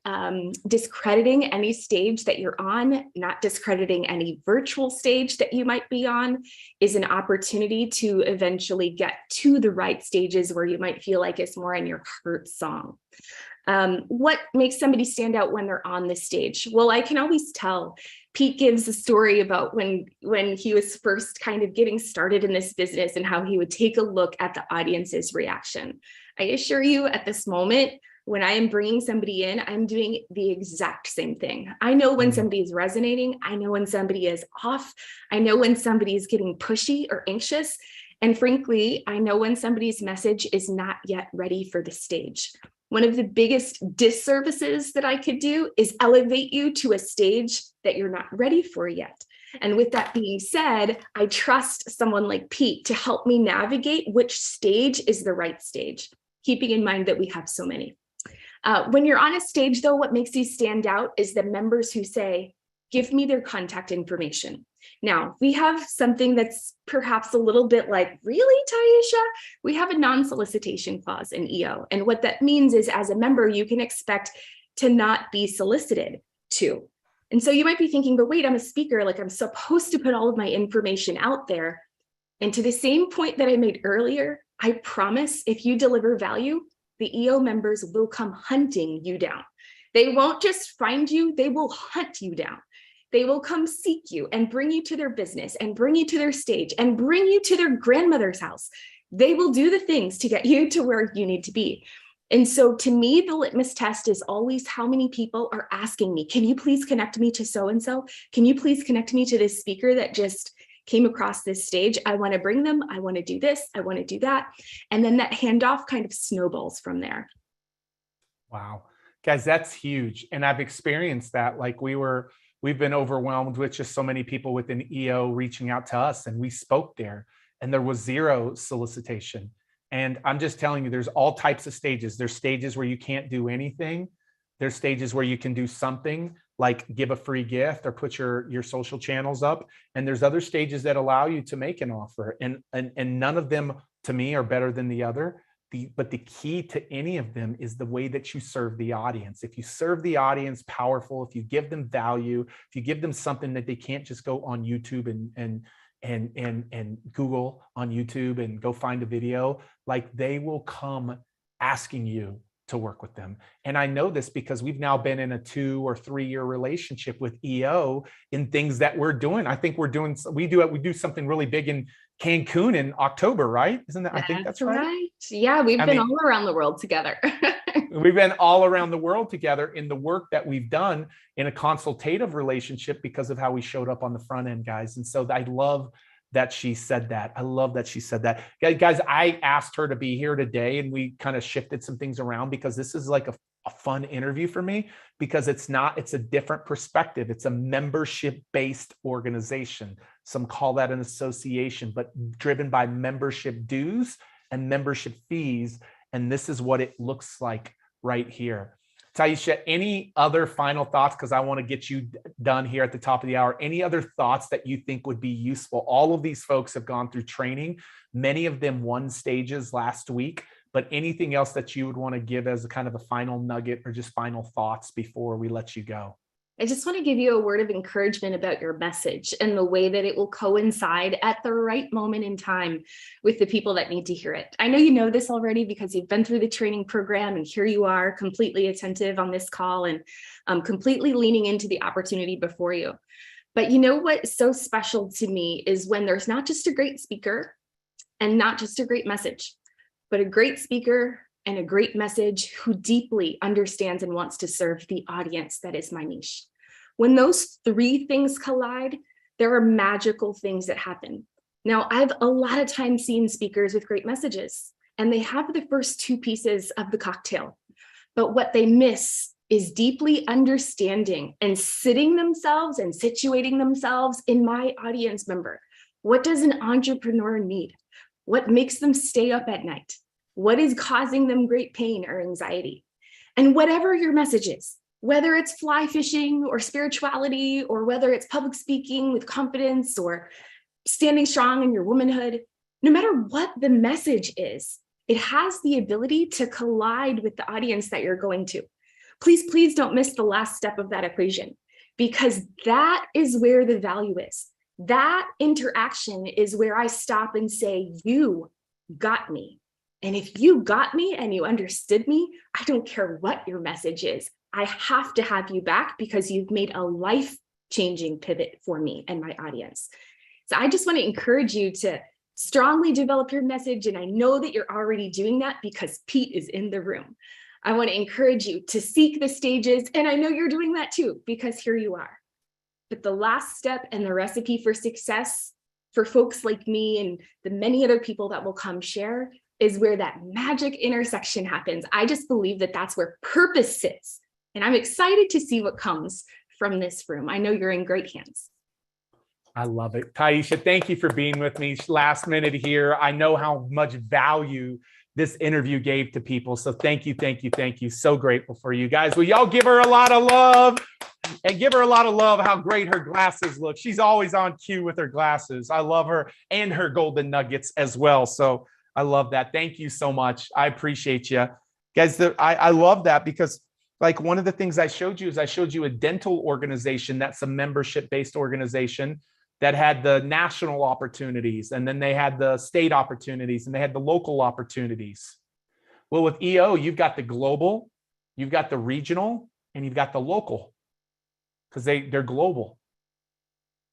discrediting any stage that you're on, not discrediting any virtual stage that you might be on, is an opportunity to eventually get to the right stages where you might feel like it's more in your heart song. What makes somebody stand out when they're on the stage? Well, I can always tell. Pete gives a story about when he was first kind of getting started in this business and how he would take a look at the audience's reaction. I assure you at this moment, when I am bringing somebody in, I'm doing the exact same thing. I know when somebody is resonating. I know when somebody is off. I know when somebody is getting pushy or anxious. And frankly, I know when somebody's message is not yet ready for the stage. One of the biggest disservices that I could do is elevate you to a stage that you're not ready for yet. And with that being said, I trust someone like Pete to help me navigate which stage is the right stage, keeping in mind that we have so many. When you're on a stage, though, what makes you stand out is the members who say, give me their contact information. Now, we have something that's perhaps a little bit like, really, Taisha? We have a non-solicitation clause in EO. And what that means is, as a member, you can expect to not be solicited to. And so you might be thinking, but wait, I'm a speaker, like I'm supposed to put all of my information out there. And to the same point that I made earlier, I promise if you deliver value, the EO members will come hunting you down. They won't just find you, they will hunt you down. They will come seek you and bring you to their business and bring you to their stage and bring you to their grandmother's house. They will do the things to get you to where you need to be. And so to me, the litmus test is always how many people are asking me, can you please connect me to so-and-so? Can you please connect me to this speaker that just came across this stage? I want to bring them. I want to do this. I want to do that. And then that handoff kind of snowballs from there. Wow. Guys, that's huge. And I've experienced that. Like we've been overwhelmed with just so many people within EO reaching out to us, and we spoke there and there was zero solicitation. And I'm just telling you, there's all types of stages. There's stages where you can't do anything. There's stages where you can do something like give a free gift or put your social channels up. And there's other stages that allow you to make an offer. And none of them to me are better than the other. But the key to any of them is the way that you serve the audience. If you serve the audience powerful, if you give them value, if you give them something that they can't just go on YouTube and Google on YouTube and go find a video, like they will come asking you to work with them. And I know this because we've now been in a 2 or 3 year relationship with EO in things that we're doing. I think we do something really big in Cancun in October, right? Isn't that? I think that's right. Yeah, we've been all around the world together. We've been all around the world together in the work that we've done in a consultative relationship because of how we showed up on the front end, guys. And so I love that she said that. I love that she said that. Guys, I asked her to be here today, and we kind of shifted some things around because this is like a fun interview for me, because it's a different perspective. It's a membership-based organization. Some call that an association, but driven by membership dues and membership fees. And this is what it looks like right here. Taisha, any other final thoughts? Because I want to get you done here at the top of the hour. Any other thoughts that you think would be useful? All of these folks have gone through training. Many of them won stages last week, but anything else that you would want to give as a kind of a final nugget or just final thoughts before we let you go? I just want to give you a word of encouragement about your message and the way that it will coincide at the right moment in time with the people that need to hear it. I know you know this already because you've been through the training program, and here you are completely attentive on this call and completely leaning into the opportunity before you. But you know what's so special to me is when there's not just a great speaker and not just a great message, but a great speaker and a great message who deeply understands and wants to serve the audience that is my niche. When those three things collide, there are magical things that happen. Now, I've a lot of times seen speakers with great messages, and they have the first two pieces of the cocktail. But what they miss is deeply understanding and sitting themselves and situating themselves in my audience member. What does an entrepreneur need? What makes them stay up at night? What is causing them great pain or anxiety? And whatever your message is, whether it's fly fishing or spirituality, or whether it's public speaking with confidence or standing strong in your womanhood, no matter what the message is, it has the ability to collide with the audience that you're going to. Please, please don't miss the last step of that equation, because that is where the value is. That interaction is where I stop and say, you got me. And if you got me and you understood me, I don't care what your message is. I have to have you back because you've made a life-changing pivot for me and my audience. So I just want to encourage you to strongly develop your message. And I know that you're already doing that because Pete is in the room. I want to encourage you to seek the stages. And I know you're doing that too, because here you are. But the last step and the recipe for success for folks like me and the many other people that will come share is where that magic intersection happens. I just believe that that's where purpose sits. And I'm excited to see what comes from this room. I know you're in great hands. I love it. Taisha, thank you for being with me last minute here. I know how much value this interview gave to people. So thank you, thank you, thank you. So grateful for you guys. Will y'all give her a lot of love? And give her a lot of love, how great her glasses look. She's always on cue with her glasses. I love her, and her golden nuggets as well. So I love that. Thank you so much. I appreciate you. Guys, I love that because like one of the things I showed you is I showed you a dental organization that's a membership-based organization that had the national opportunities, and then they had the state opportunities, and they had the local opportunities. Well, with EO, you've got the global, you've got the regional, and you've got the local, because they're global.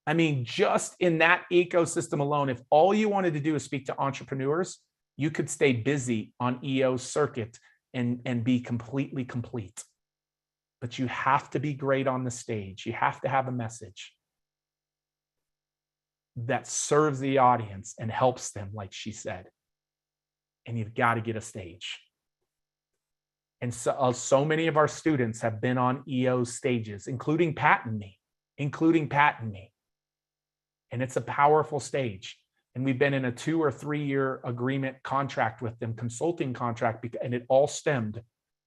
I mean, just in that ecosystem alone, if all you wanted to do is speak to entrepreneurs, you could stay busy on EO's circuit and be completely complete. But you have to be great on the stage. You have to have a message that serves the audience and helps them, like she said. And you've got to get a stage. And so many of our students have been on EO stages, including Pat and me. And it's a powerful stage. And we've been in a 2 or 3 year agreement contract with them, consulting contract, and it all stemmed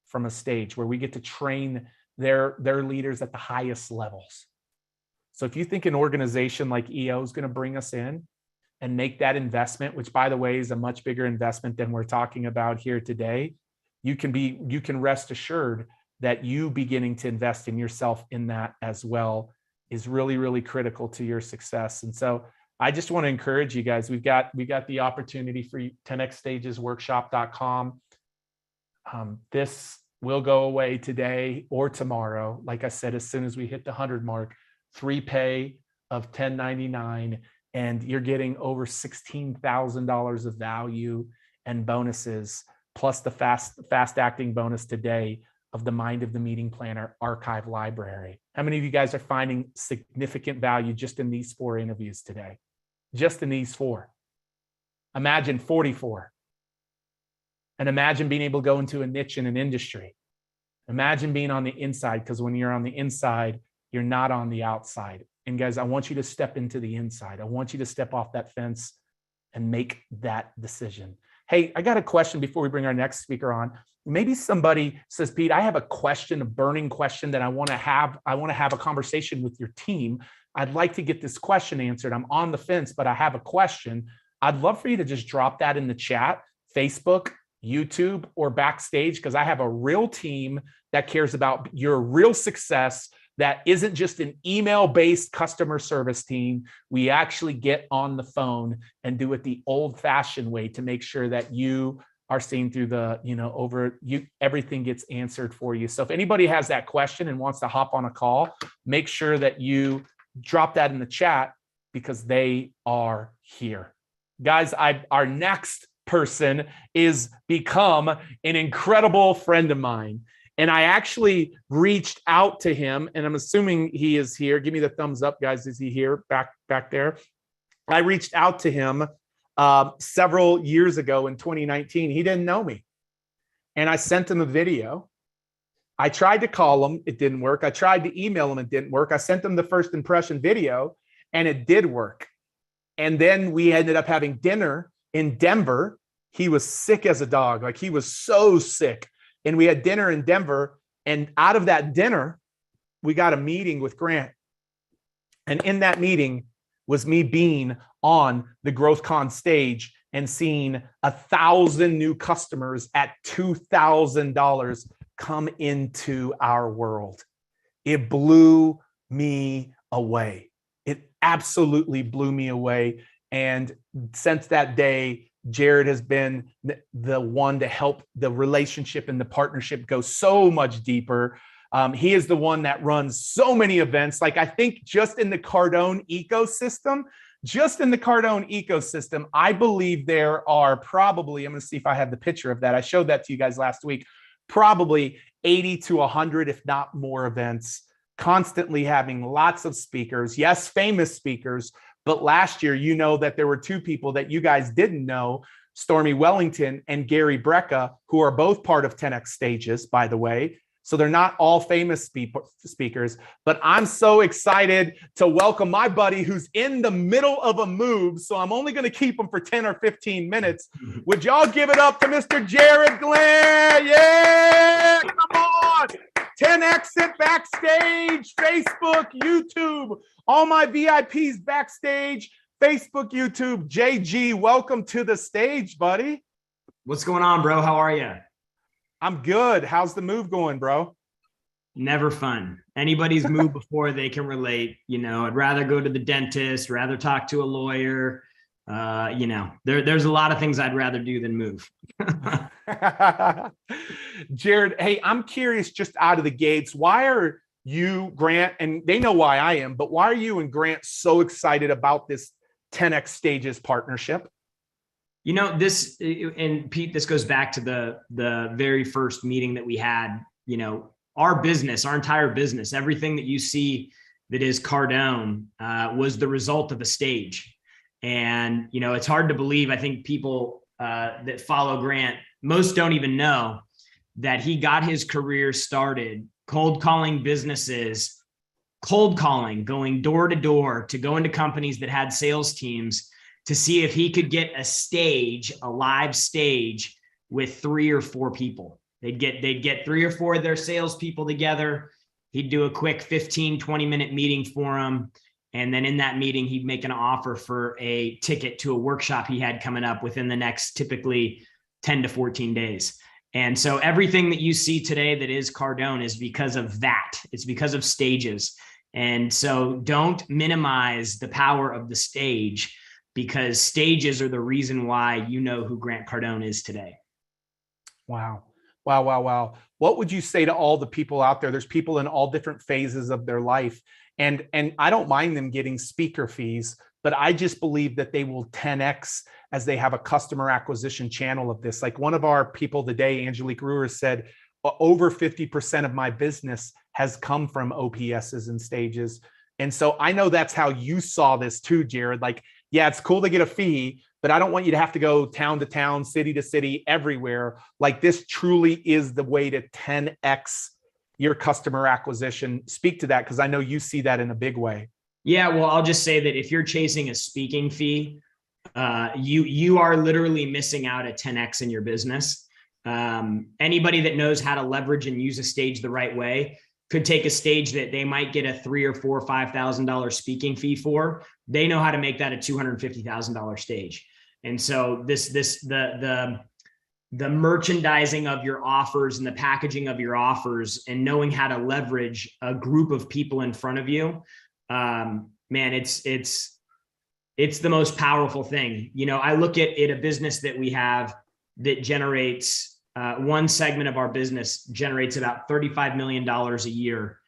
from a stage where we get to train their leaders at the highest levels. So if you think an organization like EO is going to bring us in and make that investment, which by the way is a much bigger investment than we're talking about here today, you can rest assured that you beginning to invest in yourself in that as well is really, really critical to your success. And so I just want to encourage you guys. We got the opportunity for 10xstagesworkshop.com. This will go away today or tomorrow. Like I said, as soon as we hit the 100 mark, 3 pay of 1099, and you're getting over $16,000 of value and bonuses, plus the fast acting bonus today of the Mind of the Meeting Planner archive library. How many of you guys are finding significant value just in these 4 interviews today? Just in these 4. Imagine 44. And imagine being able to go into a niche in an industry. Imagine being on the inside, because when you're on the inside, you're not on the outside. And guys, I want you to step into the inside. I want you to step off that fence and make that decision. Hey, I got a question before we bring our next speaker on. Maybe somebody says, Pete, I have a question, a burning question that I want to have. I want to have a conversation with your team. I'd like to get this question answered. I'm on the fence, but I have a question. I'd love for you to just drop that in the chat, Facebook, YouTube, or backstage, because I have a real team that cares about your real success. That isn't just an email-based customer service team. We actually get on the phone and do it the old-fashioned way to make sure that you are seen through the, everything gets answered for you. So if anybody has that question and wants to hop on a call, make sure that you drop that in the chat, because they are here. Guys, our next person is become an incredible friend of mine. And I actually reached out to him, and I'm assuming he is here. Give me the thumbs up, guys. Is he here back there? I reached out to him several years ago in 2019. He didn't know me. And I sent him a video. I tried to call him. It didn't work. I tried to email him. It didn't work. I sent him the first impression video, and it did work. And then we ended up having dinner in Denver. He was sick as a dog. Like, he was so sick. And we had dinner in Denver, and out of that dinner, we got a meeting with Glandt. And in that meeting was me being on the GrowthCon stage and seeing 1,000 new customers at $2,000 come into our world. It blew me away. It absolutely blew me away. And since that day, Jarrod has been the one to help the relationship and the partnership go so much deeper. He is the one that runs so many events. Like, I think just in the Cardone ecosystem, I believe there are probably, I'm going to see if I have the picture of that. I showed that to you guys last week, probably 80 to 100, if not more, events, constantly having lots of speakers. Yes, famous speakers. But last year, that there were 2 people that you guys didn't know, Stormy Wellington and Gary Brecka, who are both part of 10X Stages, by the way. So they're not all famous speakers, but I'm so excited to welcome my buddy who's in the middle of a move. So I'm only going to keep him for 10 or 15 minutes. Would y'all give it up to Mr. Jarrod Glandt? Yeah, come on. 10X it backstage, Facebook, YouTube, all my VIPs backstage, Facebook, YouTube. JG, welcome to the stage, buddy. What's going on, bro? How are you? I'm good. How's the move going, bro? Never fun. Anybody's moved before, they can relate. I'd rather go to the dentist, rather talk to a lawyer. There's a lot of things I'd rather do than move. Jarrod, hey, I'm curious, just out of the gates, why are you, Glandt, and they know why I am, but why are you and Glandt so excited about this 10X Stages partnership? This, and Pete, this goes back to the very first meeting that we had. Our business, our entire business, everything that you see that is Cardone was the result of a stage. And, it's hard to believe. I think people that follow Glandt, most don't even know that he got his career started cold calling businesses, going door to door to go into companies that had sales teams to see if he could get a live stage with 3 or 4 people. They'd get 3 or 4 of their salespeople together. He'd do a quick 15, 20-minute meeting for them. And then in that meeting, he'd make an offer for a ticket to a workshop he had coming up within the next typically 10 to 14 days. And so everything that you see today that is Cardone is because of that. It's because of stages. And so don't minimize the power of the stage, because stages are the reason why who Glandt Cardone is today. Wow. Wow, wow, wow. What would you say to all the people out there? There's people in all different phases of their life. And I don't mind them getting speaker fees, but I just believe that they will 10x as they have a customer acquisition channel of this. Like one of our people today, Angelique Ruhr, said, over 50% of my business has come from OPSs and stages. And so I know that's how you saw this too, Jarrod. Like, yeah, it's cool to get a fee, but I don't want you to have to go town to town, city to city, everywhere. Like this truly is the way to 10x your customer acquisition. Speak to that, because I know you see that in a big way. Yeah, well, I'll just say that if you're chasing a speaking fee, you are literally missing out at 10x in your business. Anybody that knows how to leverage and use a stage the right way could take a stage that they might get a $3,000 or $4,000 or $5,000 speaking fee for. They know how to make that a $250,000 stage. And so the merchandising of your offers and the packaging of your offers and knowing how to leverage a group of people in front of you, man, it's the most powerful thing. You know, I look at a business that we have that generates one segment of our business generates about $35 million a year.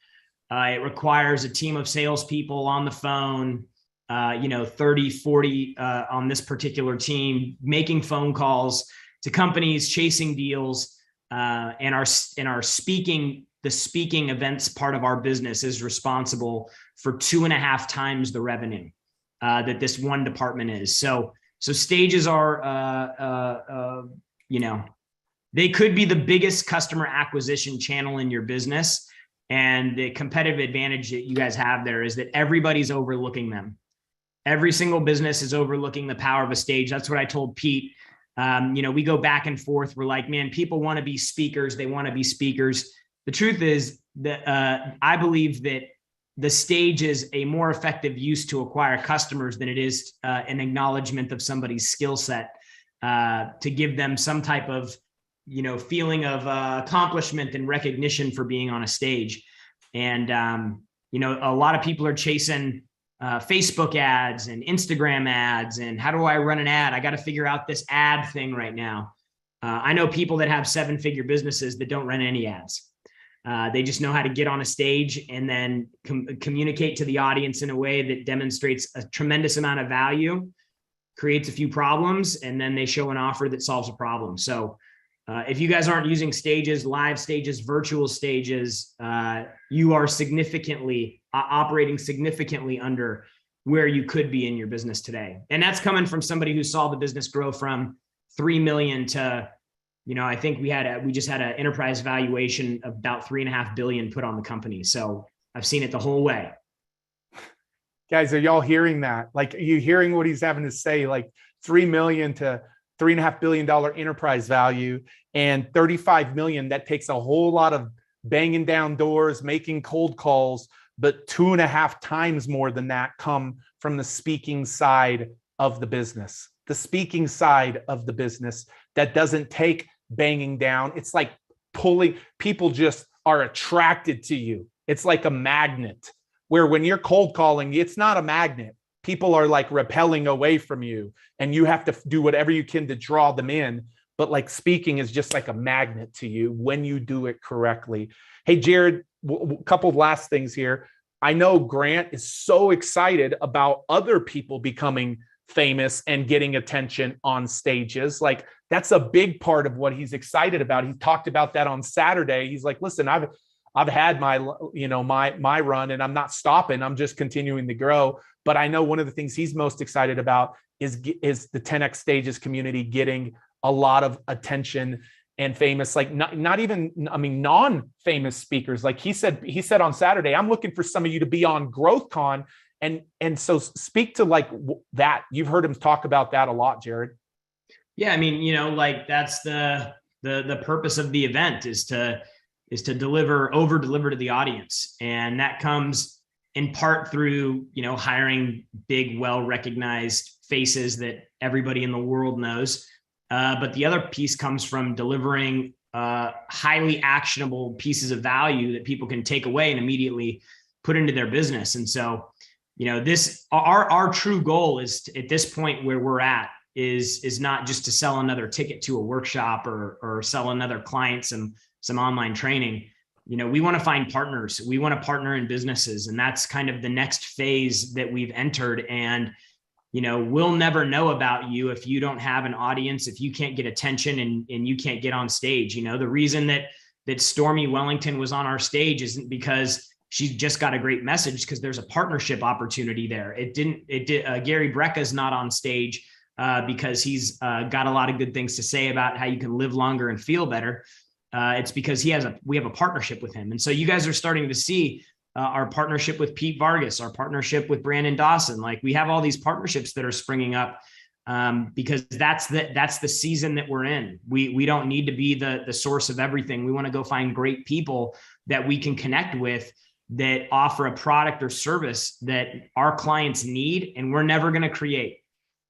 It requires a team of salespeople on the phone, 30, 40 on this particular team, making phone calls to companies, chasing deals, and our speaking, the speaking events part of our business is responsible for 2.5 times the revenue that this one department is. So stages are, they could be the biggest customer acquisition channel in your business. And the competitive advantage that you guys have there is that everybody's overlooking them. Every single business is overlooking the power of a stage. That's what I told Pete. We go back and forth. We're like, man, people want to be speakers. They want to be speakers. The truth is that I believe that the stage is a more effective use to acquire customers than it is an acknowledgement of somebody's skill set, to give them some type of feeling of accomplishment and recognition for being on a stage. And, a lot of people are chasing Facebook ads and Instagram ads. And how do I run an ad? I got to figure out this ad thing right now. I know people that have 7-figure businesses that don't run any ads. They just know how to get on a stage and then communicate to the audience in a way that demonstrates a tremendous amount of value, creates a few problems, and then they show an offer that solves a problem. So if you guys aren't using stages, live stages, virtual stages, you are significantly operating significantly under where you could be in your business today. And that's coming from somebody who saw the business grow from 3 million to, I think we just had an enterprise valuation of about 3.5 billion put on the company. So I've seen it the whole way. Guys, are y'all hearing that? Like, are you hearing what he's having to say? Like 3 million to $3.5 billion enterprise value and 35 million. That takes a whole lot of banging down doors, making cold calls, but 2.5 times more than that come from the speaking side of the business. The speaking side of the business that doesn't take banging down. It's like pulling, people just are attracted to you. It's like a magnet, where when you're cold calling, it's not a magnet. People are like repelling away from you, and you have to do whatever you can to draw them in. But like speaking is just like a magnet to you when you do it correctly. Hey, Jarrod, a couple of last things here. I know Glandt is so excited about other people becoming famous and getting attention on stages. Like that's a big part of what he's excited about. He talked about that on Saturday. He's like, listen, I've had my run and I'm not stopping. I'm just continuing to grow. But I know one of the things he's most excited about is the 10X Stages community getting a lot of attention and famous, like not even, non-famous speakers. Like he said on Saturday, I'm looking for some of you to be on GrowthCon. And so speak to like that. You've heard him talk about that a lot, Jarrod. Yeah. That's the purpose of the event is to over deliver to the audience. And that comes in part through, hiring big, well-recognized faces that everybody in the world knows. But the other piece comes from delivering highly actionable pieces of value that people can take away and immediately put into their business. And so, our true goal is at this point where we're at is not just to sell another ticket to a workshop or sell another client some online training. We want to find partners. We want to partner in businesses. And that's kind of the next phase that we've entered. And, we'll never know about you if you don't have an audience, if you can't get attention and you can't get on stage. The reason that Stormy Wellington was on our stage isn't because she just got a great message, because there's a partnership opportunity there. Gary Brecka's not on stage because he's got a lot of good things to say about how you can live longer and feel better. It's because we have a partnership with him. And so you guys are starting to see our partnership with Pete Vargas, our partnership with Brandon Dawson. Like, we have all these partnerships that are springing up because that's the season that we're in. We don't need to be the source of everything. We want to go find great people that we can connect with that offer a product or service that our clients need and we're never going to create.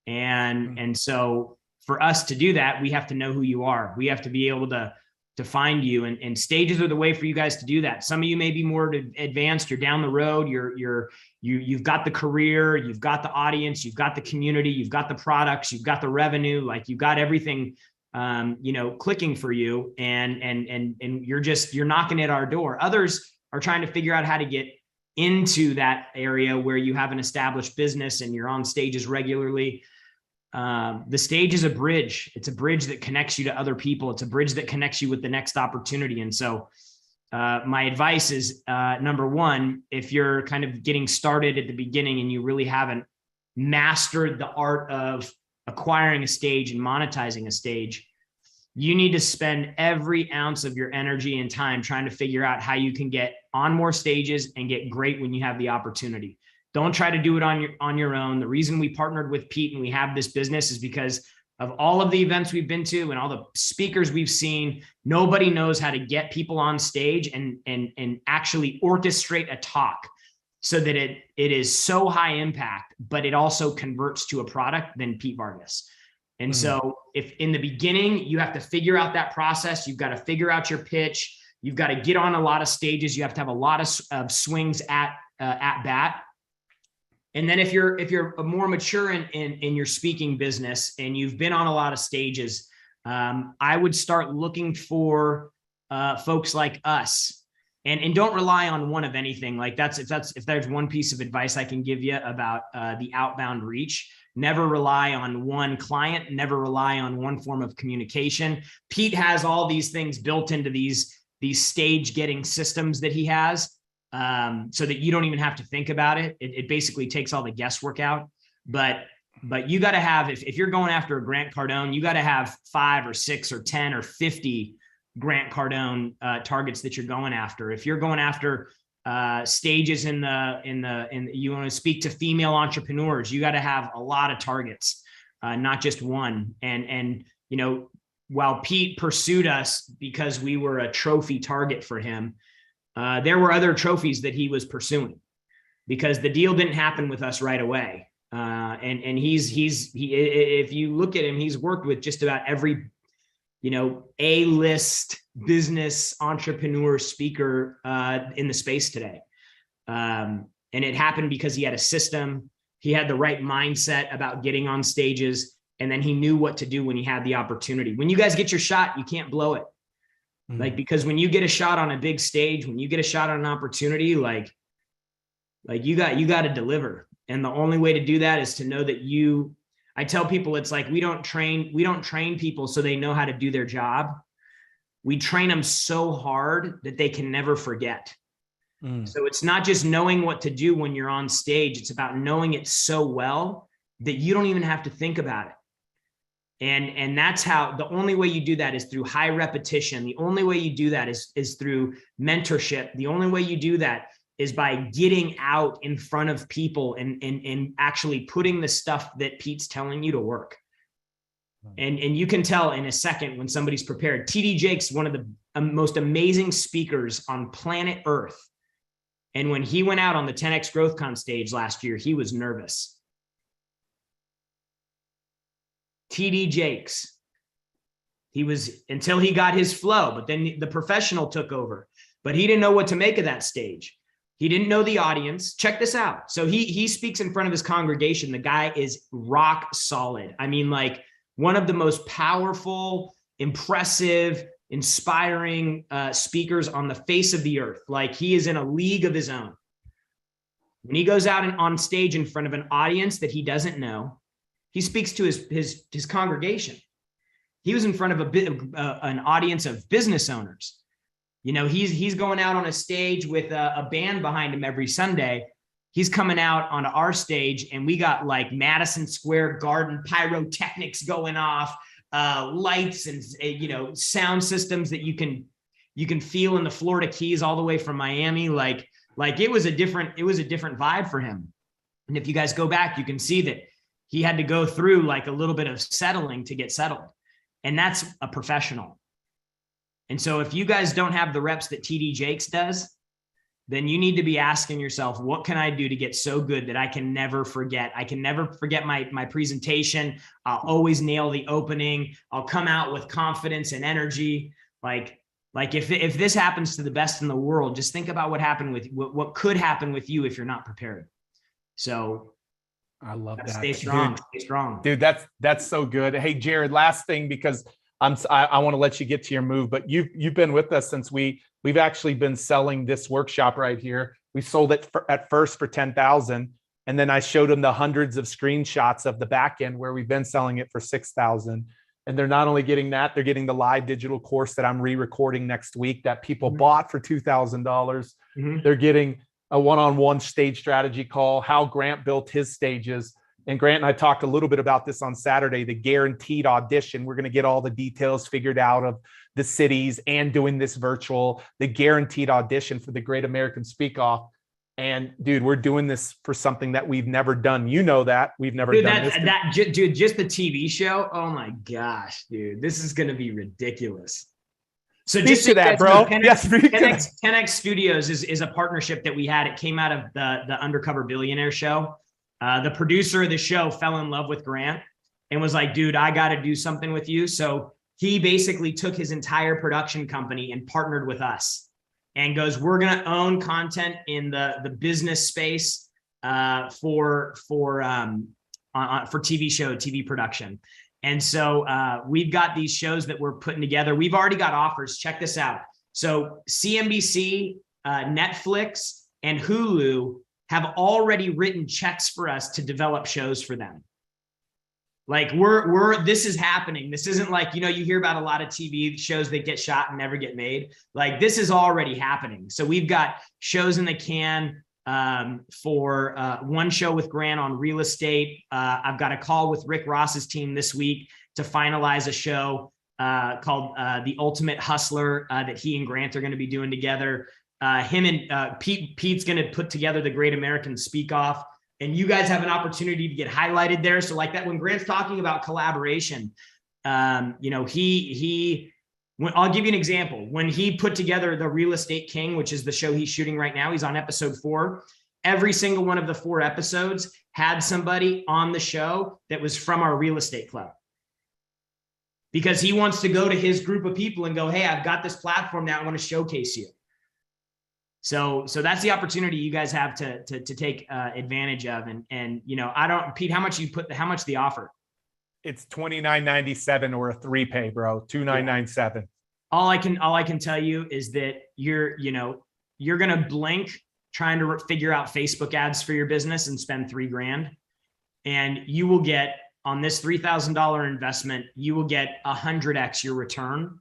And so for us to do that, we have to know who you are. We have to be able to find you, and stages are the way for you guys to do that. Some of you may be more advanced. You're down the road. You've got the career, you've got the audience, you've got the community, you've got the products, you've got the revenue, like you've got everything, clicking for you. And you're knocking at our door. Others are trying to figure out how to get into that area where you have an established business and you're on stages regularly. The stage is a bridge. It's a bridge that connects you to other people. It's a bridge that connects you with the next opportunity. And so my advice is, number one, if you're kind of getting started at the beginning and you really haven't mastered the art of acquiring a stage and monetizing a stage, you need to spend every ounce of your energy and time trying to figure out how you can get on more stages and get great when you have the opportunity. Don't try to do it on your own. The reason we partnered with Pete and we have this business is because of all of the events we've been to and all the speakers we've seen. Nobody knows how to get people on stage and actually orchestrate a talk so that it is so high impact, but it also converts to a product than Pete Vargas. And so if in the beginning, you have to figure out that process, you've got to figure out your pitch, you've got to get on a lot of stages, you have to have a lot of swings at bat. And then if you're more mature in your speaking business and you've been on a lot of stages, I would start looking for folks like us, and don't rely on one of anything. Like if there's one piece of advice I can give you about the outbound reach, never rely on one client, never rely on one form of communication. Pete has all these things built into these stage getting systems that he has. So that you don't even have to think about it. It basically takes all the guesswork out. But you got to have, if you're going after a Grant Cardone, you got to have 5 or 6 or 10 or 50 Grant Cardone targets that you're going after. If you're going after stages in you want to speak to female entrepreneurs, you got to have a lot of targets, not just one. And while Pete pursued us because we were a trophy target for him, there were other trophies that he was pursuing because the deal didn't happen with us right away. And he, if you look at him, he's worked with just about every, A-list business entrepreneur speaker in the space today. And it happened because he had a system, he had the right mindset about getting on stages, and then he knew what to do when he had the opportunity. When you guys get your shot, you can't blow it. Because when you get a shot on a big stage, when you get a shot on an opportunity, like you got to deliver. And the only way to do that is to know that I tell people, it's like, we don't train people so they know how to do their job. We train them so hard that they can never forget. So it's not just knowing what to do when you're on stage. It's about knowing it so well that you don't even have to think about it. And that's how, the only way you do that is through high repetition. The only way you do that is through mentorship. The only way you do that is by getting out in front of people and actually putting the stuff that Pete's telling you to work. And you can tell in a second when somebody's prepared. TD Jake's one of the most amazing speakers on planet Earth. And when he went out on the 10X GrowthCon stage last year, he was nervous. TD Jakes. He was, until he got his flow, but then the professional took over, but he didn't know what to make of that stage. He didn't know the audience. Check this out. So he speaks in front of his congregation. The guy is rock solid. I mean, like one of the most powerful, impressive, inspiring speakers on the face of the earth. Like he is in a league of his own. When he goes out and on stage in front of an audience that he doesn't know, he speaks to his congregation. He was in front of an audience of business owners. You know, he's going out on a stage with a band behind him every Sunday. He's coming out onto our stage, and we got like Madison Square Garden pyrotechnics going off, lights and sound systems that you can feel in the Florida Keys all the way from Miami. Like it was a different vibe for him. And if you guys go back, you can see that he had to go through like a little bit of settling to get settled, and that's a professional. And so if you guys don't have the reps that TD Jakes does, then you need to be asking yourself, what can I do to get so good that I can never forget? I can never forget my presentation. I'll always nail the opening. I'll come out with confidence and energy. Like if this happens to the best in the world, just think about what could happen with you if you're not prepared. So I love that. Stay strong. Dude, stay strong. Dude, that's so good. Hey, Jarrod, last thing, because I want to let you get to your move, but you've been with us since we've actually been selling this workshop right here. We sold it at first for 10,000, and then I showed them the hundreds of screenshots of the back end where we've been selling it for 6,000. And they're not only getting that, they're getting the live digital course that I'm re-recording next week that people bought for $2,000. Mm-hmm. They're getting a one-on-one stage strategy call, how Grant built his stages. And Grant and I talked a little bit about this on Saturday, the guaranteed audition. We're going to get all the details figured out of the cities and doing this virtual, the guaranteed audition for the Great American Speak Off. And dude, we're doing this for something that we've never done. You know that we've never done this. Dude, just the TV show. Oh my gosh, dude, this is going to be ridiculous. So speak to that, bro. 10X Studios is a partnership that we had. It came out of the Undercover Billionaire show. The producer of the show fell in love with Grant and was like, dude, I got to do something with you. So he basically took his entire production company and partnered with us and goes, we're going to own content in the business space for TV production. And so we've got these shows that we're putting together. We've already got offers. Check this out. So CNBC, Netflix, and Hulu have already written checks for us to develop shows for them. Like this is happening. This isn't like, you hear about a lot of TV shows that get shot and never get made. Like this is already happening. So we've got shows in the can for one show with Grant on real estate. I've got a call with Rick Ross's team this week to finalize a show called The Ultimate Hustler that he and Grant are going to be doing together. Him and Pete's going to put together the Great American Speak Off, and you guys have an opportunity to get highlighted there. So like that, when Grant's talking about collaboration, I'll give you an example. When he put together the Real Estate King, which is the show he's shooting right now, he's on episode 4. Every single one of the 4 episodes had somebody on the show that was from our real estate club, because he wants to go to his group of people and go, hey, I've got this platform now. I want to showcase you. So that's the opportunity you guys have to take advantage of. And Pete, how much the offer? It's $29.97 or a 3-pay, bro. $29.97. All I can tell you is that you're going to blink trying to figure out Facebook ads for your business and spend $3,000. And you will get, on this $3,000 investment, you will get 100x your return,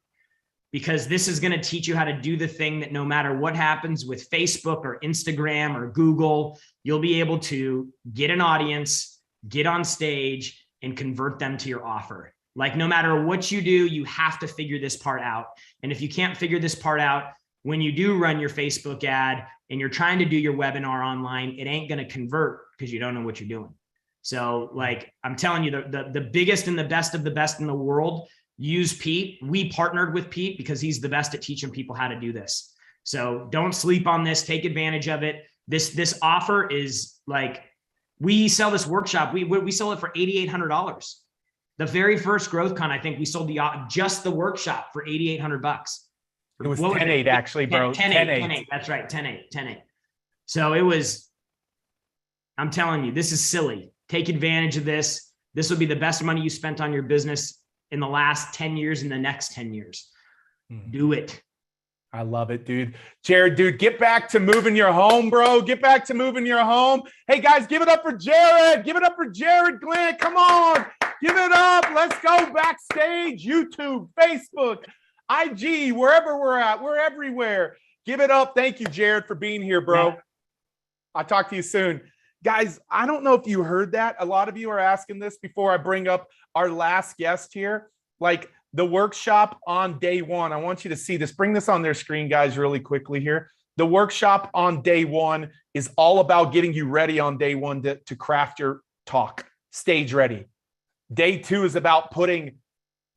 because this is going to teach you how to do the thing that no matter what happens with Facebook or Instagram or Google, you'll be able to get an audience, get on stage, and convert them to your offer. Like no matter what you do, you have to figure this part out. And if you can't figure this part out, when you do run your Facebook ad and you're trying to do your webinar online, it ain't going to convert because you don't know what you're doing. So like, I'm telling you, the biggest and the best of the best in the world use Pete. We partnered with Pete because he's the best at teaching people how to do this. So don't sleep on this. Take advantage of it. This offer is like, we sell this workshop. We sell it for $8,800. The very first GrowthCon, I think we sold just the workshop for $8,800. It was 10.8 actually, bro. 10.8. That's right. 10.8. So I'm telling you, this is silly. Take advantage of this. This will be the best money you spent on your business in the last 10 years and the next 10 years. Do it. I love it, dude. Jarrod, dude, get back to moving your home, bro. Get back to moving your home. Hey, guys, give it up for Jarrod. Give it up for Jarrod Glandt. Come on. Give it up. Let's go backstage. YouTube, Facebook, IG, wherever we're at. We're everywhere. Give it up. Thank you, Jarrod, for being here, bro. Yeah. I'll talk to you soon. Guys, I don't know if you heard that. A lot of you are asking this before I bring up our last guest here. Like, the workshop on day one, I want you to see this. Bring this on their screen, guys, really quickly here. The workshop on day one is all about getting you ready on day one to craft your talk, stage ready. Day two is about putting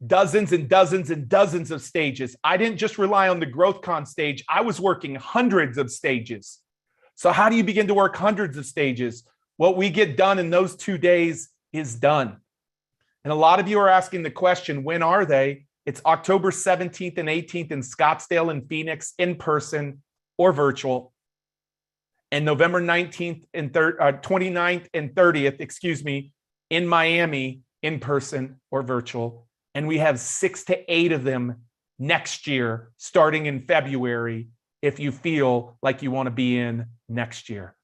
dozens and dozens and dozens of stages. I didn't just rely on the GrowthCon stage. I was working hundreds of stages. So how do you begin to work hundreds of stages? What we get done in those 2 days is done. And a lot of you are asking the question, when are they? It's October 17th and 18th in Scottsdale and Phoenix, in person or virtual. And November 19th and 29th and 30th, in Miami, in person or virtual. And we have 6 to 8 of them next year, starting in February, if you feel like you want to be in next year.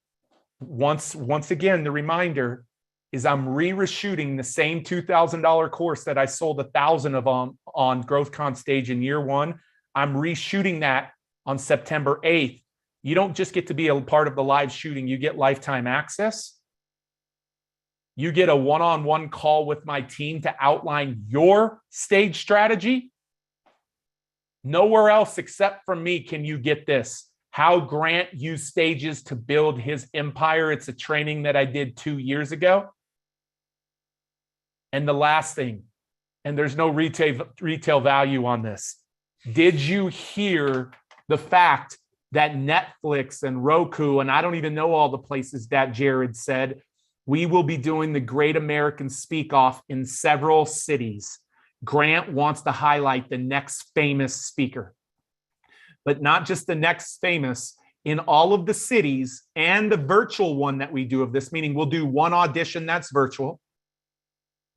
Once again, the reminder is I'm re-shooting the same $2,000 course that I sold 1,000 of on GrowthCon stage in year one. I'm reshooting that on September 8th. You don't just get to be a part of the live shooting, you get lifetime access. You get a one-on-one call with my team to outline your stage strategy. Nowhere else except from me can you get this. How Grant used stages to build his empire. It's a training that I did 2 years ago. And the last thing, and there's no retail value on this. Did you hear the fact that Netflix and Roku, and I don't even know all the places that Jarrod said, we will be doing the Great American Speak Off in several cities. Grant wants to highlight the next famous speaker, but not just the next famous. In all of the cities and the virtual one that we do of this, meaning we'll do one audition that's virtual.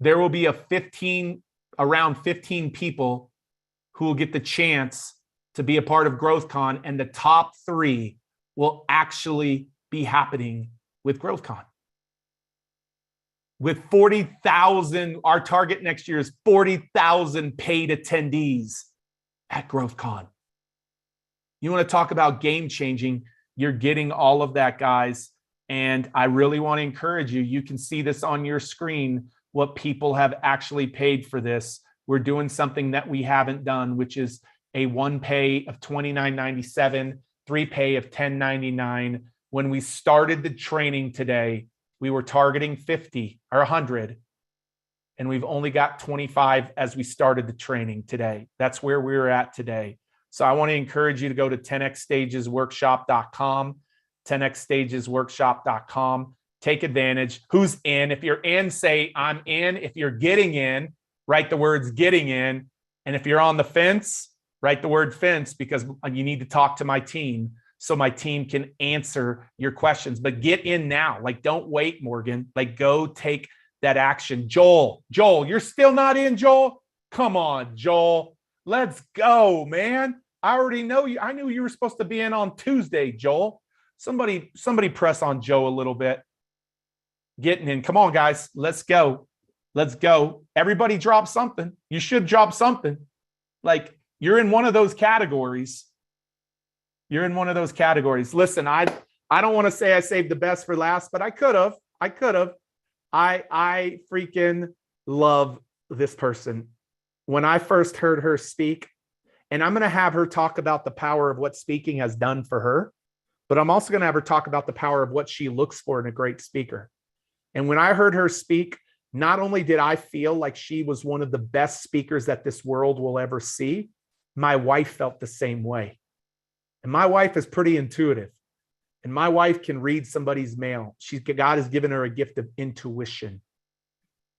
There will be around 15 people who will get the chance to be a part of GrowthCon, and the top 3 will actually be happening with GrowthCon. With 40,000, our target next year is 40,000 paid attendees at GrowthCon. You want to talk about game changing, you're getting all of that, guys. And I really want to encourage you. You can see this on your screen, what people have actually paid for this. We're doing something that we haven't done, which is a 1 pay of $29.97, 3 pay of $10.99. When we started the training today, we were targeting 50 or 100, and we've only got 25 as we started the training today. That's where we're at today. So I want to encourage you to go to 10xstagesworkshop.com, 10xstagesworkshop.com. Take advantage. Who's in? If you're in, say, I'm in. If you're getting in, write the words getting in. And if you're on the fence, write the word fence, because you need to talk to my team so my team can answer your questions. But get in now. Like, don't wait, Morgan. Like, go take that action. Joel, you're still not in, Joel? Come on, Joel. Let's go, man. I already know you. I knew you were supposed to be in on Tuesday, Joel. Somebody press on Joe a little bit. Getting in. Come on, guys. Let's go. Let's go. Everybody drop something. You should drop something. Like, you're in one of those categories. You're in one of those categories. Listen, I don't want to say I saved the best for last, but I could have. I freaking love this person. When I first heard her speak, and I'm going to have her talk about the power of what speaking has done for her, but I'm also going to have her talk about the power of what she looks for in a great speaker. And when I heard her speak, not only did I feel like she was one of the best speakers that this world will ever see, my wife felt the same way. And my wife is pretty intuitive. And my wife can read somebody's mail. God has given her a gift of intuition.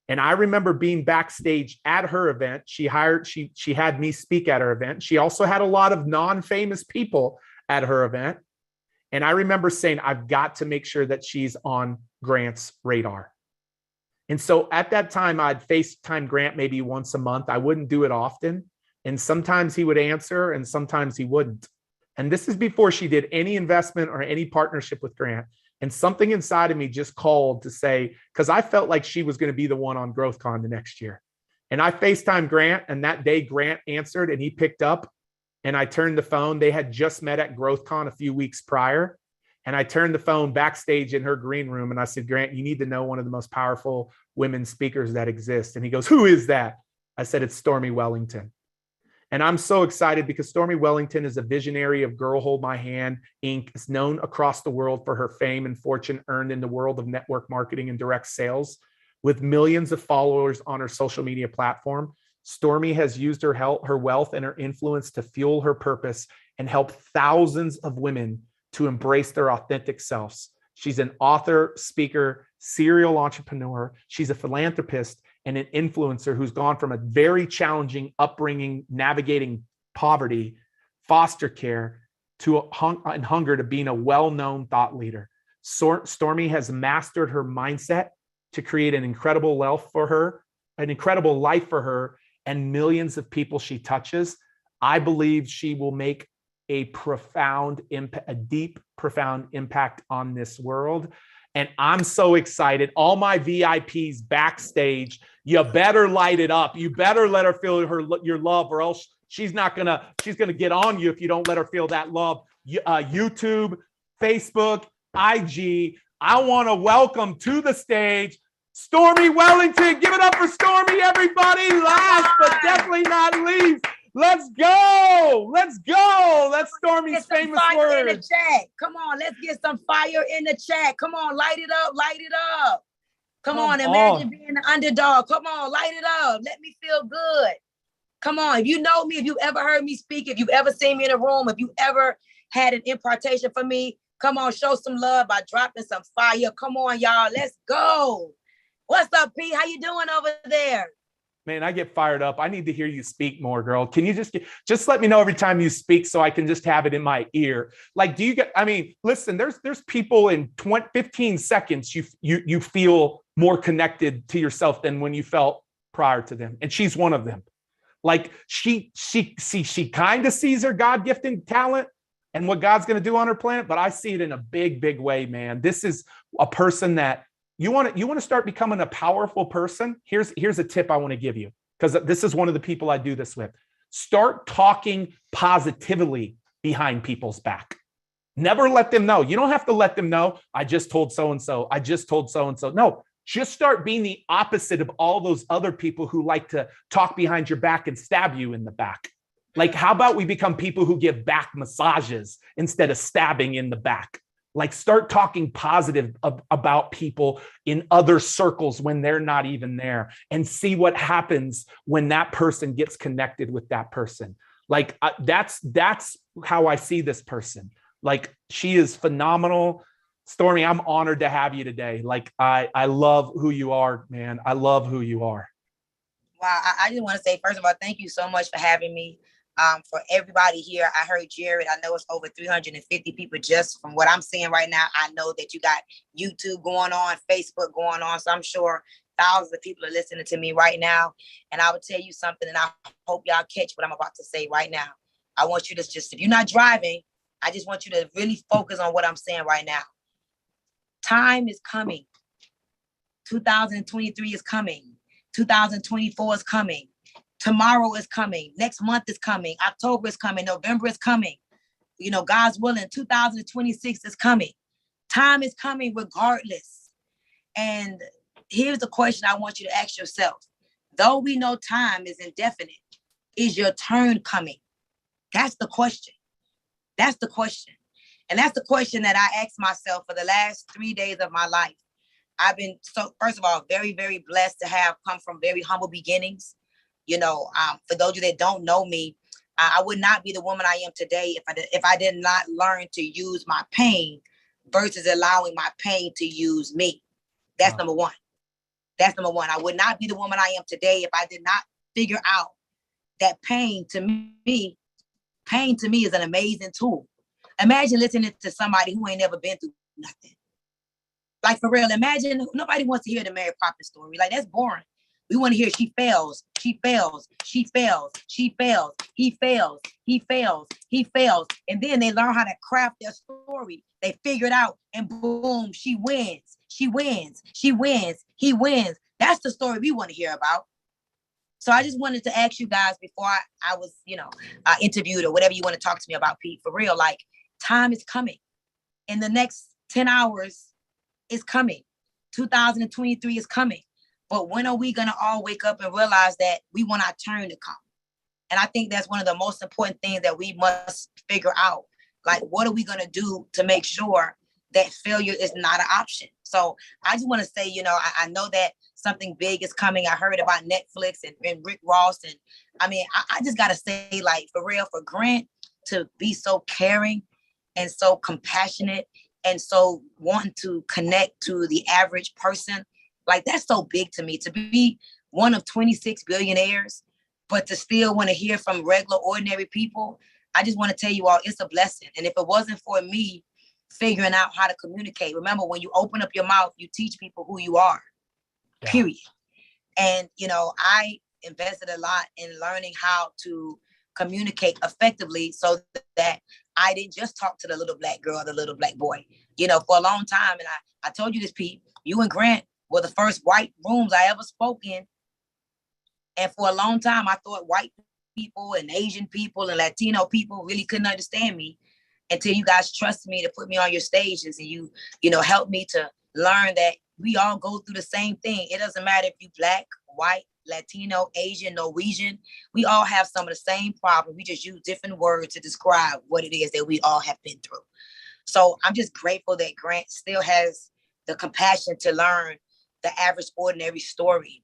And I remember being backstage at her event. She had me speak at her event. She also had a lot of non-famous people at her event. And I remember saying, I've got to make sure that she's on Grant's radar. And so at that time, I'd FaceTime Grant maybe once a month. I wouldn't do it often. And sometimes he would answer and sometimes he wouldn't. And this is before she did any investment or any partnership with Grant. And something inside of me just called to say, because I felt like she was going to be the one on GrowthCon the next year. And I FaceTime Grant, and that day Grant answered and he picked up. And I turned the phone. They had just met at GrowthCon a few weeks prior. And I turned the phone backstage in her green room. And I said, Grant, you need to know one of the most powerful women speakers that exist. And he goes, who is that? I said, it's Stormy Wellington. And I'm so excited because Stormy Wellington is a visionary of Girl Hold My Hand, Inc., is known across the world for her fame and fortune earned in the world of network marketing and direct sales. With millions of followers on her social media platform, Stormy has used her wealth and her influence to fuel her purpose and help thousands of women to embrace their authentic selves. She's an author, speaker, serial entrepreneur. She's a philanthropist and an influencer who's gone from a very challenging upbringing, navigating poverty, foster care, to hunger to being a well-known thought leader. Stormy has mastered her mindset to create an incredible life for her, and millions of people she touches. I believe she will make a profound impact, a deep, profound impact on this world. And I'm so excited. All my VIPs backstage, you better light it up. You better let her feel your love, or else she's gonna get on you if you don't let her feel that love. YouTube, Facebook, IG. I want to welcome to the stage Stormy Wellington. Give it up for Stormy, everybody. Last but definitely not least, let's go. Let's go. That's Stormy's famous fire in the words. chat. Come on, let's get some fire in the chat. Come on, light it up, light it up. Come on, imagine being the underdog. Come on, light it up. Let me feel good. Come on, if you know me, if you ever heard me speak, if you've ever seen me in a room, if you ever had an impartation for me, come on, show some love by dropping some fire. Come on, y'all, let's go. What's up, P? How you doing over there? Man, I get fired up. I need to hear you speak more, girl. Can you just let me know every time you speak so I can just have it in my ear? Like, do you get, I mean, listen, there's people in 15 seconds, you feel more connected to yourself than when you felt prior to them. And she's one of them. Like she kind of sees her God-gifted talent and what God's going to do on her planet, but I see it in a big, big way, man. This is a person that you want to start becoming a powerful person. Here's a tip I want to give you, because this is one of the people I do this with. Start talking positively behind people's back. Never let them know. You don't have to let them know, I just told so-and-so. I just told so-and-so. No, just start being the opposite of all those other people who like to talk behind your back and stab you in the back. Like, how about we become people who give back massages instead of stabbing in the back? Like, start talking positive about people in other circles when they're not even there, and see what happens when that person gets connected with that person. Like, that's how I see this person. Like, she is phenomenal. Stormy, I'm honored to have you today. Like, I love who you are, man. I love who you are. Wow, I just want to say, first of all, thank you so much for having me. For everybody here, I heard Jarrod. I know it's over 350 people just from what I'm seeing right now. I know that you got YouTube going on, Facebook going on. So I'm sure thousands of people are listening to me right now. And I will tell you something, and I hope y'all catch what I'm about to say right now. I want you to just, if you're not driving, I just want you to really focus on what I'm saying right now. Time is coming. 2023 is coming. 2024 is coming. Tomorrow is coming. Next month is coming. October is coming. November is coming. You know, God's willing, 2026 is coming. Time is coming regardless. And here's the question I want you to ask yourself. Though we know time is indefinite, is your turn coming? That's the question. That's the question. And that's the question that I asked myself for the last 3 days of my life. I've been, so first of all, very, very blessed to have come from very humble beginnings. You know, for those of you that don't know me, I would not be the woman I am today if I did not learn to use my pain versus allowing my pain to use me. That's number one. That's number one. I would not be the woman I am today if I did not figure out that pain to me is an amazing tool. Imagine listening to somebody who ain't never been through nothing. Like for real, imagine nobody wants to hear the Mary Poppins story. Like that's boring. We want to hear she fails, she fails, she fails, she fails, he fails, he fails, he fails. And then they learn how to craft their story. They figure it out and boom, she wins, she wins, she wins, he wins. That's the story we want to hear about. So I just wanted to ask you guys before I was, interviewed or whatever you want to talk to me about, Pete, for real, like time is coming. In the next 10 hours is coming. 2023 is coming. But when are we going to all wake up and realize that we want our turn to come? And I think that's one of the most important things that we must figure out. Like, what are we going to do to make sure that failure is not an option? So I just want to say, I know that something big is coming. I heard about Netflix and Rick Ross. And I mean, I just got to say, like, for real, for Grant to be so caring and so compassionate and so wanting to connect to the average person, like that's so big to me, to be one of 26 billionaires, but to still want to hear from regular, ordinary people. I just want to tell you all, it's a blessing. And if it wasn't for me figuring out how to communicate, remember, when you open up your mouth, you teach people who you are, period. And, I invested a lot in learning how to communicate effectively so that I didn't just talk to the little black girl, the little black boy, for a long time. And I told you this, Pete, you and Grant were the first white rooms I ever spoke in. And for a long time, I thought white people and Asian people and Latino people really couldn't understand me until you guys trusted me to put me on your stages and you helped me to learn that we all go through the same thing. It doesn't matter if you black, white, Latino, Asian, Norwegian, we all have some of the same problems. We just use different words to describe what it is that we all have been through. So I'm just grateful that Grant still has the compassion to learn the average, ordinary story.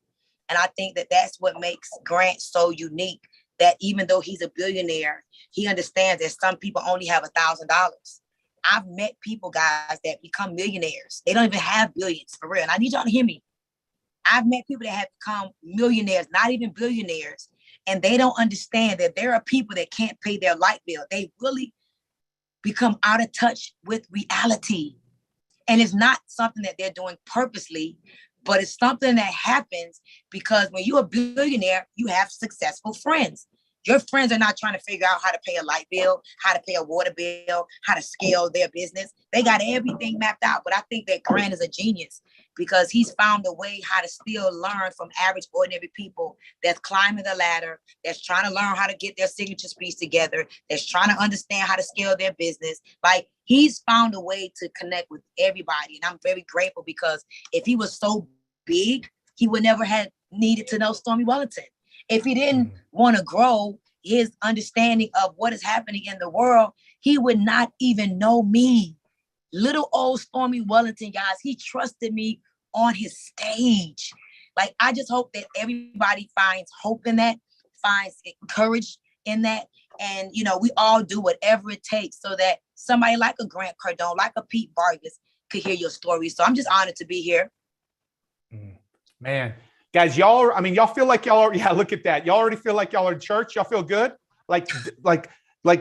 And I think that that's what makes Grant so unique, that even though he's a billionaire, he understands that some people only have $1,000. I've met people, guys, that become millionaires. They don't even have billions, for real. And I need y'all to hear me. I've met people that have become millionaires, not even billionaires, and they don't understand that there are people that can't pay their light bill. They really become out of touch with reality. And it's not something that they're doing purposely, but it's something that happens because when you're a billionaire, you have successful friends. Your friends are not trying to figure out how to pay a light bill, how to pay a water bill, how to scale their business. They got everything mapped out. But I think that Grant is a genius because he's found a way how to still learn from average, ordinary people that's climbing the ladder, that's trying to learn how to get their signature speech together, that's trying to understand how to scale their business. Like, he's found a way to connect with everybody. And I'm very grateful because if he was so big, he would never have needed to know Stormy Wellington. If he didn't want to grow his understanding of what is happening in the world, he would not even know me. Little old Stormy Wellington, guys, he trusted me on his stage. Like, I just hope that everybody finds hope in that, finds courage in that. And, we all do whatever it takes so that somebody like a Grant Cardone, like a Pete Vargas could hear your story. So I'm just honored to be here. Man, guys, y'all feel like y'all are, look at that. Y'all already feel like y'all are in church. Y'all feel good. Like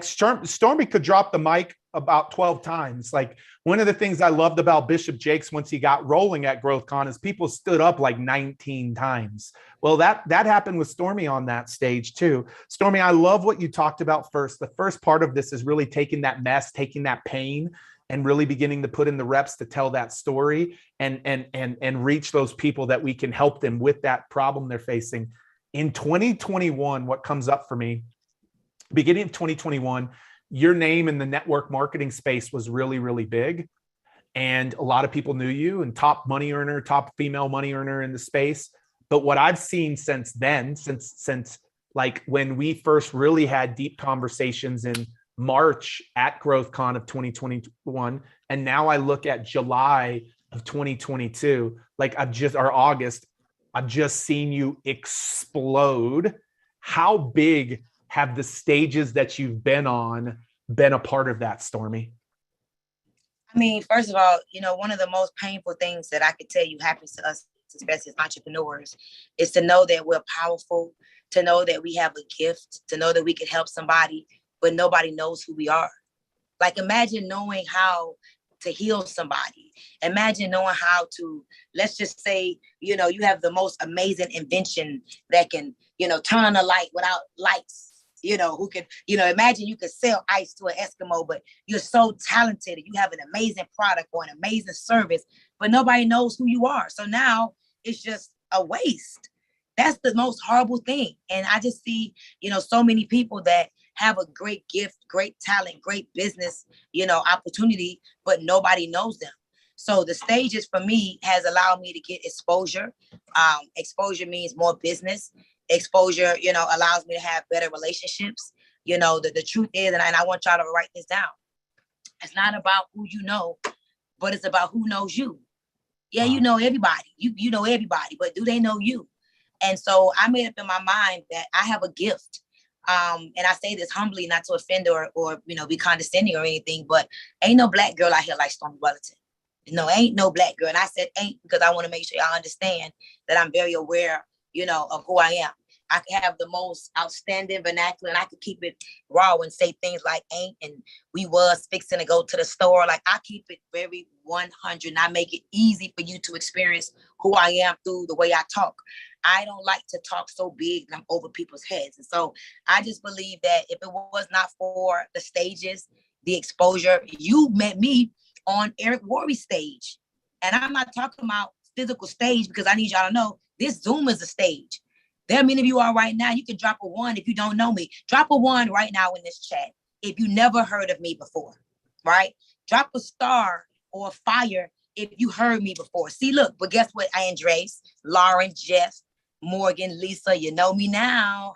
Stormy could drop the mic about 12 times. Like, one of the things I loved about Bishop Jakes once he got rolling at GrowthCon is people stood up like 19 times. Well, that happened with Stormy on that stage too. Stormy, I love what you talked about first. The first part of this is really taking that mess, taking that pain, and really beginning to put in the reps to tell that story and reach those people that we can help them with that problem they're facing. In 2021, what comes up for me, beginning of 2021, your name in the network marketing space was really, really big. And a lot of people knew you, and top money earner, top female money earner in the space. But what I've seen since then, since like when we first really had deep conversations in March at GrowthCon of 2021, and now I look at July of 2022, like August, I've just seen you explode. How big have the stages that you've been on been a part of that, Stormy? I mean, first of all, one of the most painful things that I could tell you happens to us, especially as entrepreneurs, is to know that we're powerful, to know that we have a gift, to know that we can help somebody, but nobody knows who we are. Like imagine knowing how to heal somebody. Imagine knowing how to, let's just say, you know, you have the most amazing invention that can, you know, turn on a light without lights. You know, who can, you know, imagine you could sell ice to an Eskimo, but you're so talented and you have an amazing product or an amazing service, but nobody knows who you are. So now it's just a waste. That's the most horrible thing. And I just see, you know, so many people that have a great gift, great talent, great business, you know, opportunity, but nobody knows them. So the stages for me has allowed me to get exposure. Exposure means more business. Exposure, you know, allows me to have better relationships. You know, the truth is, and I want y'all to write this down. It's not about who you know, but it's about who knows you. Yeah, you know everybody. You know everybody, but do they know you? And so I made up in my mind that I have a gift. And I say this humbly, not to offend or you know, be condescending or anything, but ain't no black girl out here like Stormy Wellington. No, ain't no black girl. And I said ain't because I want to make sure y'all understand that I'm very aware, you know, of who I am. I can have the most outstanding vernacular and I could keep it raw and say things like ain't and we was fixing to go to the store. Like I keep it very 100 and I make it easy for you to experience who I am through the way I talk. I don't like to talk so big and I'm over people's heads. And so I just believe that if it was not for the stages, the exposure, you met me on Eric Worre's stage. And I'm not talking about physical stage because I need y'all to know this Zoom is a stage. There are many of you are right now. You can drop a 1 if you don't know me. Drop a 1 right now in this chat if you never heard of me before, right? Drop a star or a fire if you heard me before. See, look, but guess what, Andres, Lauren, Jeff, Morgan, Lisa, you know me now.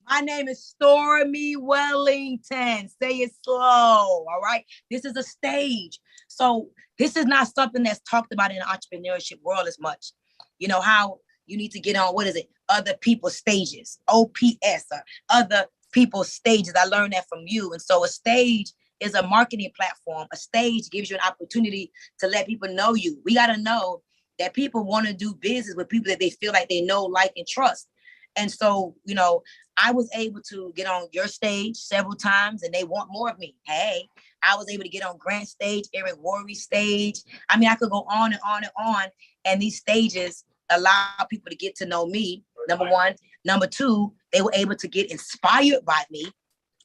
My name is Stormy Wellington. Say it slow, all right? This is a stage. So this is not something that's talked about in the entrepreneurship world as much. You know, how you need to get on, what is it? Other people's stages, OPS, or other people's stages. I learned that from you. And so a stage is a marketing platform. A stage gives you an opportunity to let people know you. We got to know that people want to do business with people that they feel like they know, like, and trust. And so, you know, I was able to get on your stage several times and they want more of me. Hey, I was able to get on Glant's stage, Eric Worre's stage. I mean, I could go on and on and on. And these stages allow people to get to know me, number one. Number two, they were able to get inspired by me,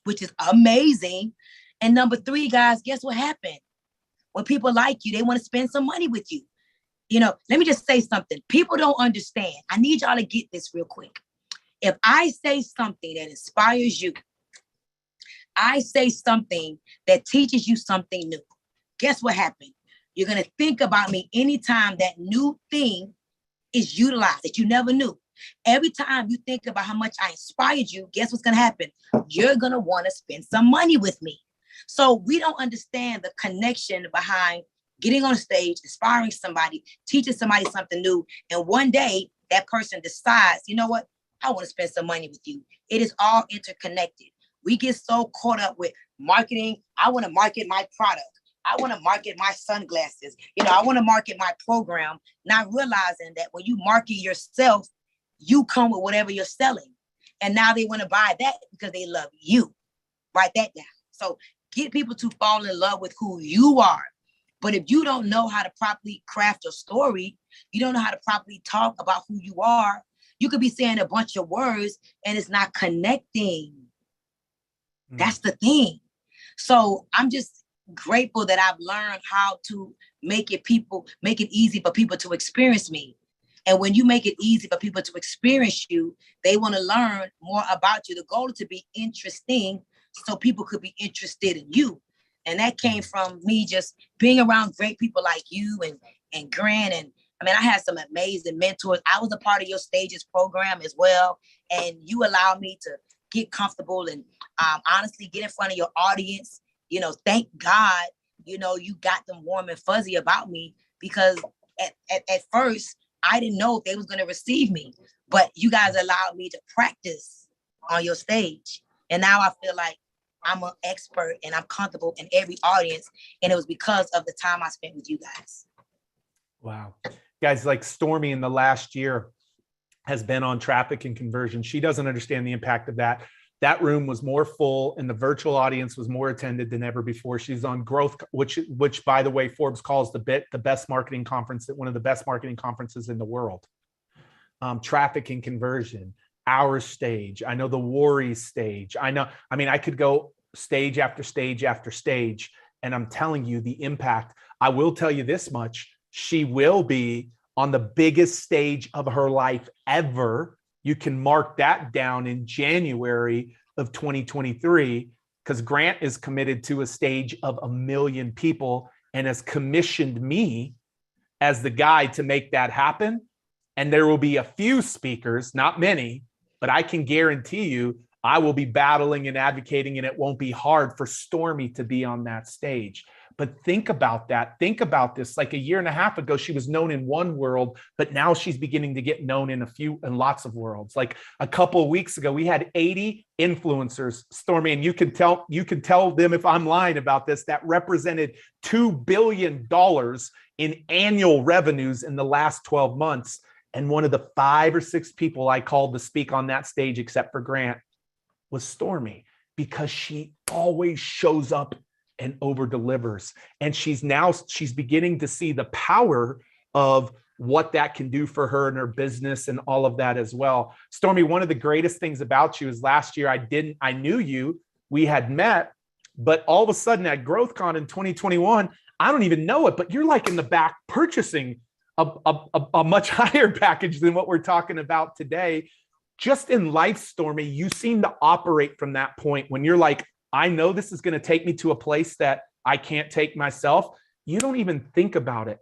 which is amazing. And number three, guys, guess what happened? When people like you, they want to spend some money with you. You know, let me just say something. People don't understand. I need y'all to get this real quick. If I say something that inspires you, I say something that teaches you something new, guess what happened? You're going to think about me anytime that new thing is utilized that you never knew. Every time you think about how much I inspired you, guess what's going to happen? You're going to want to spend some money with me. So we don't understand the connection behind getting on stage, inspiring somebody, teaching somebody something new. And one day that person decides, you know what? I want to spend some money with you. It is all interconnected. We get so caught up with marketing. I want to market my product. I want to market my sunglasses. You know, I want to market my program, not realizing that when you market yourself, you come with whatever you're selling. And now they want to buy that because they love you. Write that down. So get people to fall in love with who you are. But if you don't know how to properly craft your story, you don't know how to properly talk about who you are, you could be saying a bunch of words and it's not connecting. That's the thing. So I'm just grateful that I've learned how to make it easy for people to experience me. And when you make it easy for people to experience you, they want to learn more about you. The goal is to be interesting so people could be interested in you. And that came from me just being around great people like you and Glandt. And I mean, I had some amazing mentors. I was a part of your stages program as well. And you allowed me to get comfortable and honestly get in front of your audience. You know, thank God, you know, you got them warm and fuzzy about me because at first I didn't know if they was going to receive me, but you guys allowed me to practice on your stage. And now I feel like I'm an expert and I'm comfortable in every audience. And it was because of the time I spent with you guys. Wow. Guys like Stormy in the last year has been on traffic and conversion. She doesn't understand the impact of that. That room was more full and the virtual audience was more attended than ever before. She's on growth, which by the way, Forbes calls the best marketing conference, one of the best marketing conferences in the world. Traffic and conversion, our stage. I know the Worry stage. I could go stage after stage after stage. And I'm telling you the impact. I will tell you this much. She will be on the biggest stage of her life ever. You can mark that down in January of 2023, because Glandt is committed to a stage of 1 million people and has commissioned me as the guy to make that happen. And there will be a few speakers, not many, but I can guarantee you I will be battling and advocating, and it won't be hard for Stormy to be on that stage. But think about that. Think about this. Like a year and a half ago, she was known in one world, but now she's beginning to get known in lots of worlds. Like a couple of weeks ago, we had 80 influencers, Stormy, and you can tell them if I'm lying about this, that represented $2 billion in annual revenues in the last 12 months. And one of the 5 or 6 people I called to speak on that stage, except for Glandt, was Stormy, because she always shows up and over delivers. And she's beginning to see the power of what that can do for her and her business and all of that as well. Stormy, one of the greatest things about you is last year I knew you, we had met, but all of a sudden at GrowthCon in 2021, I don't even know it, but you're like in the back purchasing a much higher package than what we're talking about today. Just in life, Stormy, you seem to operate from that point when you're like, I know this is going to take me to a place that I can't take myself. You don't even think about it.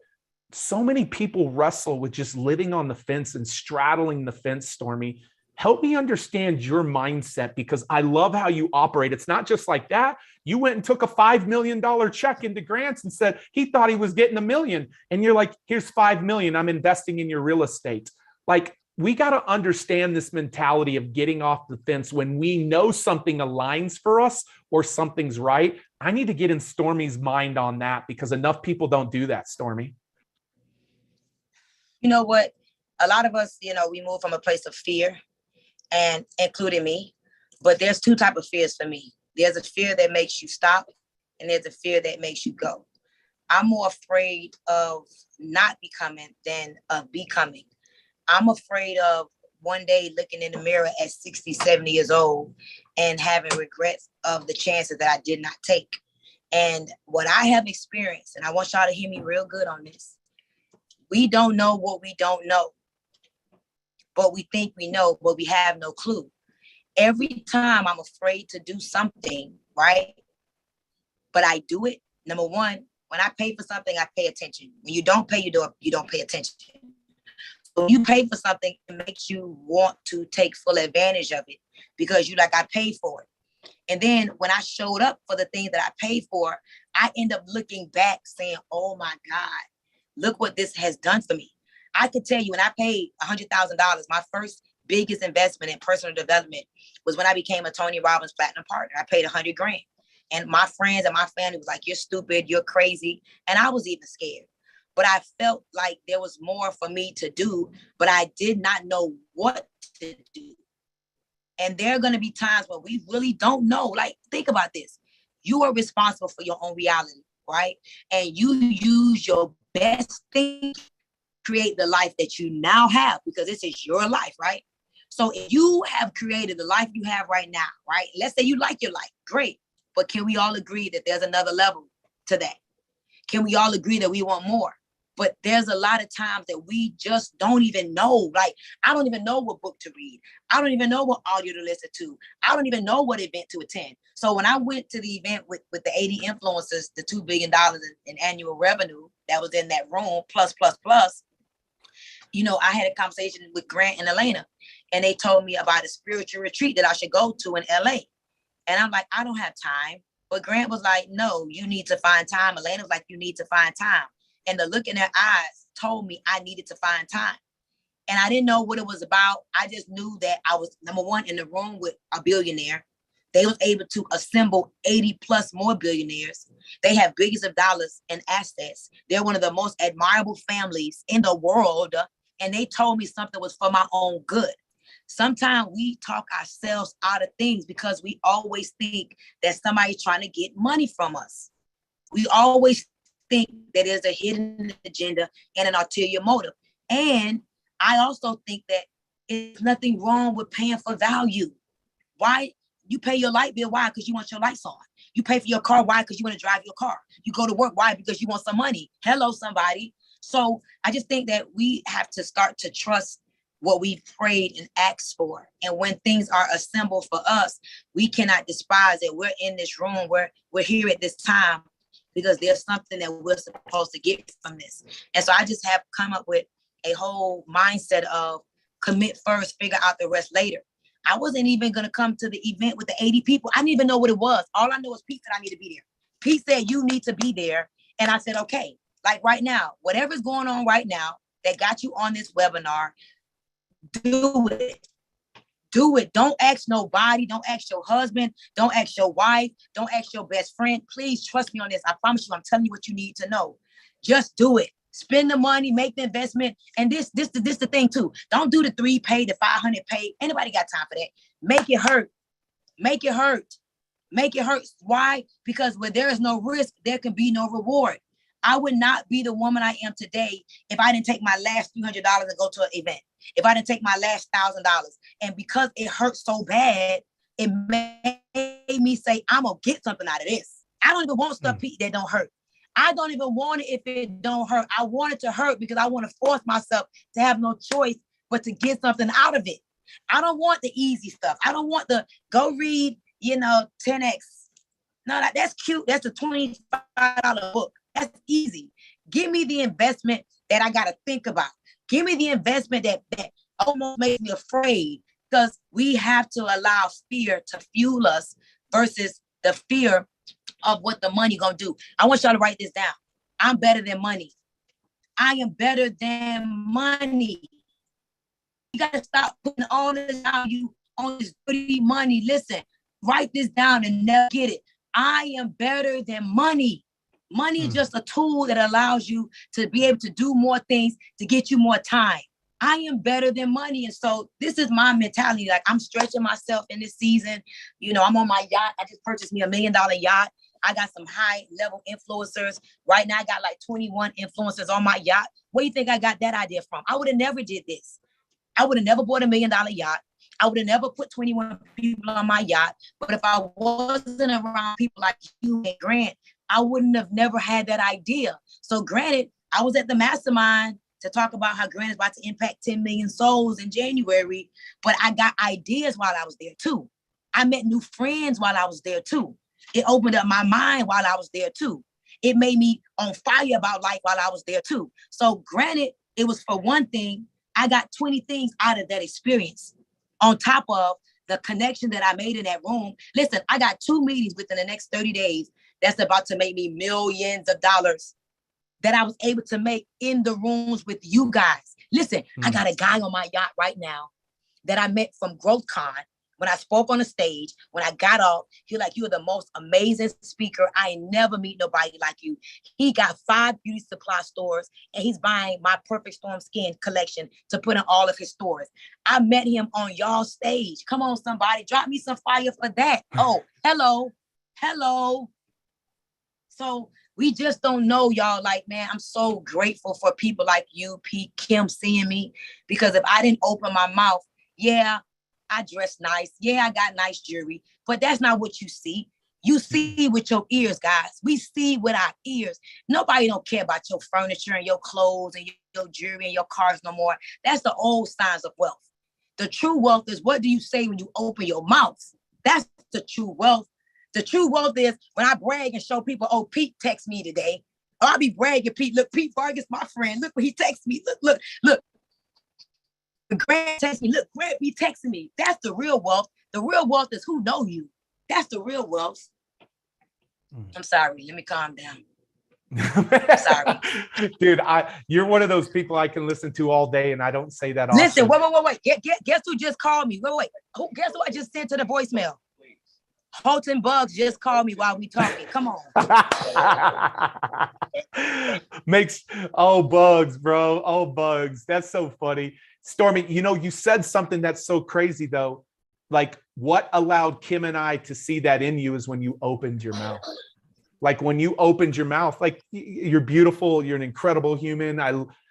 So many people wrestle with just living on the fence and straddling the fence, Stormy. Help me understand your mindset, because I love how you operate. It's not just like that. You went and took a $5 million check into Grants and said he thought he was getting $1 million. And you're like, here's $5 million. I'm investing in your real estate. Like, we got to understand this mentality of getting off the fence when we know something aligns for us or something's right. I need to get in Stormy's mind on that, because enough people don't do that, Stormy. You know what? A lot of us, we move from a place of fear, and including me, but there's 2 types of fears for me. There's a fear that makes you stop, and there's a fear that makes you go. I'm more afraid of not becoming than of becoming. I'm afraid of one day looking in the mirror at 60, 70 years old and having regrets of the chances that I did not take. And what I have experienced, and I want y'all to hear me real good on this, we don't know what we don't know, but we think we know, but we have no clue. Every time I'm afraid to do something, right? But I do it. Number one, when I pay for something, I pay attention. When you don't pay, you don't pay attention. When you pay for something, it makes you want to take full advantage of it, because you like, I paid for it. And then when I showed up for the thing that I paid for, I end up looking back saying, oh my God, look what this has done for me. I could tell you, when I paid $100,000, my first biggest investment in personal development was when I became a Tony Robbins Platinum Partner. I paid $100,000. And my friends and my family was like, you're stupid, you're crazy. And I was even scared. But I felt like there was more for me to do, but I did not know what to do. And there are going to be times where we really don't know. Like, think about this. You are responsible for your own reality, right? And you use your best thing to create the life that you now have, because this is your life, right? So if you have created the life you have right now, right? Let's say you like your life, great. But can we all agree that there's another level to that? Can we all agree that we want more? But there's a lot of times that we just don't even know. Like, I don't even know what book to read. I don't even know what audio to listen to. I don't even know what event to attend. So when I went to the event with the 80 influencers, the $2 billion in annual revenue that was in that room, plus, I had a conversation with Grant and Elena, and they told me about a spiritual retreat that I should go to in LA. And I'm like, I don't have time. But Grant was like, no, you need to find time. Elena was like, you need to find time. And the look in their eyes told me I needed to find time. And I didn't know what it was about. I just knew that I was, number one, in the room with a billionaire. They was able to assemble 80 plus more billionaires. They have billions of dollars in assets. They're one of the most admirable families in the world. And they told me something was for my own good. Sometimes we talk ourselves out of things because we always think that somebody's trying to get money from us. We always think that there's a hidden agenda and an ulterior motive. And I also think that there's nothing wrong with paying for value. Why? You pay your light bill, why? Because you want your lights on. You pay for your car, why? Because you want to drive your car. You go to work, why? Because you want some money. Hello, somebody. So I just think that we have to start to trust what we've prayed and asked for. And when things are assembled for us, we cannot despise it. We're in this room, we're here at this time because there's something that we're supposed to get from this. And so I just have come up with a whole mindset of commit first, figure out the rest later. I wasn't even going to come to the event with the 80 people. I didn't even know what it was. All I know is Pete said I need to be there. Pete said, you need to be there. And I said, okay, like right now, whatever's going on right now that got you on this webinar, do it. Do it. Don't ask nobody. Don't ask your husband. Don't ask your wife. Don't ask your best friend. Please trust me on this. I promise you, I'm telling you what you need to know. Just do it. Spend the money, make the investment. And this the thing too. Don't do the 3 pay, the 500 pay. Anybody got time for that? Make it hurt. Make it hurt. Make it hurt. Why? Because where there is no risk, there can be no reward. I would not be the woman I am today if I didn't take my last $300 and go to an event. If I didn't take my last $1,000. And because it hurt so bad, it made me say, I'm going to get something out of this. I don't even want stuff that don't hurt. I don't even want it if it don't hurt. I want it to hurt because I want to force myself to have no choice but to get something out of it. I don't want the easy stuff. I don't want the go read, 10X. No, that's cute. That's a $25 book. That's easy. Give me the investment that I got to think about. Give me the investment that almost makes me afraid, because we have to allow fear to fuel us versus the fear of what the money gonna do. I want y'all to write this down. I'm better than money. I am better than money. You gotta stop putting all this value on this dirty money. Listen, write this down and never get it. I am better than money. Money is just a tool that allows you to be able to do more things to get you more time. I am better than money. And so this is my mentality. Like, I'm stretching myself in this season. I'm on my yacht. I just purchased me $1 million yacht. I got some high level influencers. Right now I got like 21 influencers on my yacht. Where do you think I got that idea from? I would have never did this. I would have never bought $1 million yacht. I would have never put 21 people on my yacht. But if I wasn't around people like you and Grant, I wouldn't have never had that idea. So granted, I was at the mastermind to talk about how Grant is about to impact 10 million souls in January, but I got ideas while I was there too. I met new friends while I was there too. It opened up my mind while I was there too. It made me on fire about life while I was there too. So granted, it was for one thing, I got 20 things out of that experience on top of the connection that I made in that room. Listen, I got 2 meetings within the next 30 days that's about to make me millions of dollars that I was able to make in the rooms with you guys. Listen, I got a guy on my yacht right now that I met from GrowthCon. When I spoke on the stage, when I got off, he like, you're the most amazing speaker. I ain't never meet nobody like you. He got 5 beauty supply stores and he's buying my Perfect Storm Skin collection to put in all of his stores. I met him on y'all stage. Come on, somebody, drop me some fire for that. Oh, hello. So we just don't know, y'all. Like, man, I'm so grateful for people like you, Pete, Kim, seeing me, because if I didn't open my mouth, yeah, I dress nice. Yeah, I got nice jewelry, but that's not what you see. You see with your ears, guys. We see with our ears. Nobody don't care about your furniture and your clothes and your jewelry and your cars no more. That's the old signs of wealth. The true wealth is, what do you say when you open your mouth? That's the true wealth. The true wealth is when I brag and show people, oh, Pete texted me today. Or I'll be bragging, Pete. Look, Pete Vargas, my friend. Look what he texted me. Look. Grant texted me. Look, Grant be texting me. That's the real wealth. The real wealth is who know you. That's the real wealth. I'm sorry. Let me calm down. I'm sorry. Dude, you're one of those people I can listen to all day, and I don't say that often. Listen, wait. Guess who just called me? Wait. Guess who I just sent to the voicemail? Holton Bugs just called me while we talking. Come on. Bugs, bro. Oh, Bugs. That's so funny. Stormy, you said something that's so crazy though. Like what allowed Kim and I to see that in you is when you opened your mouth. Like when you opened your mouth, like you're beautiful, you're an incredible human.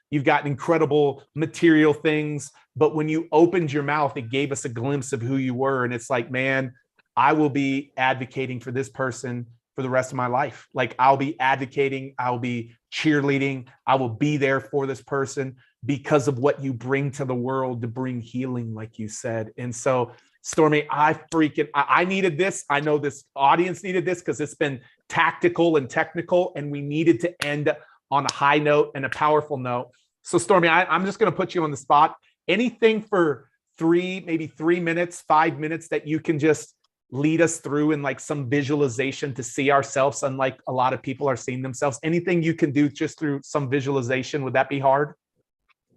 You've got incredible material things, but when you opened your mouth, it gave us a glimpse of who you were. And it's like, man, I will be advocating for this person for the rest of my life. Like I'll be advocating, I'll be cheerleading, I will be there for this person because of what you bring to the world to bring healing, like you said. And so, Stormy, I needed this. I know this audience needed this because it's been tactical and technical, and we needed to end on a high note and a powerful note. So, Stormy, I'm just going to put you on the spot. Anything for maybe 3 minutes, 5 minutes that you can just lead us through in like some visualization to see ourselves, unlike a lot of people are seeing themselves. Anything you can do just through some visualization, would that be hard?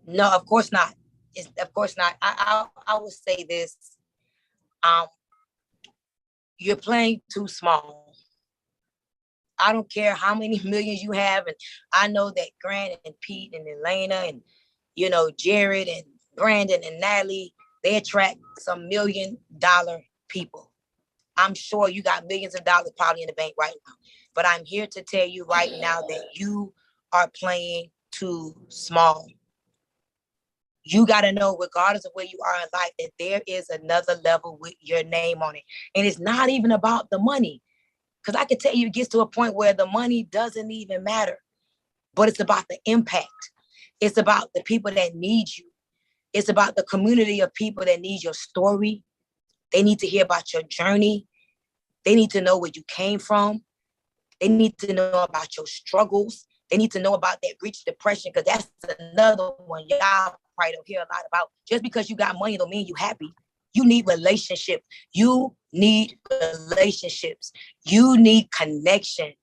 No, of course not. Of course not. I will say this. You're playing too small. I don't care how many millions you have. And I know that Grant and Pete and Elena and, Jarrod and Brandon and Natalie, they attract some $1 million people. I'm sure you got millions of dollars probably in the bank right now. But I'm here to tell you right now that you are playing too small. You got to know, regardless of where you are in life, that there is another level with your name on it. And it's not even about the money. Because I can tell you, it gets to a point where the money doesn't even matter. But it's about the impact. It's about the people that need you. It's about the community of people that need your story. They need to hear about your journey. They need to know where you came from. They need to know about your struggles. They need to know about that rich depression, because that's another one y'all probably don't hear a lot about. Just because you got money don't mean you happy. You need relationship. You need relationships. You need connection.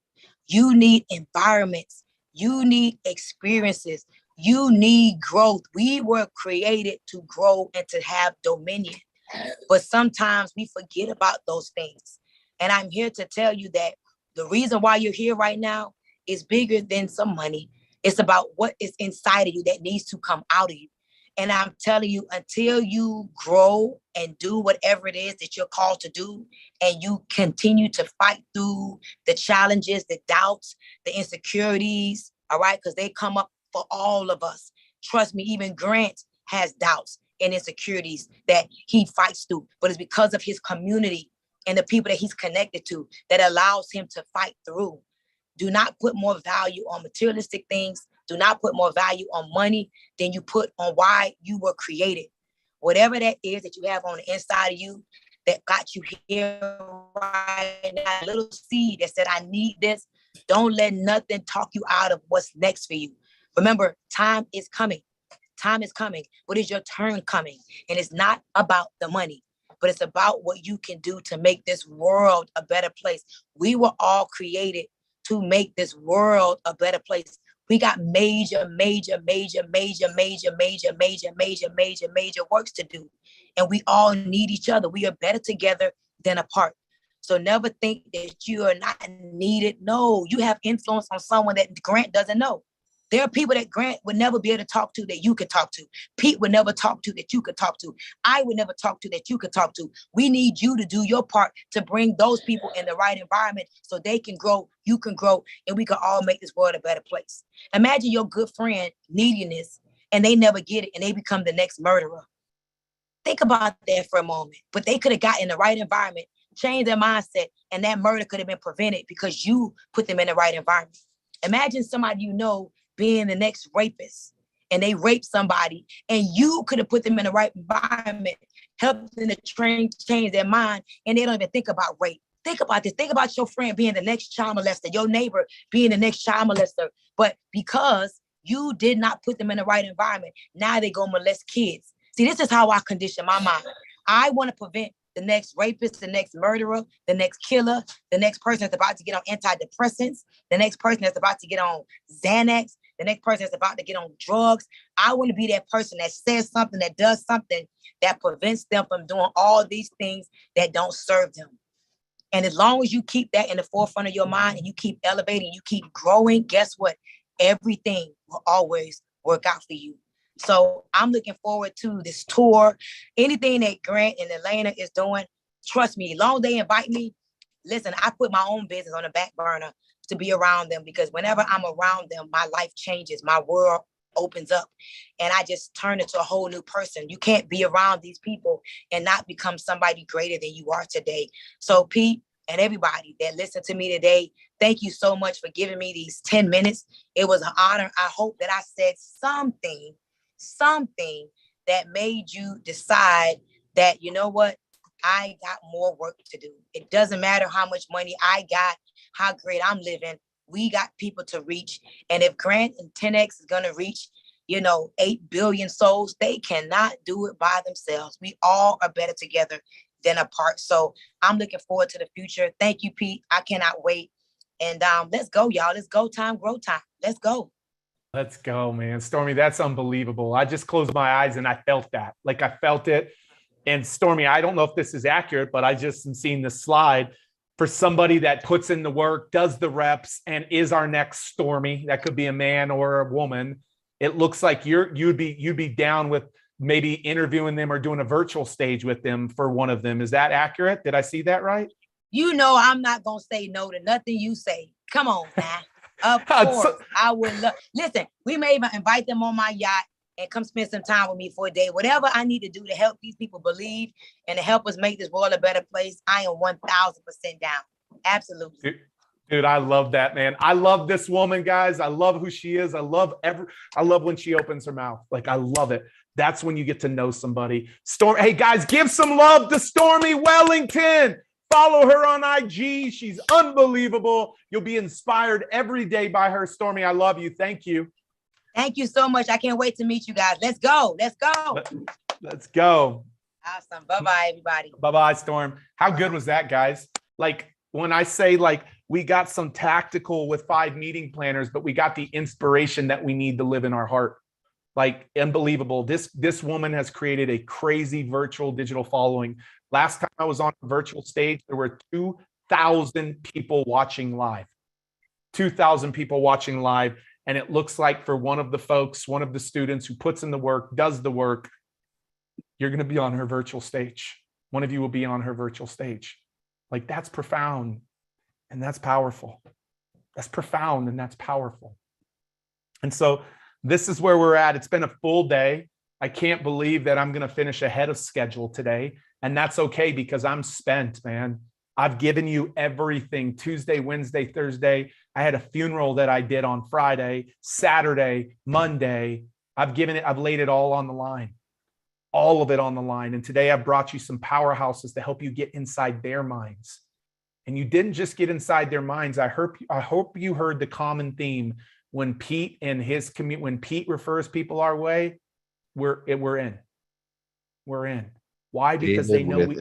You need environments. You need experiences. You need growth. We were created to grow and to have dominion. But sometimes we forget about those things. And I'm here to tell you that the reason why you're here right now is bigger than some money. It's about what is inside of you that needs to come out of you. And I'm telling you, until you grow and do whatever it is that you're called to do, and you continue to fight through the challenges, the doubts, the insecurities, all right, because they come up for all of us. Trust me, even Grant has doubts and insecurities that he fights through, but it's because of his community and the people that he's connected to that allows him to fight through. Do not put more value on materialistic things. Do not put more value on money than you put on why you were created. Whatever that is that you have on the inside of you that got you here right now, a little seed that said, I need this. Don't let nothing talk you out of what's next for you. Remember, time is coming. Time is coming, but it's your turn coming. And it's not about the money, but it's about what you can do to make this world a better place. We were all created to make this world a better place. We got major works to do. And we all need each other. We are better together than apart. So never think that you are not needed. No, you have influence on someone that Grant doesn't know. There are people that Grant would never be able to talk to that you could talk to. Pete would never talk to that you could talk to. I would never talk to that you could talk to. We need you to do your part to bring those people in the right environment so they can grow, you can grow, and we can all make this world a better place. Imagine your good friend needing this and they never get it and they become the next murderer. Think about that for a moment. But they could have got in the right environment, changed their mindset, and that murder could have been prevented because you put them in the right environment. Imagine somebody you know being the next rapist and they rape somebody and you could have put them in the right environment, helped them to change their mind, and they don't even think about rape. Think about this. Think about your friend being the next child molester, your neighbor being the next child molester. But because you did not put them in the right environment, now they go molest kids. See, this is how I condition my mind. I want to prevent the next rapist, the next murderer, the next killer, the next person that's about to get on antidepressants, the next person that's about to get on Xanax, the next person that's about to get on drugs. I want to be that person that says something, that does something that prevents them from doing all these things that don't serve them. And as long as you keep that in the forefront of your mind and you keep elevating, you keep growing, guess what? Everything will always work out for you. So I'm looking forward to this tour. Anything that Grant and Elena is doing, trust me, as long as they invite me, listen, I put my own business on the back burner to be around them, because whenever I'm around them, my life changes, my world opens up, and I just turn into a whole new person. You can't be around these people and not become somebody greater than you are today. So Pete and everybody that listened to me today, thank you so much for giving me these 10 minutes. It was an honor. I hope that I said something that made you decide that, you know what, I got more work to do. It doesn't matter how much money I got, how great I'm living. We got people to reach. And if Grant and 10X is going to reach, 8 billion souls, they cannot do it by themselves. We all are better together than apart. So I'm looking forward to the future. Thank you, Pete. I cannot wait. And let's go, y'all. Let's go time, grow time. Let's go. Let's go, man. Stormy, that's unbelievable. I just closed my eyes and I felt that. Like I felt it. And Stormy, I don't know if this is accurate, but I just am seeing the slide for somebody that puts in the work, does the reps, and is our next Stormy. That could be a man or a woman. It looks like you'd be down with maybe interviewing them or doing a virtual stage with them for one of them. Is that accurate? Did I see that right? I'm not gonna say no to nothing you say. Come on, man. Of course, I would love. Listen, we may even invite them on my yacht and come spend some time with me for a day. Whatever I need to do to help these people believe and to help us make this world a better place, I am 1000% down. Absolutely. Dude, I love that, man. I love this woman, guys. I love who she is. I love when she opens her mouth. Like, I love it. That's when you get to know somebody. Hey, guys, give some love to Stormy Wellington. Follow her on IG. She's unbelievable. You'll be inspired every day by her. Stormy, I love you. Thank you. Thank you so much. I can't wait to meet you guys. Let's go. Let's go. Let's go. Awesome. Bye-bye, everybody. Bye-bye, Storm. How good was that, guys? Like, when I say, like, we got some tactical with 5 meeting planners, but we got the inspiration that we need to live in our heart. Like, unbelievable. This woman has created a crazy virtual digital following. Last time I was on a virtual stage, there were 2,000 people watching live. 2,000 people watching live. And it looks like for one of the students who puts in the work, does the work, you're going to be on her virtual stage. One of you will be on her virtual stage. Like, that's profound and that's powerful. That's profound and that's powerful. And so this is where we're at. It's been a full day. I can't believe that I'm going to finish ahead of schedule today. And that's okay, because I'm spent, man. I've given you everything. Tuesday, Wednesday, Thursday. I had a funeral that I did on Friday, Saturday, Monday. I've laid it all on the line, all of it on the line. And today I've brought you some powerhouses to help you get inside their minds. And you didn't just get inside their minds. I hope you heard the common theme when Pete and his community, when Pete refers people our way, we're in. We're in. Why? Because they know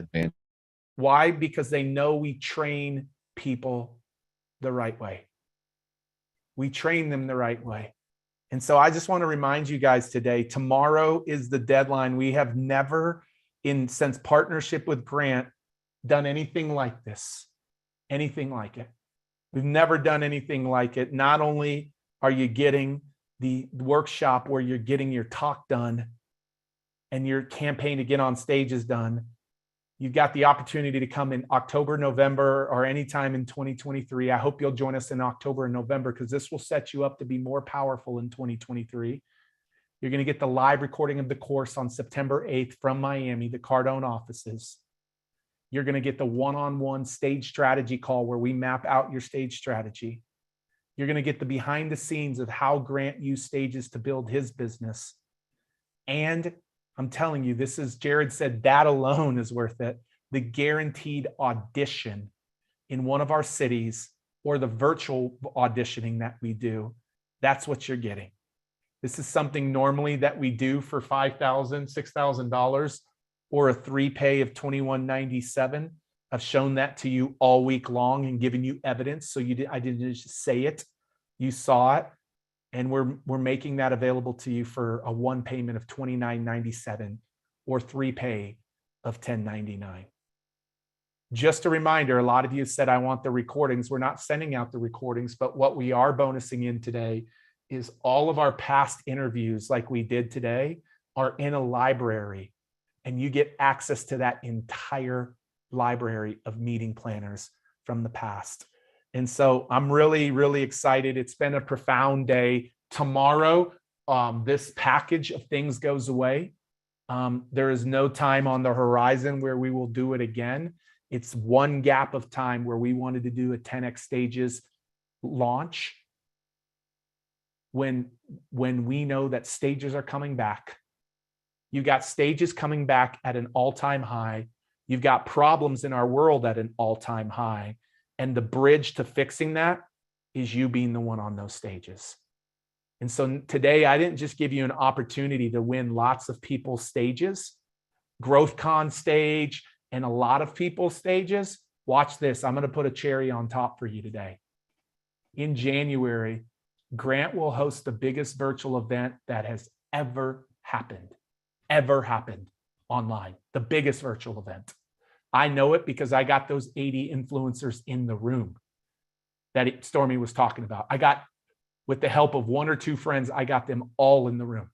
Why? Because they know we train people the right way. We train them the right way. And so I just want to remind you guys today, tomorrow is the deadline. We have never, since partnership with Grant, done anything like this, anything like it. We've never done anything like it. Not only are you getting the workshop where you're getting your talk done and your campaign to get on stage is done, you've got the opportunity to come in October, November, or anytime in 2023. I hope you'll join us in October and November, because this will set you up to be more powerful in 2023. You're going to get the live recording of the course on September 8th from Miami, the Cardone offices. You're going to get the one-on-one stage strategy call where we map out your stage strategy. You're going to get the behind the scenes of how Grant used stages to build his business. And I'm telling you, Jarrod said that alone is worth it. The guaranteed audition in one of our cities, or the virtual auditioning that we do, that's what you're getting. This is something normally that we do for $5,000, $6,000, or a 3-pay of $21.97. I've shown that to you all week long and given you evidence. So I didn't just say it, you saw it. And we're making that available to you for a 1 payment of $29.97 or 3-pay of $10.99. Just a reminder, a lot of you said, I want the recordings. We're not sending out the recordings, but what we are bonusing in today is all of our past interviews like we did today are in a library, and you get access to that entire library of meeting planners from the past. And so I'm really, really excited. It's been a profound day. Tomorrow, this package of things goes away. There is no time on the horizon where we will do it again. It's one gap of time where we wanted to do a 10X Stages launch when we know that stages are coming back. You got stages coming back at an all-time high. You've got problems in our world at an all-time high. And the bridge to fixing that is you being the one on those stages. And so today, I didn't just give you an opportunity to win lots of people's stages, GrowthCon stage, and a lot of people's stages. Watch this. I'm going to put a cherry on top for you today. In January, Glandt will host the biggest virtual event that has ever happened online, the biggest virtual event. I know it because I got those 80 influencers in the room that Stormy was talking about. I got, with the help of one or two friends, I got them all in the room.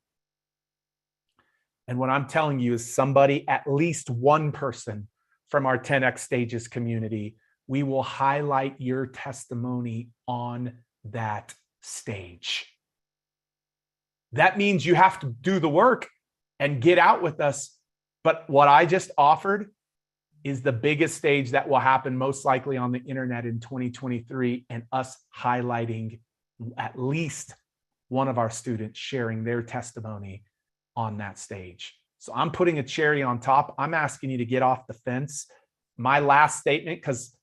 And what I'm telling you is somebody, at least one person from our 10X Stages community, we will highlight your testimony on that stage. That means you have to do the work and get out with us. But what I just offered is the biggest stage that will happen most likely on the internet in 2023, and us highlighting at least one of our students sharing their testimony on that stage. So I'm putting a cherry on top. I'm asking you to get off the fence. My last statement, because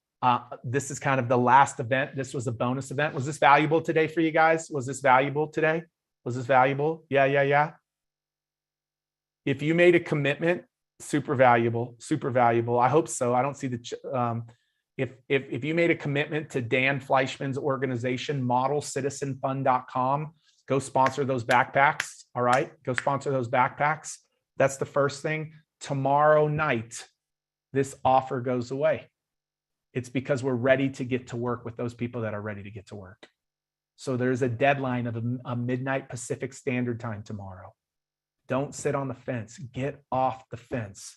this is kind of the last event. This was a bonus event. Was this valuable today for you guys? Was this valuable today? Was this valuable? Yeah. If you made a commitment, super valuable. I hope so. I don't see the, if you made a commitment to Dan Fleischman's organization, modelcitizenfund.com, go sponsor those backpacks. All right. Go sponsor those backpacks. That's the first thing. Tomorrow night, this offer goes away. It's because we're ready to get to work with those people that are ready to get to work. So there's a deadline of a midnight Pacific Standard Time tomorrow. Don't sit on the fence. Get off the fence.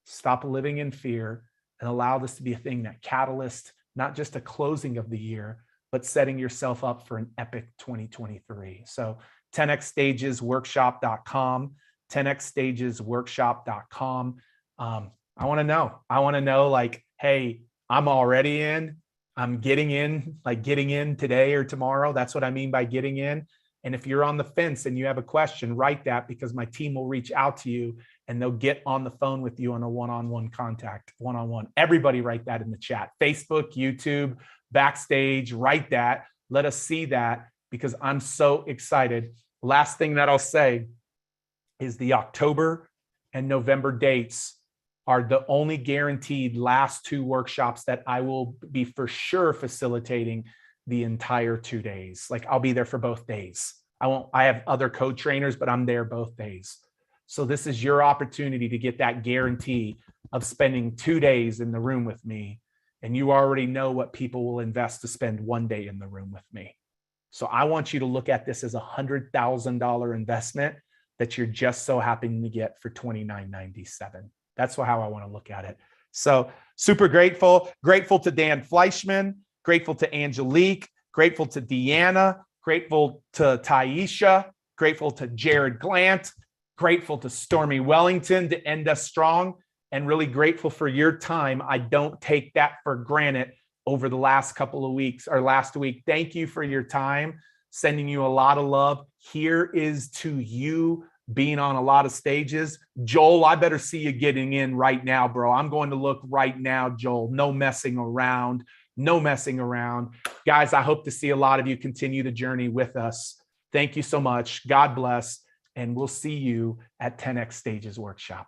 Stop living in fear and allow this to be a thing that catalyst, not just a closing of the year, but setting yourself up for an epic 2023. So 10xstagesworkshop.com, 10xstagesworkshop.com. I want to know like, hey, I'm already in, I'm getting in today or tomorrow. That's what I mean by getting in. And if you're on the fence and you have a question, write that, because my team will reach out to you and they'll get on the phone with you on a one-on-one contact, one-on-one. Everybody write that in the chat. Facebook, YouTube, Backstage, write that. Let us see that, because I'm so excited. Last thing that I'll say is the October and November dates are the only guaranteed last two workshops that I will be for sure facilitating the entire 2 days. Like, I'll be there for both days. I have other co-trainers, but I'm there both days. So this is your opportunity to get that guarantee of spending 2 days in the room with me. And you already know what people will invest to spend 1 day in the room with me. So I want you to look at this as a $100,000 investment that you're just so happy to get for $29.97. That's how I want to look at it. So super grateful to Dan Fleischman, grateful to Angelique, grateful to Deanna, grateful to Taisha, grateful to Jarrod Glandt, grateful to Stormy Wellington to end us strong, and really grateful for your time. I don't take that for granted over the last couple of weeks or last week. Thank you for your time, sending you a lot of love. Here is to you being on a lot of stages. Joel, I better see you getting in right now, bro. I'm going to look right now, Joel. No messing around. Guys, I hope to see a lot of you continue the journey with us. Thank you so much. God bless. And we'll see you at 10X Stages Workshop.